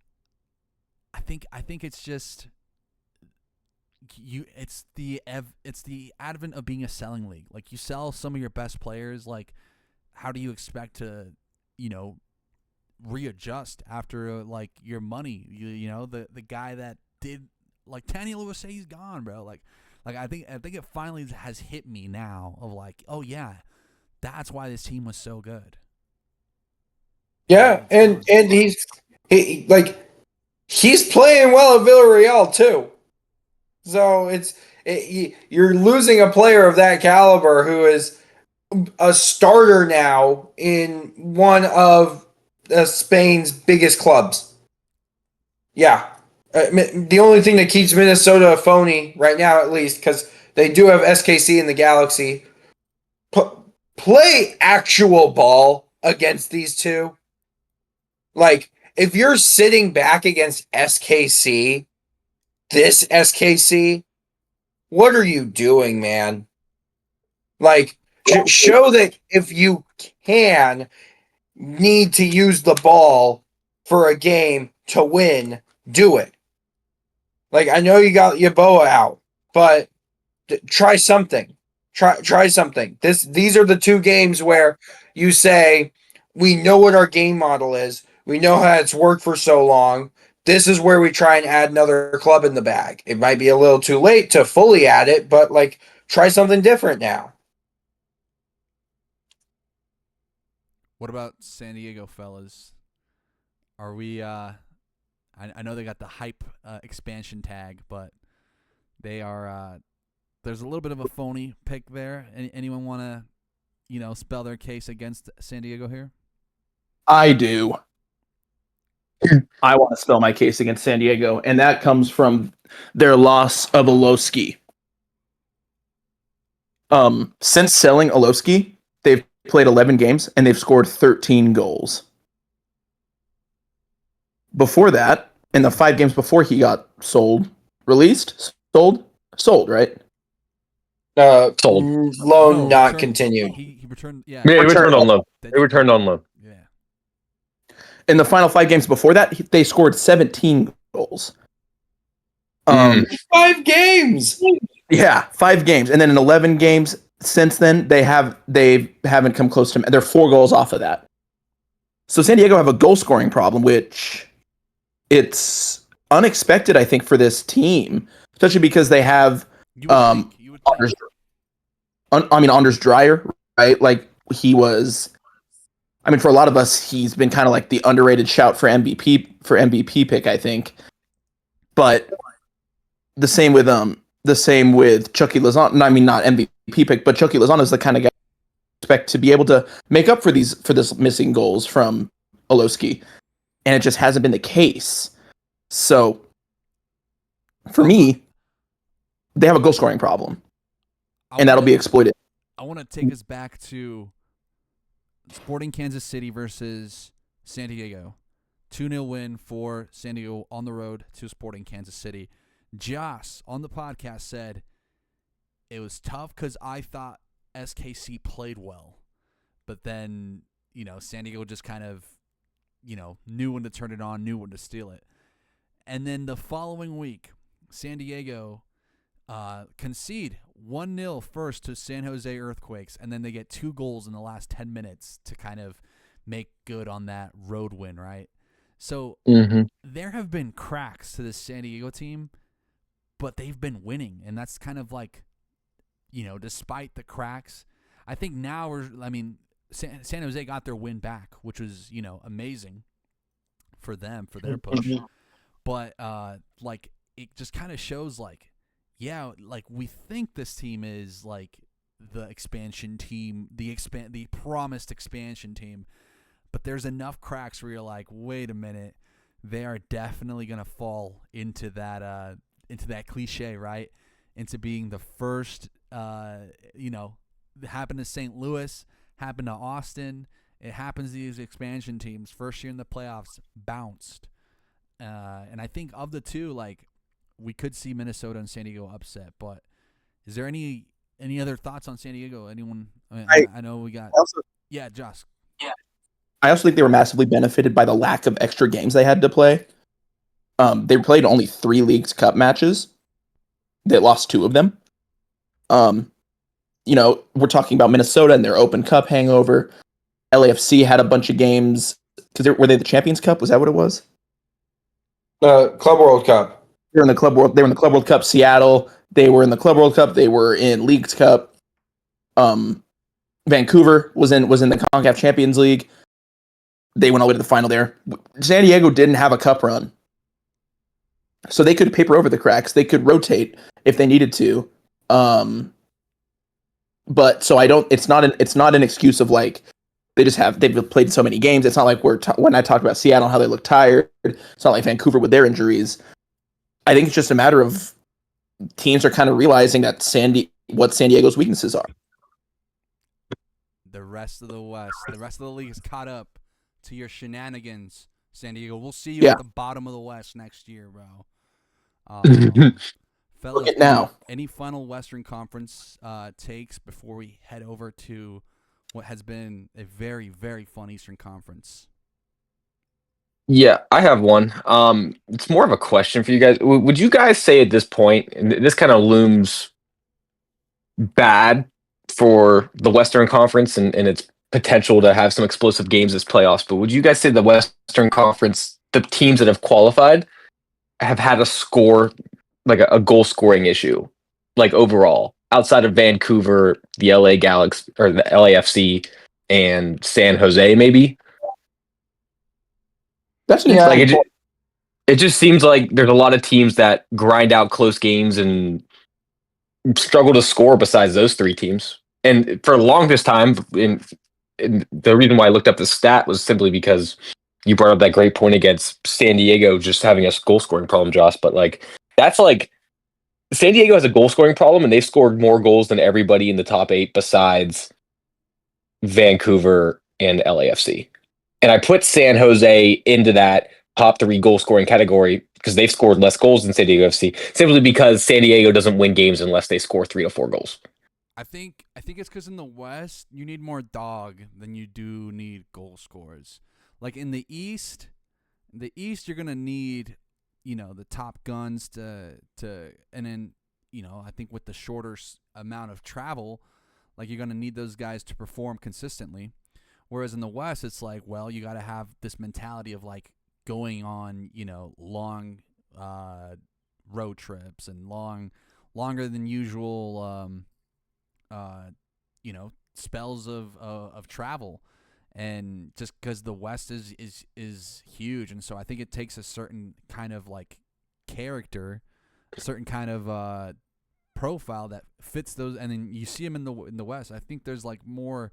I think it's just. It's the advent of being a selling league. Like you sell some of your best players, like how do you expect to, readjust after like your money? You know the guy that did like Tanny Lewis say he's gone, bro. Like I think it finally has hit me now of like, oh yeah, that's why this team was so good. Yeah, and he's playing well at Villarreal too. So you're losing a player of that caliber who is a starter now in one of Spain's biggest clubs. Yeah. The only thing that keeps Minnesota phony right now, at least, because they do have SKC in the Galaxy, play actual ball against these two. Like, if you're sitting back against SKC, this SKC, what are you doing, man? Like, show that if you need to use the ball for a game to win, do it. Like, I know you got Yeboah out, but try something. Try something. These are the two games where you say, we know what our game model is. We know how it's worked for so long. This is where we try and add another club in the bag. It might be a little too late to fully add it, but like try something different now. What about San Diego, fellas? Are we I know they got the hype expansion tag, but they are there's a little bit of a phony pick there. Anyone want to, spell their case against San Diego here? I do. I want to spell my case against San Diego, and that comes from their loss of Eulogy. Since selling Eulogy, they've played 11 games, and they've scored 13 goals. Before that, in the 5 games before he got sold, right? Sold. Loan not continued. He returned. Yeah, he returned on loan. He returned on loan. Yeah. In the final 5 games before that, they scored 17 goals. 5 games. Yeah, 5 games, and then in 11 games since then, they haven't come close to. They're 4 goals off of that. So San Diego have a goal scoring problem, which it's unexpected, I think, for this team, especially because they have Anders Dreyer, right? Like he was. I mean, for a lot of us, he's been kind of like the underrated shout for MVP pick, I think. But the same with Chucky Lozano. I mean, not MVP pick, but Chucky Lozano is the kind of guy I expect to be able to make up for this missing goals from Eulogy, and it just hasn't been the case. So, for me, they have a goal scoring problem, and that'll be exploited. I want to take us back to Sporting Kansas City versus San Diego. 2-0 win for San Diego on the road to Sporting Kansas City. Joss on the podcast said it was tough because I thought SKC played well. But then, San Diego just kind of, knew when to turn it on, knew when to steal it. And then the following week, San Diego concede 1-0 first to San Jose Earthquakes, and then they get 2 goals in the last 10 minutes to kind of make good on that road win, right? So there have been cracks to this San Diego team, but they've been winning, and that's kind of like, despite the cracks, I think now San Jose got their win back, which was, amazing for them, for their push. But it just kind of shows we think this team is like the expansion team, the promised expansion team, but there's enough cracks where you're like, wait a minute, they are definitely gonna fall into that cliche, right? into being the first. It happened to St. Louis, happened to Austin. It happens to these expansion teams. First year in the playoffs, bounced. And I think of the two, like, we could see Minnesota and San Diego upset. But is there any other thoughts on San Diego? Anyone? I know we got. Yeah, Josh. I also think they were massively benefited by the lack of extra games they had to play. They played only 3 Leagues Cup matches. They lost 2 of them. We're talking about Minnesota and their Open Cup hangover. LAFC had a bunch of games because were they the Champions Cup? Was that what it was? Club World Cup. They were in the Club World Cup. Seattle. They were in the Club World Cup. They were in Leagues Cup. Vancouver was in the CONCACAF Champions League. They went all the way to the final there. San Diego didn't have a cup run, so they could paper over the cracks. They could rotate if they needed to. But so I don't. It's not an excuse of like they've played so many games. It's not like when I talked about Seattle and how they look tired. It's not like Vancouver with their injuries. I think it's just a matter of teams are kind of realizing that what San Diego's weaknesses are. The rest of the West, the rest of the league is caught up to your shenanigans, San Diego. We'll see you at the bottom of the West next year, bro. Fellas, now. Any final Western Conference takes before we head over to what has been a very, very fun Eastern Conference? Yeah, I have one. It's more of a question for you guys. Would you guys say at this point, and this kind of looms bad for the Western Conference and its potential to have some explosive games this playoffs, but would you guys say the Western Conference, the teams that have qualified, have had a score, like a goal scoring issue, like overall, outside of Vancouver, the LA Galaxy or the LAFC and San Jose, maybe? That's interesting. It just seems like there's a lot of teams that grind out close games and struggle to score besides those 3 teams. And for the longest time, and the reason why I looked up the stat was simply because you brought up that great point against San Diego just having a goal scoring problem, Josh. But that's San Diego has a goal scoring problem, and they've scored more goals than everybody in the top 8 besides Vancouver and LAFC. And I put San Jose into that top 3 goal scoring category because they've scored less goals than San Diego FC, simply because San Diego doesn't win games unless they score 3 to 4 goals. I think it's because in the West you need more dog than you do need goal scorers. Like in the East you're gonna need, the top guns to and then I think with the shorter amount of travel, like you're gonna need those guys to perform consistently. Whereas in the West it's like, well, you got to have this mentality of like going on long road trips and longer than usual spells of travel, and just because the West is huge, and so I think it takes a certain kind of like character, a certain kind of profile that fits those, and then you see them in the West. I think there's like more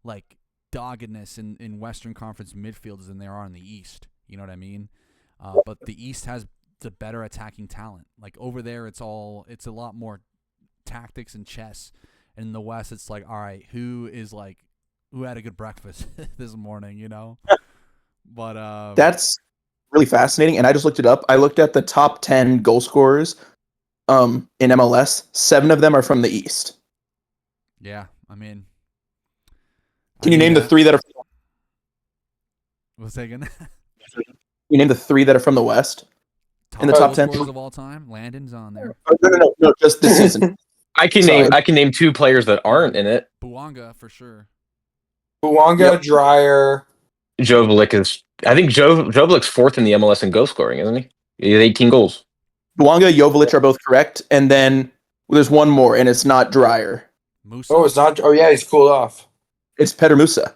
like doggedness in Western Conference midfielders than there are in the East. You know what I mean? But the East has the better attacking talent. Like over there, it's a lot more tactics and chess. In the West, it's like, all right, who had a good breakfast this morning, But that's really fascinating, and I just looked it up. I looked at the top 10 goal scorers in MLS. 7 of them are from the East. Yeah, I mean, can you name the 3 that are? What's that again? Can you name the 3 that are from the West in the top 10 of all time? Landon's on there. No, just this season. I can name 2 players that aren't in it. Bouanga for sure. Bouanga, Dreyer. Joveljic is. I think Jovelic's 4th in the MLS in goal scoring, isn't he? He has 18 goals. Bouanga, Joveljic are both correct, and then there's one more, and it's not Dreyer. Musa. Oh, it's not. Oh yeah, he's cooled off. It's Peter Musa.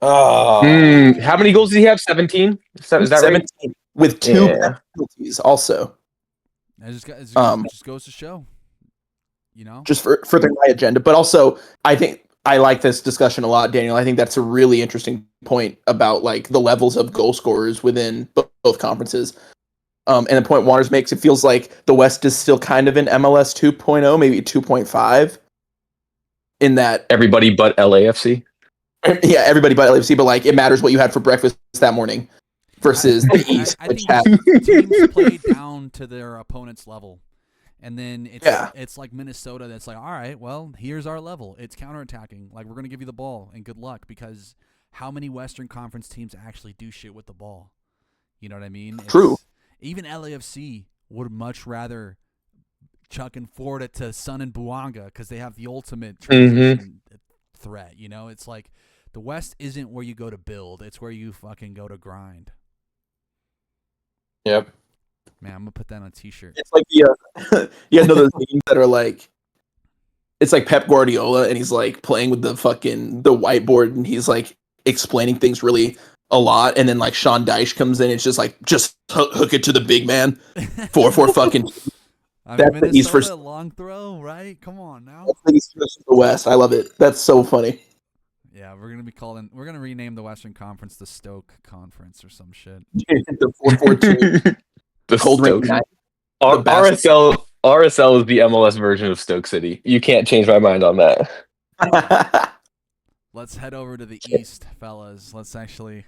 Oh. How many goals did he have? 17? Is that 17 right? With 2 penalties also. It just goes to show. Just for furthering my agenda. But also, I think I like this discussion a lot, Daniel. I think that's a really interesting point about like the levels of goal scorers within both conferences. And the point Juanners makes, it feels like the West is still kind of in MLS 2.0, maybe 2.5. In that, Everybody but LAFC. yeah, everybody but LAFC, but like it matters what you had for breakfast that morning versus the East, I which think had teams play down to their opponent's level. And then Yeah. it's like Minnesota that's like, all right, well, here's our level. It's counterattacking. Like, we're going to give you the ball and good luck, because how many Western Conference teams actually do shit with the ball? You know what I mean? True. Even LAFC would much rather chuck and forward it to Sun and Buanga because they have the ultimate transition threat. You know, it's like the West isn't where you go to build. It's where you fucking go to grind. Yep. Man, I'm going to put that on a t-shirt. It's like the you guys know those memes that are like, it's like Pep Guardiola and he's like playing with the whiteboard and he's like explaining things really a lot, and then like Sean Dyche comes in and it's just like, just hook it to the big man for fucking I that's mean, the East Minnesota, versus long throw, right? Come on now. that's the East versus the West. I love it. That's so funny. Yeah, we're gonna rename the Western Conference the Stoke Conference or some shit. The 4-4-2 The cold Stoke. rain night. R- the best. RSL is the MLS version of Stoke City. You can't change my mind on that. Let's head over to the East, fellas. Let's actually,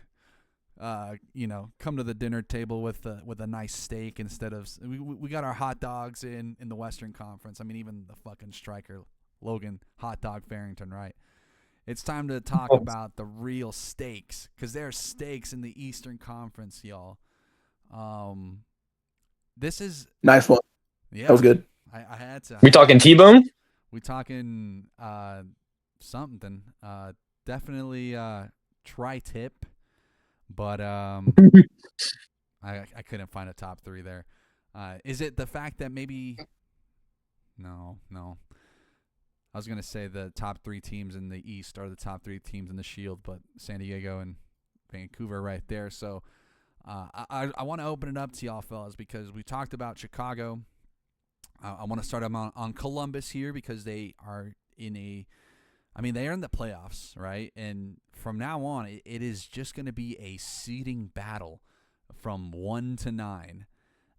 come to the dinner table with a nice steak instead of we got our hot dogs in the Western Conference. I mean, even the fucking striker Logan Hot Dog Farrington, right? It's time to talk about the real stakes, because there are stakes in the Eastern Conference, y'all. This is Nice one. yeah. That was good. I had to. We talking T-Bone? We talking something. Definitely tri-tip, but I couldn't find a top three there. Is it the fact that maybe? No. I was gonna say the top three teams in the East are the top three teams in the Shield, but San Diego and Vancouver right there. So I want to open it up to y'all fellas, because we talked about Chicago. I want to start them on Columbus here, because they are they are in the playoffs, right? And from now on, it is just going to be a seeding battle from 1 to 9.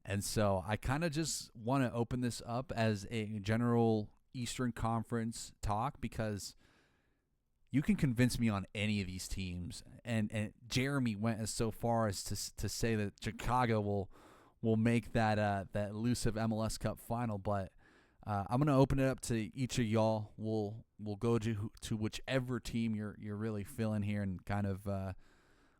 And so I kind of just want to open this up as a general Eastern Conference talk, because you can convince me on any of these teams. And Jeremy went as so far as to say that Chicago will make that elusive MLS Cup final, but I'm gonna open it up to each of y'all. We'll go to whichever team you're really feeling here, and kind of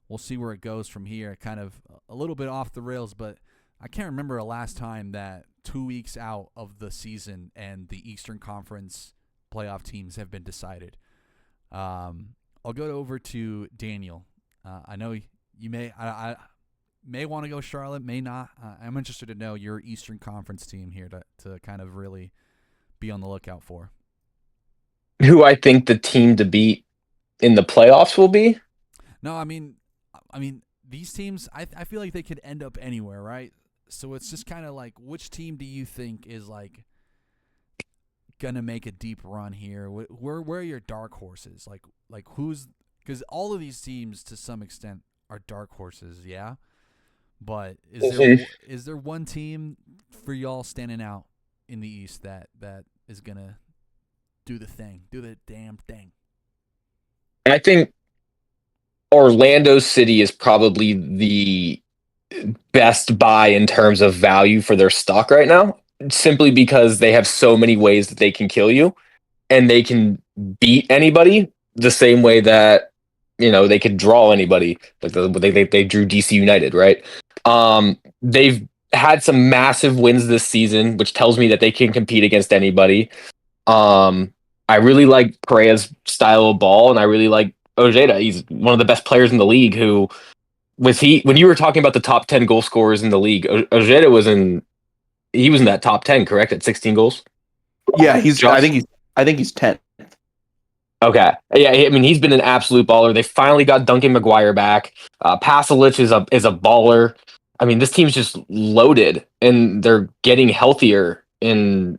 we'll see where it goes from here. Kind of a little bit off the rails, but I can't remember a last time that 2 weeks out of the season and the Eastern Conference playoff teams have been decided. I'll go over to Daniel. I know you may may want to go Charlotte, may not. I'm interested to know your Eastern Conference team here to kind of really be on the lookout for. Who I think the team to beat in the playoffs will be? No, I mean these teams, I feel like they could end up anywhere, right? So it's just kind of like, which team do you think is like gonna make a deep run here? Where are your dark horses? Like who's, because all of these teams to some extent are dark horses, yeah. But is there one team for y'all standing out in the East that is gonna do the thing, do the damn thing? I think Orlando City is probably the best buy in terms of value for their stock right now, simply because they have so many ways that they can kill you, and they can beat anybody the same way that they could draw anybody. Like they drew DC United, right? They've had some massive wins this season, which tells me that they can compete against anybody. I really like Pereira's style of ball, and I really like Ojeda. He's one of the best players in the league. When you were talking about the top 10 goal scorers in the league, Ojeda was in that top 10, correct? At 16 goals? Yeah, I think he's 10. Okay. Yeah, I mean, he's been an absolute baller. They finally got Duncan McGuire back. Pasalic is a baller. I mean, this team's just loaded, and they're getting healthier. And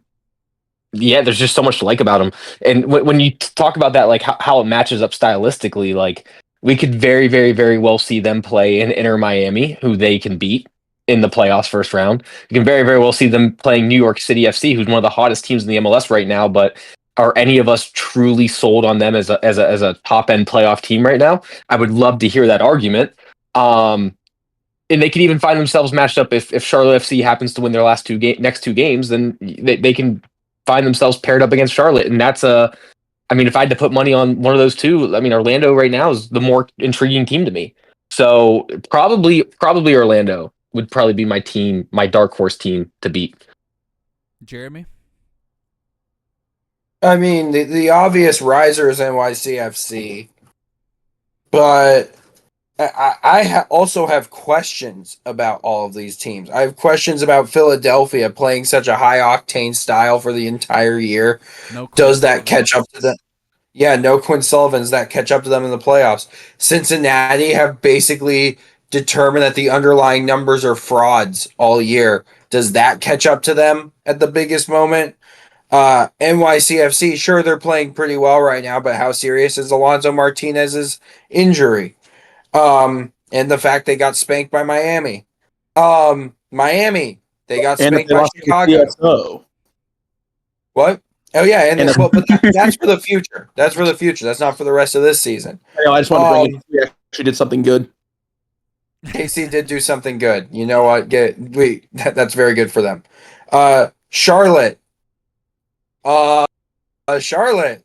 yeah, there's just so much to like about them. And when you talk about that, like how it matches up stylistically, like we could very, very, very well see them play in Inter Miami, who they can beat. in the playoffs first round. You can very, very well see them playing New York City FC, who's one of the hottest teams in the MLS right now. But are any of us truly sold on them as a top end playoff team right now? I would love to hear that argument. And they can even find themselves matched up if Charlotte FC happens to win their next two games, then they can find themselves paired up against Charlotte. And that's I mean, if I had to put money on one of those two, I mean, Orlando right now is the more intriguing team to me. So probably Orlando would probably be my team, my dark horse team to beat. Jeremy? I mean, the obvious riser is NYCFC, but I also have questions about all of these teams. I have questions about Philadelphia playing such a high octane style for the entire year. Does that catch up to them? Yeah, no Quinn Sullivans that catch up to them in the playoffs. Cincinnati have basically determined that the underlying numbers are frauds all year. Does that catch up to them at the biggest moment? NYCFC, sure, they're playing pretty well right now, but how serious is Alonso Martinez's injury? And the fact they got spanked by Miami. Miami, they got spanked by Chicago. CSO. What? Oh yeah, but that's for the future. That's for the future. That's not for the rest of this season. I just want to bring it. We actually did something good. KC did do something good. You know what? That's very good for them. Charlotte. Charlotte.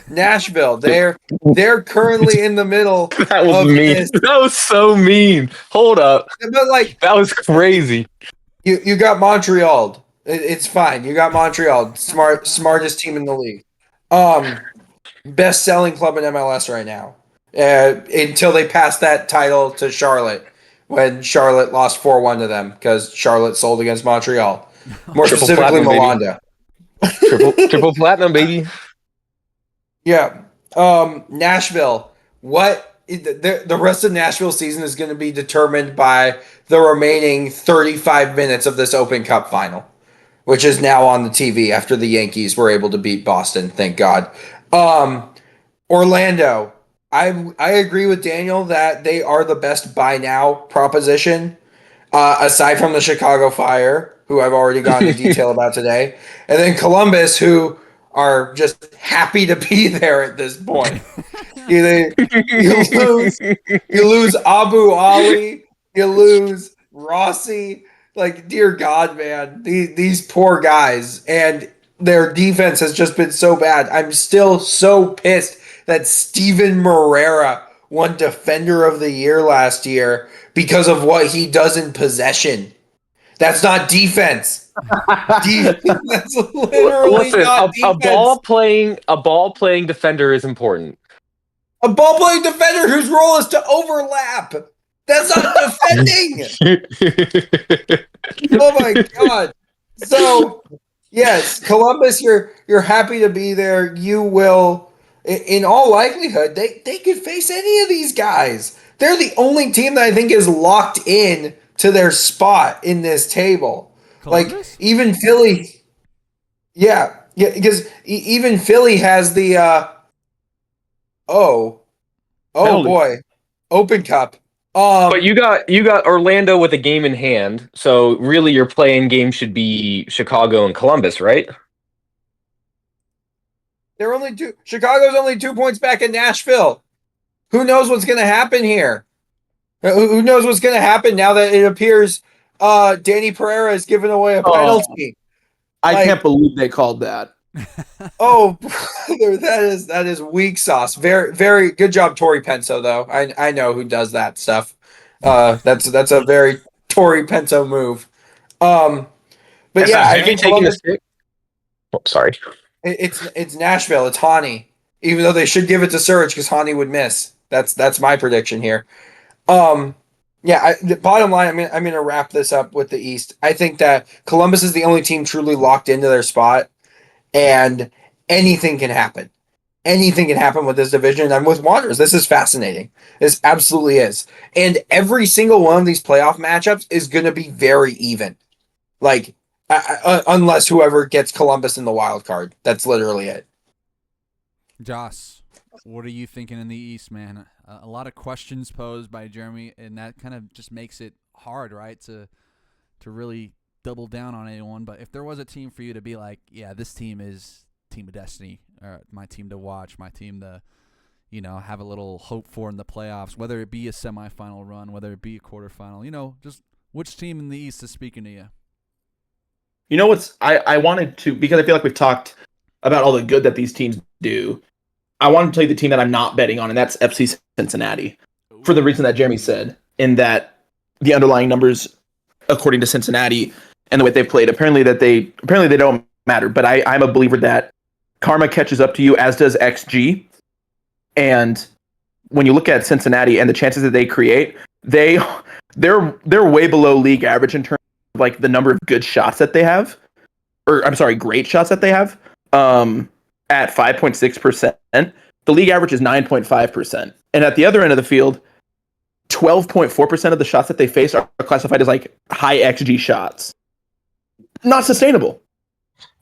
Nashville. They're currently in the middle. That was mean. This. That was so mean. Hold up. But like that was crazy. You got Montreal. It's fine. You got Montreal. Smartest team in the league. Best selling club in MLS right now. Until they passed that title to Charlotte when Charlotte lost 4-1 to them because Charlotte sold against Montreal. More specifically, Molanda. Triple platinum, baby. Yeah. Nashville. What the rest of Nashville's season is going to be determined by the remaining 35 minutes of this Open Cup final, which is now on the TV after the Yankees were able to beat Boston. Thank God. Orlando. I agree with Daniel that they are the best buy now proposition, aside from the Chicago Fire, who I've already gone into detail about today, and then Columbus, who are just happy to be there at this point. You lose Abu Ali, you lose Rossi. Like, dear God, man, these poor guys, and their defense has just been so bad. I'm still so pissed that Steven Moreira won Defender of the Year last year because of what he does in possession. That's not defense. That's literally not defense. A ball playing defender is important. A ball playing defender whose role is to overlap. That's not defending. Oh my God. So yes, Columbus, you're happy to be there. You will, in all likelihood, they could face any of these guys. They're the only team that I think is locked in to their spot in this table. Columbus? Like, even Philly. Yeah, because even Philly has the oh boy, Open Cup. But you got Orlando with a game in hand, so really your playing game should be Chicago and Columbus, right? Chicago's only 2 points back in Nashville. Who knows what's going to happen here? Who knows what's going to happen now that it appears Danny Pereira has given away a penalty? I can't believe they called that. Oh, brother, that is weak sauce. Very, very good job, Tori Penso, though. I know who does that stuff. That's a very Tori Penso move. But yeah, I think taking the stick. Oh, sorry. It's Nashville. It's Hani. Even though they should give it to Surge because Hani would miss. That's my prediction here. The bottom line, I'm going to wrap this up with the East. I think that Columbus is the only team truly locked into their spot, and anything can happen. Anything can happen with this division. And with Juanners, this is fascinating. This absolutely is. And every single one of these playoff matchups is going to be very even. Like, unless whoever gets Columbus in the wild card. That's literally it. Joss, what are you thinking in the East, man? A lot of questions posed by Jeremy, and that kind of just makes it hard, right, to really double down on anyone. But if there was a team for you to be like, yeah, this team is team of destiny, or my team to watch, my team to, have a little hope for in the playoffs, whether it be a semifinal run, whether it be a quarterfinal, just which team in the East is speaking to you? You know what's I wanted to, because I feel like we've talked about all the good that these teams do. I wanted to tell you the team that I'm not betting on, and that's FC Cincinnati, for the reason that Jeremy said, in that the underlying numbers, according to Cincinnati and the way they've played, apparently they don't matter. But I'm a believer that karma catches up to you, as does XG. And when you look at Cincinnati and the chances that they create, they're way below league average in terms of like the number of good shots that they have, or I'm sorry, great shots that they have. At 5.6%, the league average is 9.5%, and at the other end of the field, 12.4% of the shots that they face are classified as like high XG shots. Not sustainable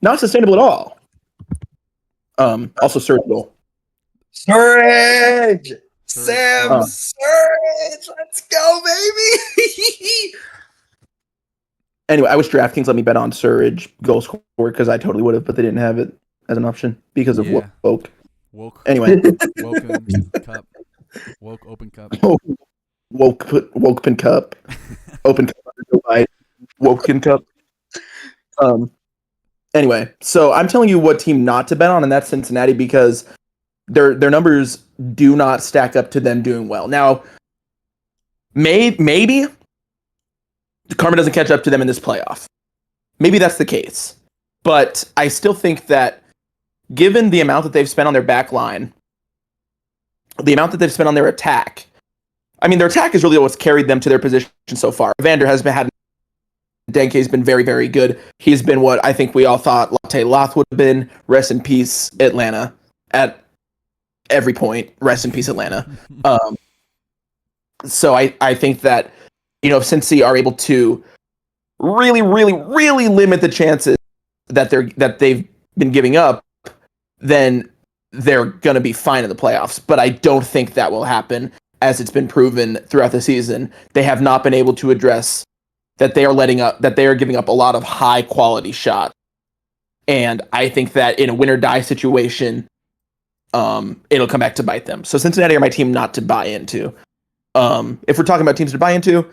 at all. Also surgical. Surge! Sam Surge! Let's go, baby! Anyway, I wish DraftKings let me bet on Surge goal score, because I totally would have, but they didn't have it as an option because of woke. Anyway, woke open cup, woke cup, open cup, woken cup. Anyway, so I'm telling you what team not to bet on, and that's Cincinnati, because their numbers do not stack up to them doing well. Now, maybe the karma doesn't catch up to them in this playoff. Maybe that's the case. But I still think that given the amount that they've spent on their back line, the amount that they've spent on their attack, I mean, their attack is really what's carried them to their position so far. Evander has had Denke's been very, very good. He's been what I think we all thought Latte Loth would have been. Rest in peace, Atlanta. At every point, rest in peace, Atlanta. So I think that, if Cincy are able to really, really, really limit the chances that they've been giving up, then they're going to be fine in the playoffs. But I don't think that will happen, as it's been proven throughout the season. They have not been able to address that they are giving up a lot of high quality shots. And I think that in a win or die situation, it'll come back to bite them. So Cincinnati are my team not to buy into. If we're talking about teams to buy into,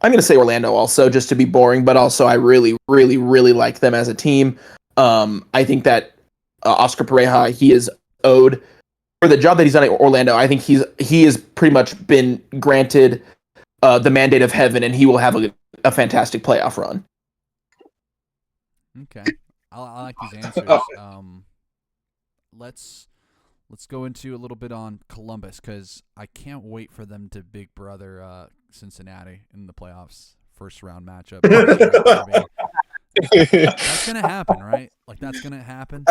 I'm going to say Orlando also, just to be boring, but also I really, really, really like them as a team. I think that Oscar Pareja, he is owed for the job that he's done at Orlando. I think he has pretty much been granted the mandate of heaven, and he will have a fantastic playoff run. Okay, I like these answers. Let's go into a little bit on Columbus, because I can't wait for them to big brother Cincinnati in the playoffs, first round matchup. That's gonna happen, right? Like, that's gonna happen.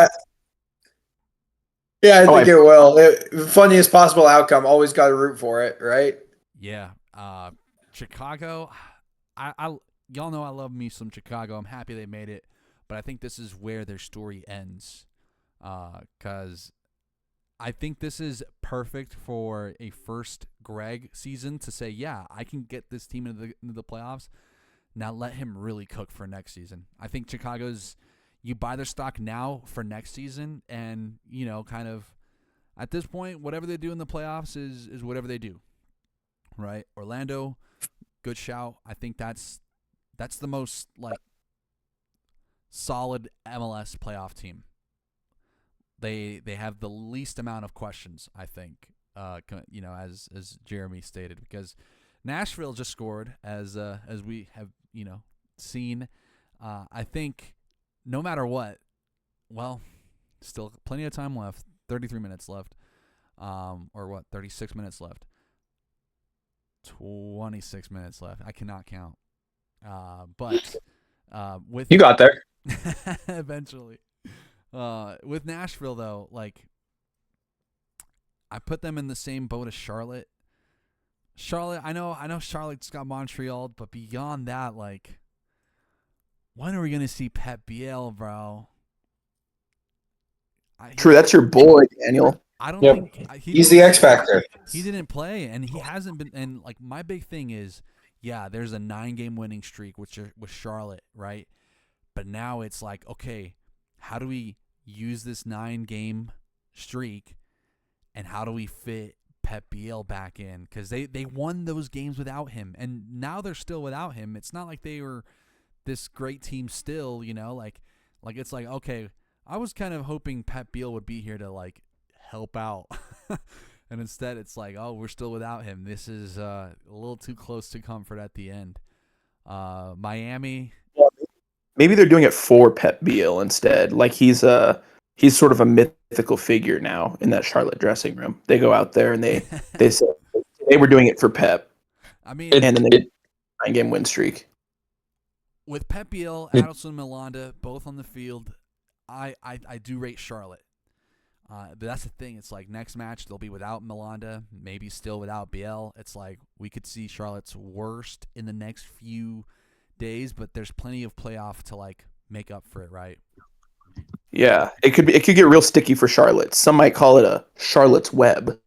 Yeah, I think it will. Funniest possible outcome. Always got to root for it, right? Yeah. Chicago. Y'all know I love me some Chicago. I'm happy they made it, but I think this is where their story ends. Because I think this is perfect for a first Greg season to say, yeah, I can get this team into the playoffs. Now let him really cook for next season. I think Chicago's, you buy their stock now for next season, and, kind of at this point, whatever they do in the playoffs is whatever they do, right? Orlando, good shout. I think that's the most, like, solid MLS playoff team. They have the least amount of questions, I think, as Jeremy stated, because Nashville just scored, as we have, seen. I think no matter what, well, still plenty of time left, 33 minutes left, 36 minutes left, 26 minutes left. I cannot count. But with you got there eventually. With Nashville, though, like, I put them in the same boat as Charlotte. I know Charlotte's got Montreal, but beyond that, like, when are we gonna see Pep Biel, bro? True, that's your boy, Daniel. I don't think he's the X factor. He didn't play, and he hasn't been. And, like, my big thing is yeah, there's a 9-game winning streak with Charlotte, right? But now it's like, okay, how do we use this 9-game streak, and how do we fit Pep Biel back in? Because they won those games without him, and now they're still without him. It's not like they were this great team still, like it's like, okay, I was kind of hoping Pep Biel would be here to like help out. And instead it's like, oh, we're still without him. This is a little too close to comfort at the end. Miami. Maybe they're doing it for Pep Biel instead. Like he's sort of a mythical figure now in that Charlotte dressing room. They go out there and they say they were doing it for Pep. I mean, and then they 9-game win streak. With Pep Biel, Adelson, Melanda both on the field, I do rate Charlotte. But that's the thing. It's like next match they'll be without Melanda, maybe still without Biel. It's like we could see Charlotte's worst in the next few days, but there's plenty of playoff to like make up for it, right? Yeah, it could get real sticky for Charlotte. Some might call it a Charlotte's Web.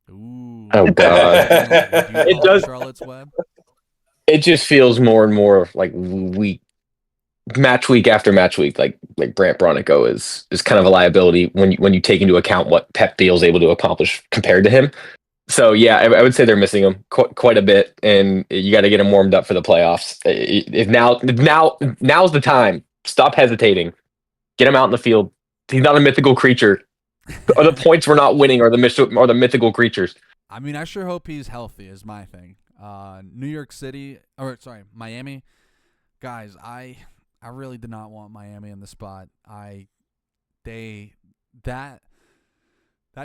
Ooh. Oh God. It does. Charlotte's Web. It just feels more and more like match week after match week, like Brant Bronico is kind of a liability when you take into account what Pep Biel is able to accomplish compared to him. So yeah, I would say they're missing him quite a bit, and you got to get him warmed up for the playoffs. If now's the time. Stop hesitating. Get him out in the field. He's not a mythical creature. Or the points we're not winning are the mythical creatures. I mean, I sure hope he's healthy is my thing. Miami. Guys, I really did not want Miami in the spot. That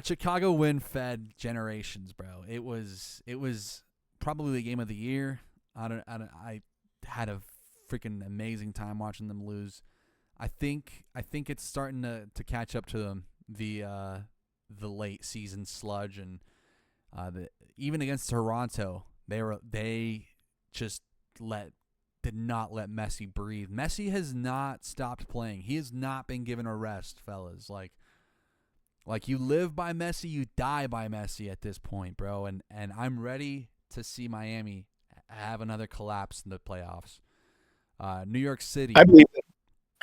Chicago win fed generations, bro. It was probably the game of the year. I had a freaking amazing time watching them lose. I think it's starting to catch up to them, the late season sludge, and even against Toronto, they just did not let Messi breathe. Messi has not stopped playing. He has not been given a rest, fellas. Like you live by Messi, you die by Messi at this point, bro. And I'm ready to see Miami have another collapse in the playoffs. New York City.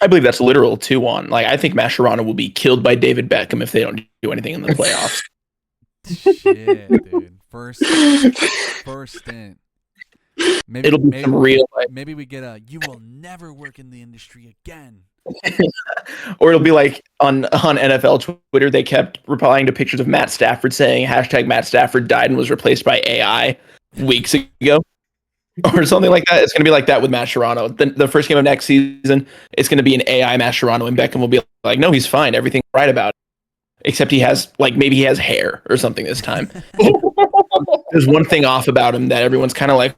I believe that's literal too. Like I think Mascherano will be killed by David Beckham if they don't do anything in the playoffs. Shit, dude. First stint. Maybe, It'll be some real life. Maybe we get you will never work in the industry again. Or it'll be like on NFL Twitter, they kept replying to pictures of Matt Stafford saying #Matt Stafford died and was replaced by AI weeks ago. Or something like that. It's going to be like that with Mascherano. The first game of next season, it's going to be an AI Mascherano, and Beckham will be like, no, he's fine. Everything's right about it. Except he has, maybe he has hair or something this time. There's one thing off about him that everyone's kind of like,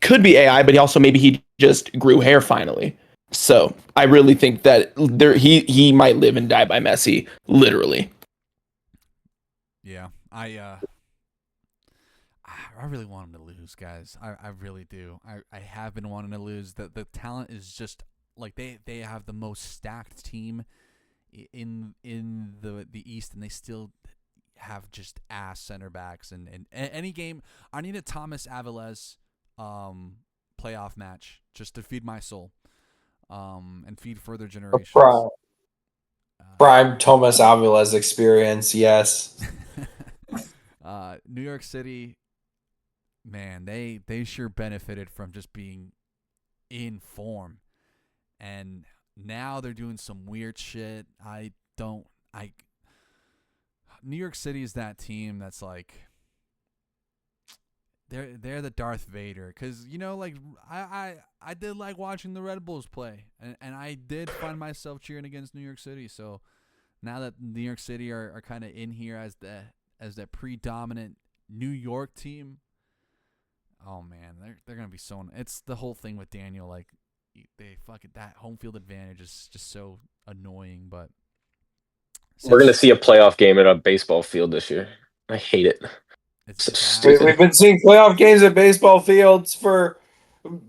could be AI, but maybe he just grew hair finally. So I really think that he might live and die by Messi, literally. Yeah, I really want him to lose, guys. I really do. I have been wanting to lose. The talent is just like they have the most stacked team in the East, and they still have just ass center backs. And any game, I need a Thomas Aviles playoff match just to feed my soul, and feed further generations. Prime Thomas Aviles experience, yes. New York City. Man, they sure benefited from just being in form. And now they're doing some weird shit. New York City is that team that's like they're the Darth Vader, cuz I did like watching the Red Bulls play, and I did find myself cheering against New York City. So now that New York City are kind of in here as the predominant New York team, oh man, they're gonna be so. It's the whole thing with Daniel. Like that home field advantage is just so annoying. But we're gonna see a playoff game at a baseball field this year. I hate it. It's so stupid. We've been seeing playoff games at baseball fields for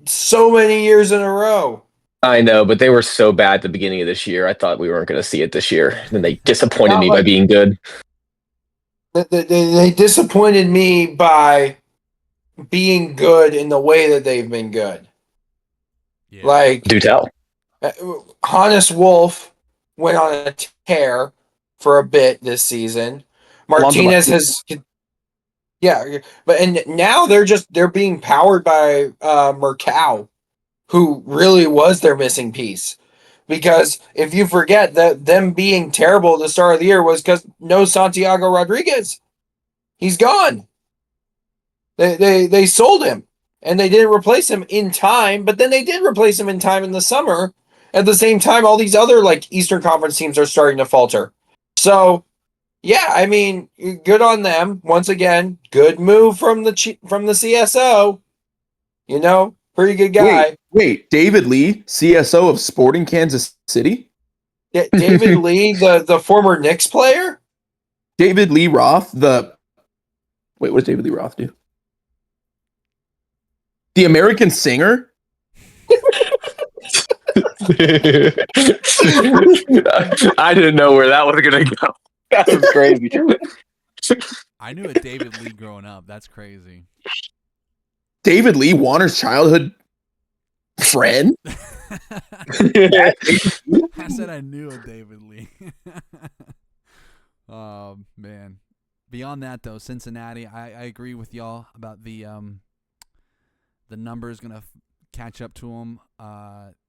so many years in a row. I know, but they were so bad at the beginning of this year. I thought we weren't going to see it this year. Then they disappointed me by being good. They disappointed me by being good in the way that they've been good. Yeah. Like Do tell. Hannes Wolf went on a tear for a bit this season. Martinez has, yeah, but and now they're being powered by Mercau, who really was their missing piece. Because if you forget that them being terrible at the start of the year was because no Santiago Rodriguez, he's gone. They sold him and they didn't replace him in time, but then they did replace him in time in the summer. At the same time, all these other like Eastern Conference teams are starting to falter. So yeah, I mean, good on them. Once again, good move from the CSO. You know, pretty good guy. Wait, David Lee, CSO of Sporting Kansas City? Yeah, David Lee, the former Knicks player. David Lee Roth, what does David Lee Roth do? The American singer? I didn't know where that was gonna go. That was crazy. I knew a David Lee growing up. That's crazy. David Lee, Juanners' childhood friend? I said I knew a David Lee. Man. Beyond that, though, Cincinnati, I agree with y'all about the numbers going to catch up to them.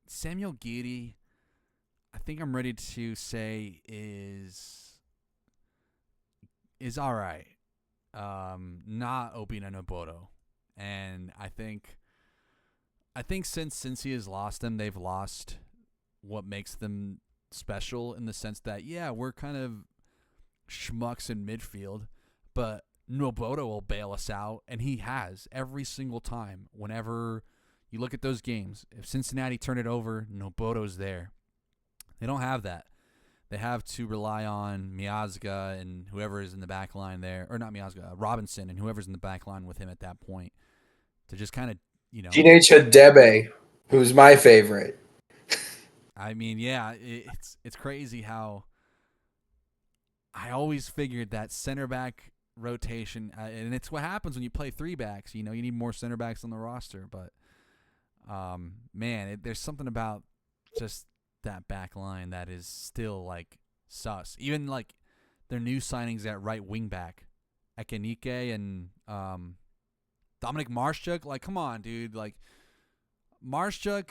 Samuel Giddy, I think I'm ready to say is all right. Not Obina Noboto. And I think since he has lost them, they've lost what makes them special in the sense that, yeah, we're kind of schmucks in midfield, but Noboto will bail us out, and he has every single time. Whenever you look at those games, if Cincinnati turn it over, Noboto's there. They don't have that. They have to rely on Miazga and whoever is in the back line there, or not Miazga, Robinson and whoever's in the back line with him at that point to just kind of, Teenage Hadebe, who's my favorite. I mean, yeah, it's crazy how I always figured that center back rotation, and it's what happens when you play three backs. You need more center backs on the roster, but man, there's something about just that back line that is still like sus. Even like their new signings at right wing back, Ekenike and Dominic Marschuk. Like, come on, dude. Like, Marschuk,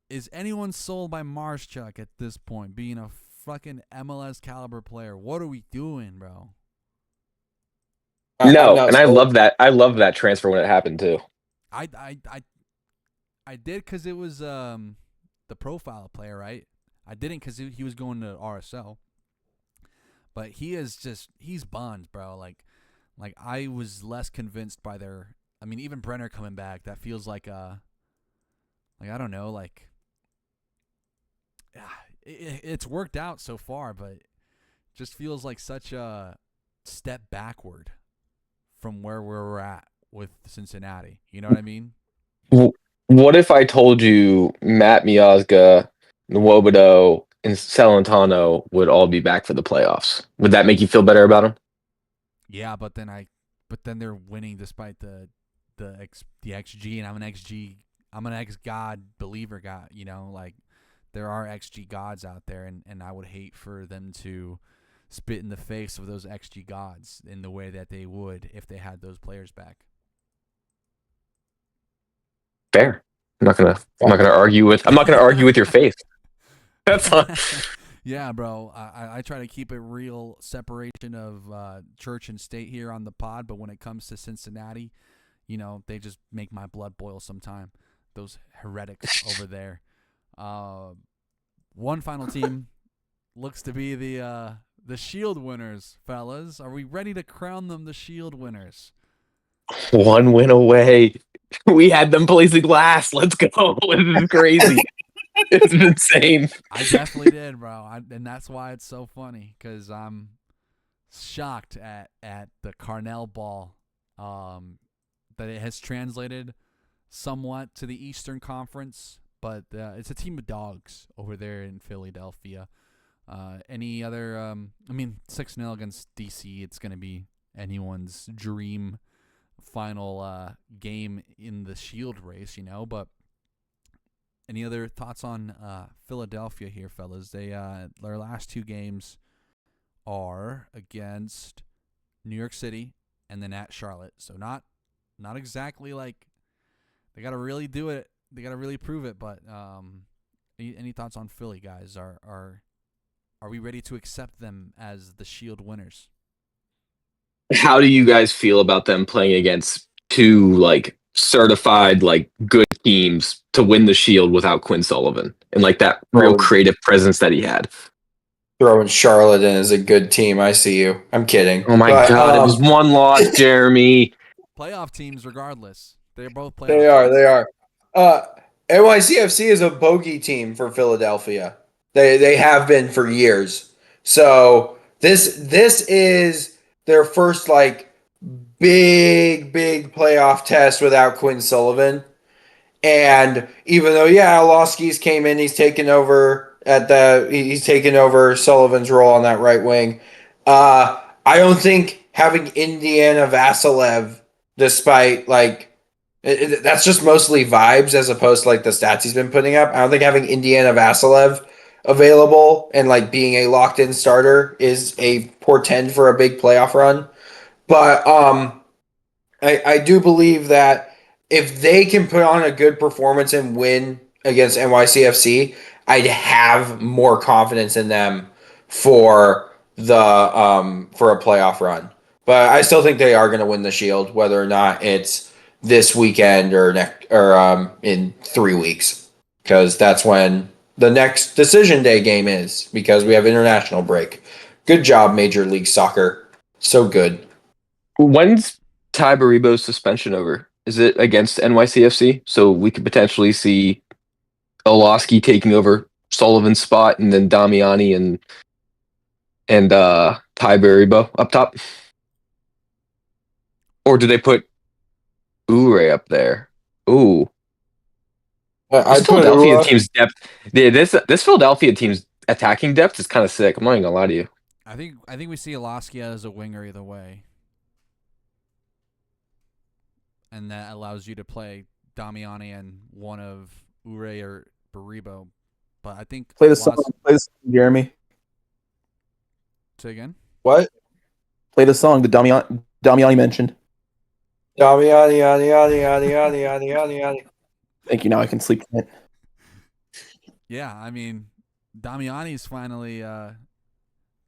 is anyone sold by Marschuk at this point? Being a fucking MLS caliber player, what are we doing, bro? No, and I love that. I love that transfer when it happened too. I did because it was the profile player, right? I didn't because he was going to RSL. But he's buns, bro. Like I was less convinced by even Brenner coming back. That feels like I don't know, like it's worked out so far, but just feels like such a step backward from where we're at with Cincinnati. You know what I mean? What if I told you Matt Miazga, Nwobodo, and Celentano would all be back for the playoffs? Would that make you feel better about them? Yeah, but then they're winning despite the XG, and I'm an X God believer guy. Like there are XG gods out there, and I would hate for them to spit in the face of those XG gods in the way that they would if they had those players back. Fair. I'm not gonna argue with your faith. That's fine. Yeah, bro. I try to keep it real separation of church and state here on the pod, but when it comes to Cincinnati, they just make my blood boil sometime. Those heretics over there. One final team looks to be the Shield winners, fellas. Are we ready to crown them the Shield winners? One win away. We had them placing last. Let's go. This is crazy. It's insane. I definitely did, bro. And that's why it's so funny, because I'm shocked at the Carnell ball that it has translated somewhat to the Eastern Conference, but it's a team of dogs over there in Philadelphia. Any other 6-0 against DC, it's going to be anyone's dream final game in the Shield race, But any other thoughts on Philadelphia here, fellas? Their last 2 games are against New York City and then at Charlotte. So not exactly like they got to really do it. They got to really prove it. But any thoughts on Philly, guys? Are we ready to accept them as the Shield winners? How do you guys feel about them playing against 2 like certified like good teams to win the Shield without Quinn Sullivan and like that real creative presence that he had? Throwing Charlotte in as a good team. I see you. I'm kidding. Oh my God! It was 1 loss, Jeremy. Playoff teams, regardless, they're both playoff. They are. NYCFC is a bogey team for Philadelphia. They have been for years. So this is their first like big playoff test without Quinn Sullivan. And even though Loskis came in, he's taken over Sullivan's role on that right wing. I don't think having Indiana Vassilev, despite like that's just mostly vibes as opposed to like the stats he's been putting up. I don't think having Indiana Vassilev available and like being a locked in starter is a portend for a big playoff run. But I do believe that if they can put on a good performance and win against NYCFC, I'd have more confidence in them for for a playoff run. But I still think they are going to win the Shield, whether or not it's this weekend or in 3 weeks, because that's when the next decision day game is, because we have international break. Good job, Major League Soccer. So good. When's Ty Baribo's suspension over? Is it against NYCFC? So we could potentially see Olowski taking over Sullivan's spot and then Damiani and Ty Baribo up top? Or do they put Ure up there? Ooh. This Philadelphia team's depth. Yeah, this Philadelphia team's attacking depth is kind of sick. I'm not even gonna lie to you. I think we see Olowski as a winger either way. And that allows you to play Damiani and one of Ure or Baribo. But I think play the song, Jeremy. Say again? What? Play the song that Damiani mentioned. Damiani. Thank you. Now I can sleep tonight. Yeah, I mean, Damiani's finally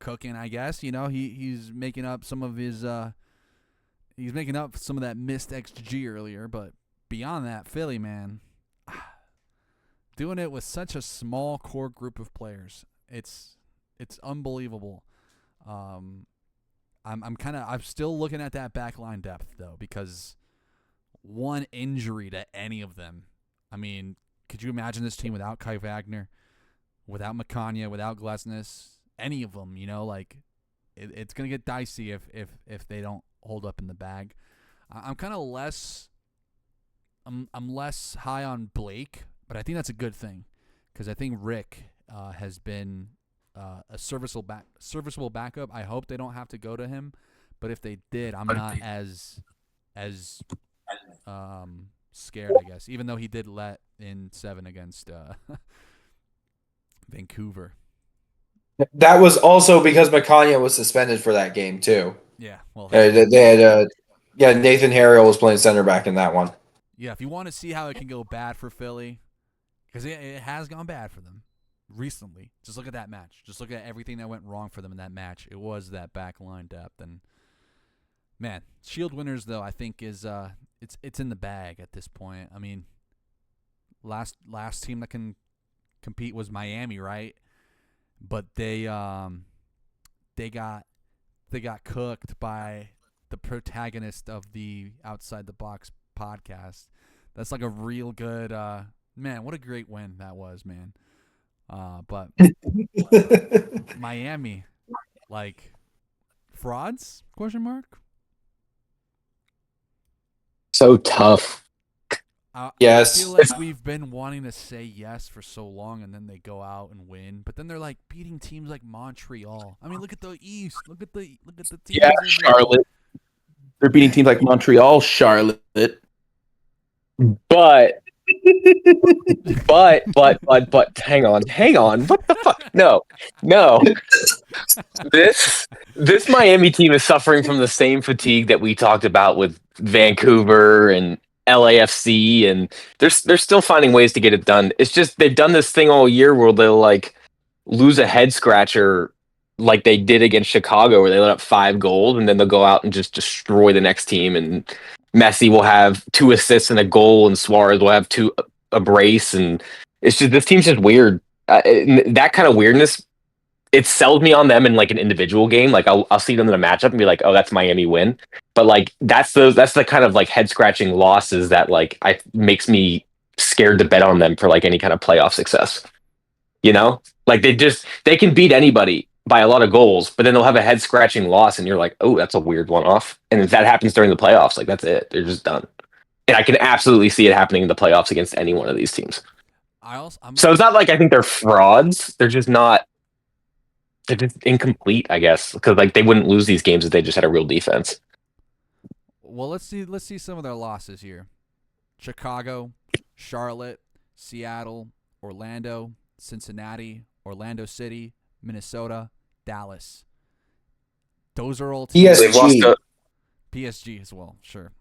cooking, I guess. He's making up some of his he's making up some of that missed XG earlier, but beyond that, Philly, man, doing it with such a small core group of players. It's unbelievable. I'm still looking at that backline depth though, because one injury to any of them. I mean, could you imagine this team without Kai Wagner, without Makanya, without Glesnes, any of them? It's gonna get dicey if they don't hold up in the bag. I'm kind of less. I'm less high on Blake, but I think that's a good thing, because I think Rick has been a serviceable backup. I hope they don't have to go to him, but if they did, I'm not as scared, I guess, even though he did let in 7 against Vancouver. That was also because Makanya was suspended for that game too. Yeah, well, they had Nathan Harriel was playing center back in that one. Yeah, if you want to see how it can go bad for Philly, because it has gone bad for them recently, just look at that match. Just look at everything that went wrong for them in that match. It was that back line depth. And man, Shield winners though, I think is it's in the bag at this point. I mean, last team that can compete was Miami, right? But they got cooked by the protagonist of the Outside the Box podcast. That's like a real good man. What a great win that was, man. But Miami, like, frauds? Question mark. So tough. Yes. I feel like we've been wanting to say yes for so long, and then they go out and win. But then they're like beating teams like Montreal. I mean, look at the East. Look at the teams. Yeah, Charlotte. They're beating teams like Montreal, Charlotte. But hang on. What the fuck? No. This Miami team is suffering from the same fatigue that we talked about with Vancouver and LAFC, and they're still finding ways to get it done. It's just they've done this thing all year where they'll like lose a head scratcher like they did against Chicago, where they let up 5 goals, and then they'll go out and just destroy the next team. And Messi will have 2 assists and a goal, and Suarez will have a brace, and it's just this team's just weird. That kind of weirdness, it sells me on them in like an individual game. Like I'll see them in a matchup and be like, oh, that's Miami win. But like that's the kind of like head scratching losses that like makes me scared to bet on them for like any kind of playoff success. You know, like they can beat anybody by a lot of goals, but then they'll have a head scratching loss, and you're like, oh, that's a weird one off. And if that happens during the playoffs, like that's it. They're just done. And I can absolutely see it happening in the playoffs against any one of these teams. So it's not like I think they're frauds. They're just incomplete, I guess, because like they wouldn't lose these games if they just had a real defense. Well, let's see some of their losses here. Chicago, Charlotte, Seattle, Orlando, Cincinnati, Orlando City, Minnesota, Dallas. Those are all teams. They've lost to PSG as well, sure.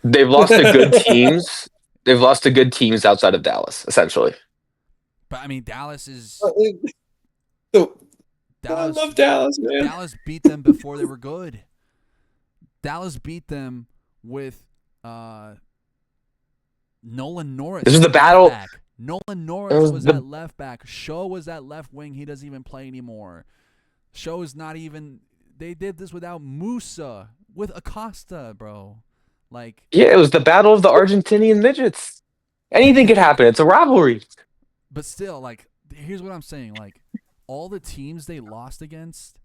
They've lost to good teams. They've lost to good teams outside of Dallas, essentially. But I mean, Dallas is. I love Dallas, man. Dallas beat them before they were good. Dallas beat them with Nolan Norris. This is the battle. Back. Nolan Norris was at left back. Shaw was at left wing. He doesn't even play anymore. Shaw is not even. They did this without Musa, with Acosta, bro. Like, yeah, it was the battle of the Argentinian midgets. Anything could happen. It's a rivalry. But still, like, here's what I'm saying. Like, all the teams they lost against,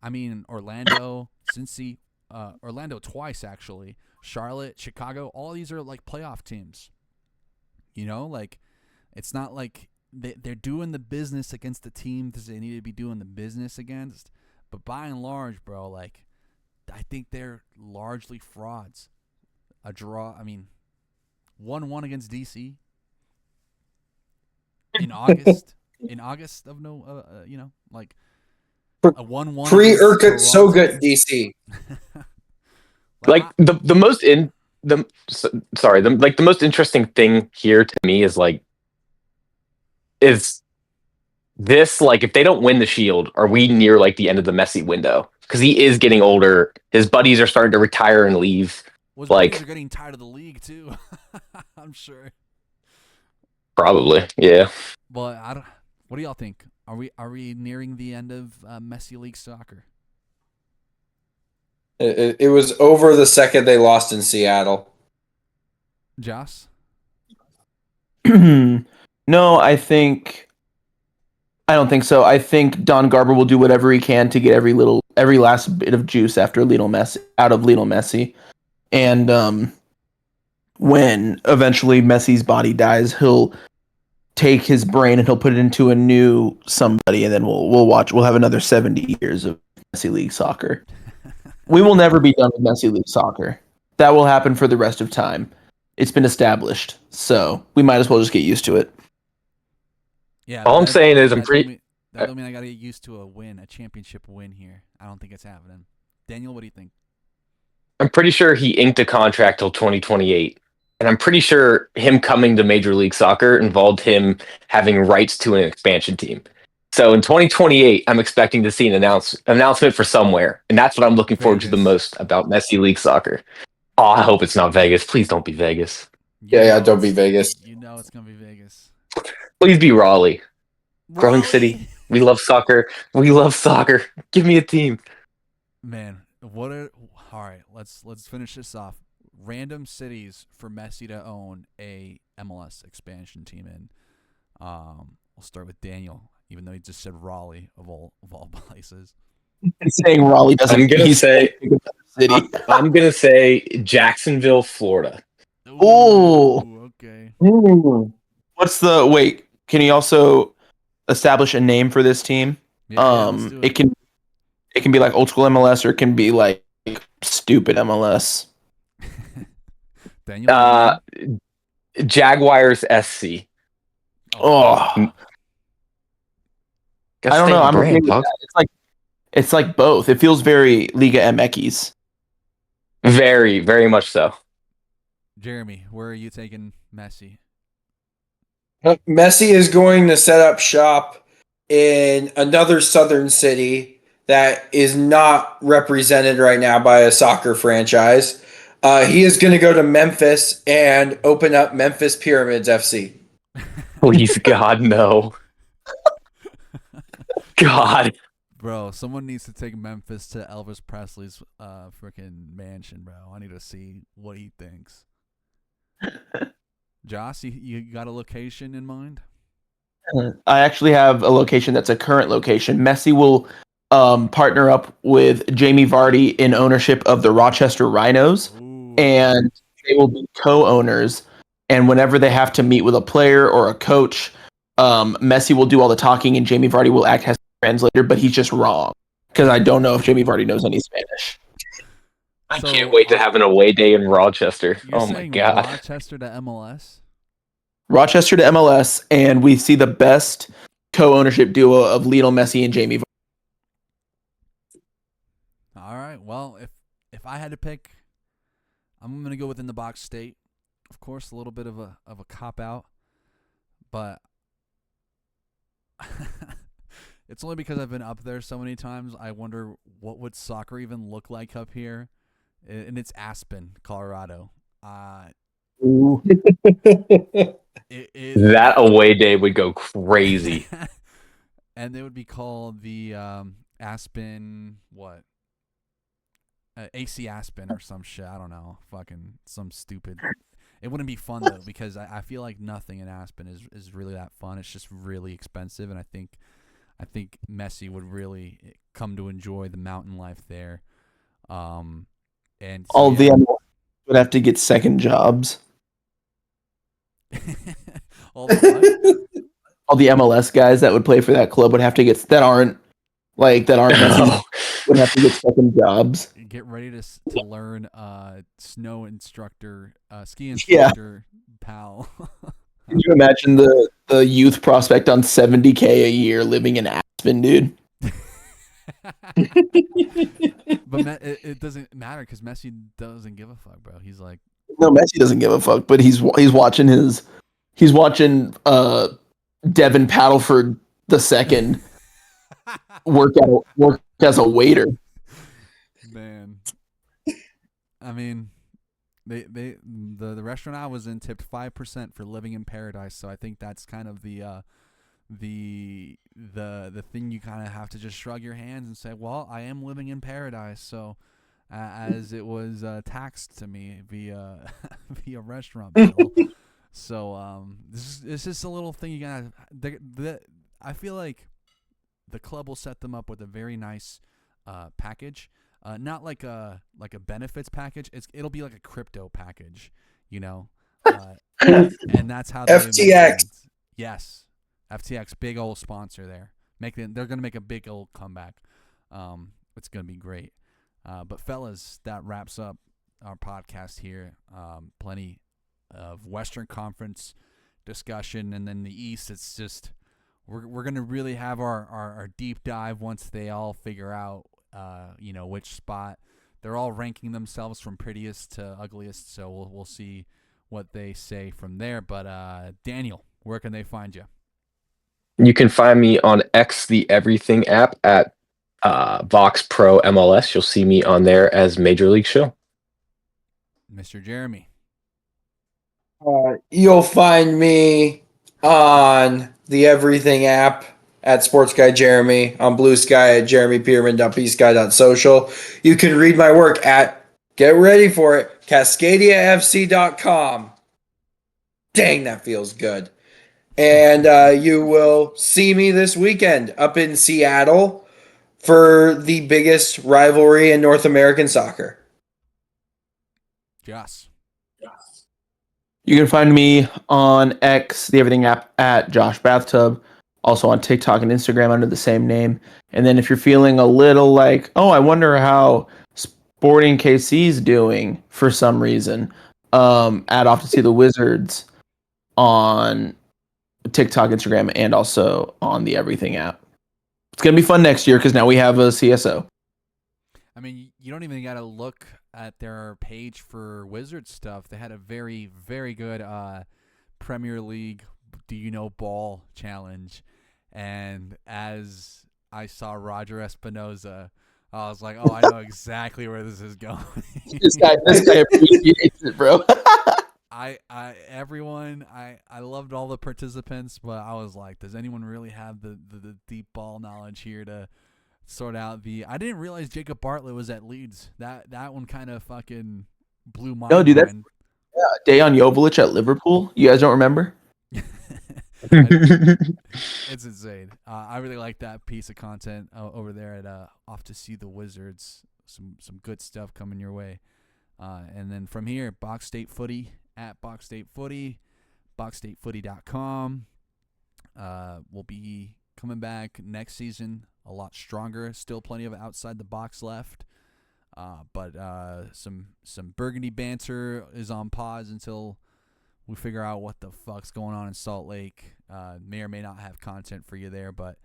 I mean, Orlando, Cincy, Orlando twice, actually, Charlotte, Chicago, all these are, like, playoff teams. You know, like, it's not like they're doing the business against the teams they need to be doing the business against. But by and large, bro, like, I think they're largely frauds. A draw, I mean, 1-1 against DC in August. In August of like a 1-1 Pre-Urquhart, so good DC. Like the most interesting thing here to me is this, like, if they don't win the Shield, are we near like the end of the Messi window? Because he is getting older. His buddies are starting to retire and leave. Well, his like, buddies are getting tired of the league too. I'm sure. Probably, yeah. But what do y'all think? Are we nearing the end of Messi League soccer? It was over the second they lost in Seattle. Joss? No, I don't think so. I think Don Garber will do whatever he can to get every last bit of juice out of Lionel Messi. And when eventually Messi's body dies, he'll take his brain and he'll put it into a new somebody, and then we'll have another 70 years of Messi League soccer. We will never be done with Messi League soccer. That will happen for the rest of time. It's been established, so we might as well just get used to it. Yeah. All I'm saying is that don't mean I gotta get used to a championship win here. I don't think it's happening. Daniel, what do you think? I'm pretty sure he inked a contract till 2028. And I'm pretty sure him coming to Major League Soccer involved him having rights to an expansion team. So in 2028, I'm expecting to see an announcement for somewhere. And that's what I'm looking forward to the most about Messi League Soccer. Oh, I hope it's not Vegas. Please don't be Vegas. Yeah, don't be Vegas. You know it's going to be Vegas. Please be Raleigh. Growing city. We love soccer. We love soccer. Give me a team. Man, all right, let's finish this off. Random cities for Messi to own a MLS expansion team in. We'll start with Daniel, even though he just said Raleigh of all places. He's saying Raleigh doesn't. I'm gonna say Jacksonville, Florida. Ooh, okay. Wait? Can you also establish a name for this team? Yeah, let's do it. It can be like old school MLS, or it can be like stupid MLS. Daniel. Jaguars SC. Oh, I don't know. I'm okay with that. It's like both. It feels very Liga MX. Very, very much so. Jeremy, where are you taking Messi? Messi is going to set up shop in another southern city that is not represented right now by a soccer franchise. He is going to go to Memphis and open up Memphis Pyramids FC. Please, God, no. God. Bro, someone needs to take Memphis to Elvis Presley's freaking mansion, bro. I need to see what he thinks. Joss, you got a location in mind? I actually have a location that's a current location. Messi will partner up with Jamie Vardy in ownership of the Rochester Rhinos, and they will be co-owners. And whenever they have to meet with a player or a coach, Messi will do all the talking, and Jamie Vardy will act as a translator. But he's just wrong because I don't know if Jamie Vardy knows any Spanish. I can't wait to have an away day in Rochester. Oh my God! Rochester to MLS. Rochester to MLS, and we see the best co-ownership duo of Lionel Messi and Jamie Vardy. All right. Well, if I had to pick, I'm gonna go within the Box State. Of course, a little bit of a cop out, but it's only because I've been up there so many times. I wonder what would soccer even look like up here, and it's Aspen, Colorado. That away day would go crazy. And they would be called the Aspen what? AC Aspen or some shit. I don't know. Fucking some stupid. It wouldn't be fun though because I feel like nothing in Aspen is really that fun. It's just really expensive, and I think Messi would really come to enjoy the mountain life there. And so, all the MLS would have to get second jobs. all the all the MLS guys that would play for that club would have to get that aren't Messi, would have to get second jobs. Get ready to learn snow instructor, ski instructor, pal. Can you imagine the youth prospect on $70K a year living in Aspen, dude? But it doesn't matter because Messi doesn't give a fuck, bro. He's like, no, Messi doesn't give a fuck, but he's watching Devin Paddleford II work as a waiter. Man, I mean, the restaurant I was in tipped 5% for living in paradise, so I think that's kind of the thing you kind of have to just shrug your hands and say, well, I am living in paradise, so as it was taxed to me via restaurant bill. So this is just a little thing you gotta. I feel like the club will set them up with a very nice package, not like a benefits package. It'll be like a crypto package, you know, and that's how FTX. Yes, FTX, big old sponsor there. They're gonna make a big old comeback. It's gonna be great. But fellas, that wraps up our podcast here. Plenty of Western Conference discussion, and then the East. It's just we're gonna really have our deep dive once they all figure out which spot. They're all ranking themselves from prettiest to ugliest, so we'll see what they say from there. But Daniel, where can they find you? You can find me on X, the Everything app, at Vox Pro MLS. You'll see me on there as Major League Show. Mr. Jeremy. You'll find me on the Everything app at Sports Guy Jeremy, on Bluesky at jeremypeterman.bsky.social. You can read my work at, get ready for it, cascadiafc.com. Dang, that feels good. And you will see me this weekend up in Seattle for the biggest rivalry in North American soccer. Yes. You can find me on X, the Everything app, at Josh Bathtub. Also on TikTok and Instagram under the same name. And then if you're feeling a little like, oh, I wonder how Sporting KC's doing for some reason. At Off to See the Wizards on TikTok, Instagram, and also on the Everything app. It's gonna be fun next year because now we have a CSO. I mean, you don't even got to look at their page for Wizard stuff. They had a very, very good Premier League Do You Know Ball challenge. And as I saw Roger Espinoza, I was like, oh, I know exactly where this is going. This guy appreciates it, bro. I loved all the participants, but I was like, does anyone really have the deep ball knowledge here to sort out the? I didn't realize Jacob Bartlett was at Leeds. That one kind of fucking blew my No, dude, that's mind. Dejan Joveljic at Liverpool. You guys don't remember? It's insane. I really like that piece of content over there at Off to See the Wizards. Some good stuff coming your way. And then from here, Box State Footy at Box State Footy, boxstatefooty.com. We'll be coming back next season a lot stronger. Still plenty of outside the box left. But some Burgundy banter is on pause until we figure out what the fuck's going on in Salt Lake. May or may not have content for you there. But,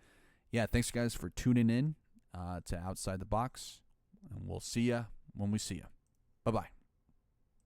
yeah, thanks, guys, for tuning in to Outside the Box. And we'll see ya when we see ya. Bye-bye.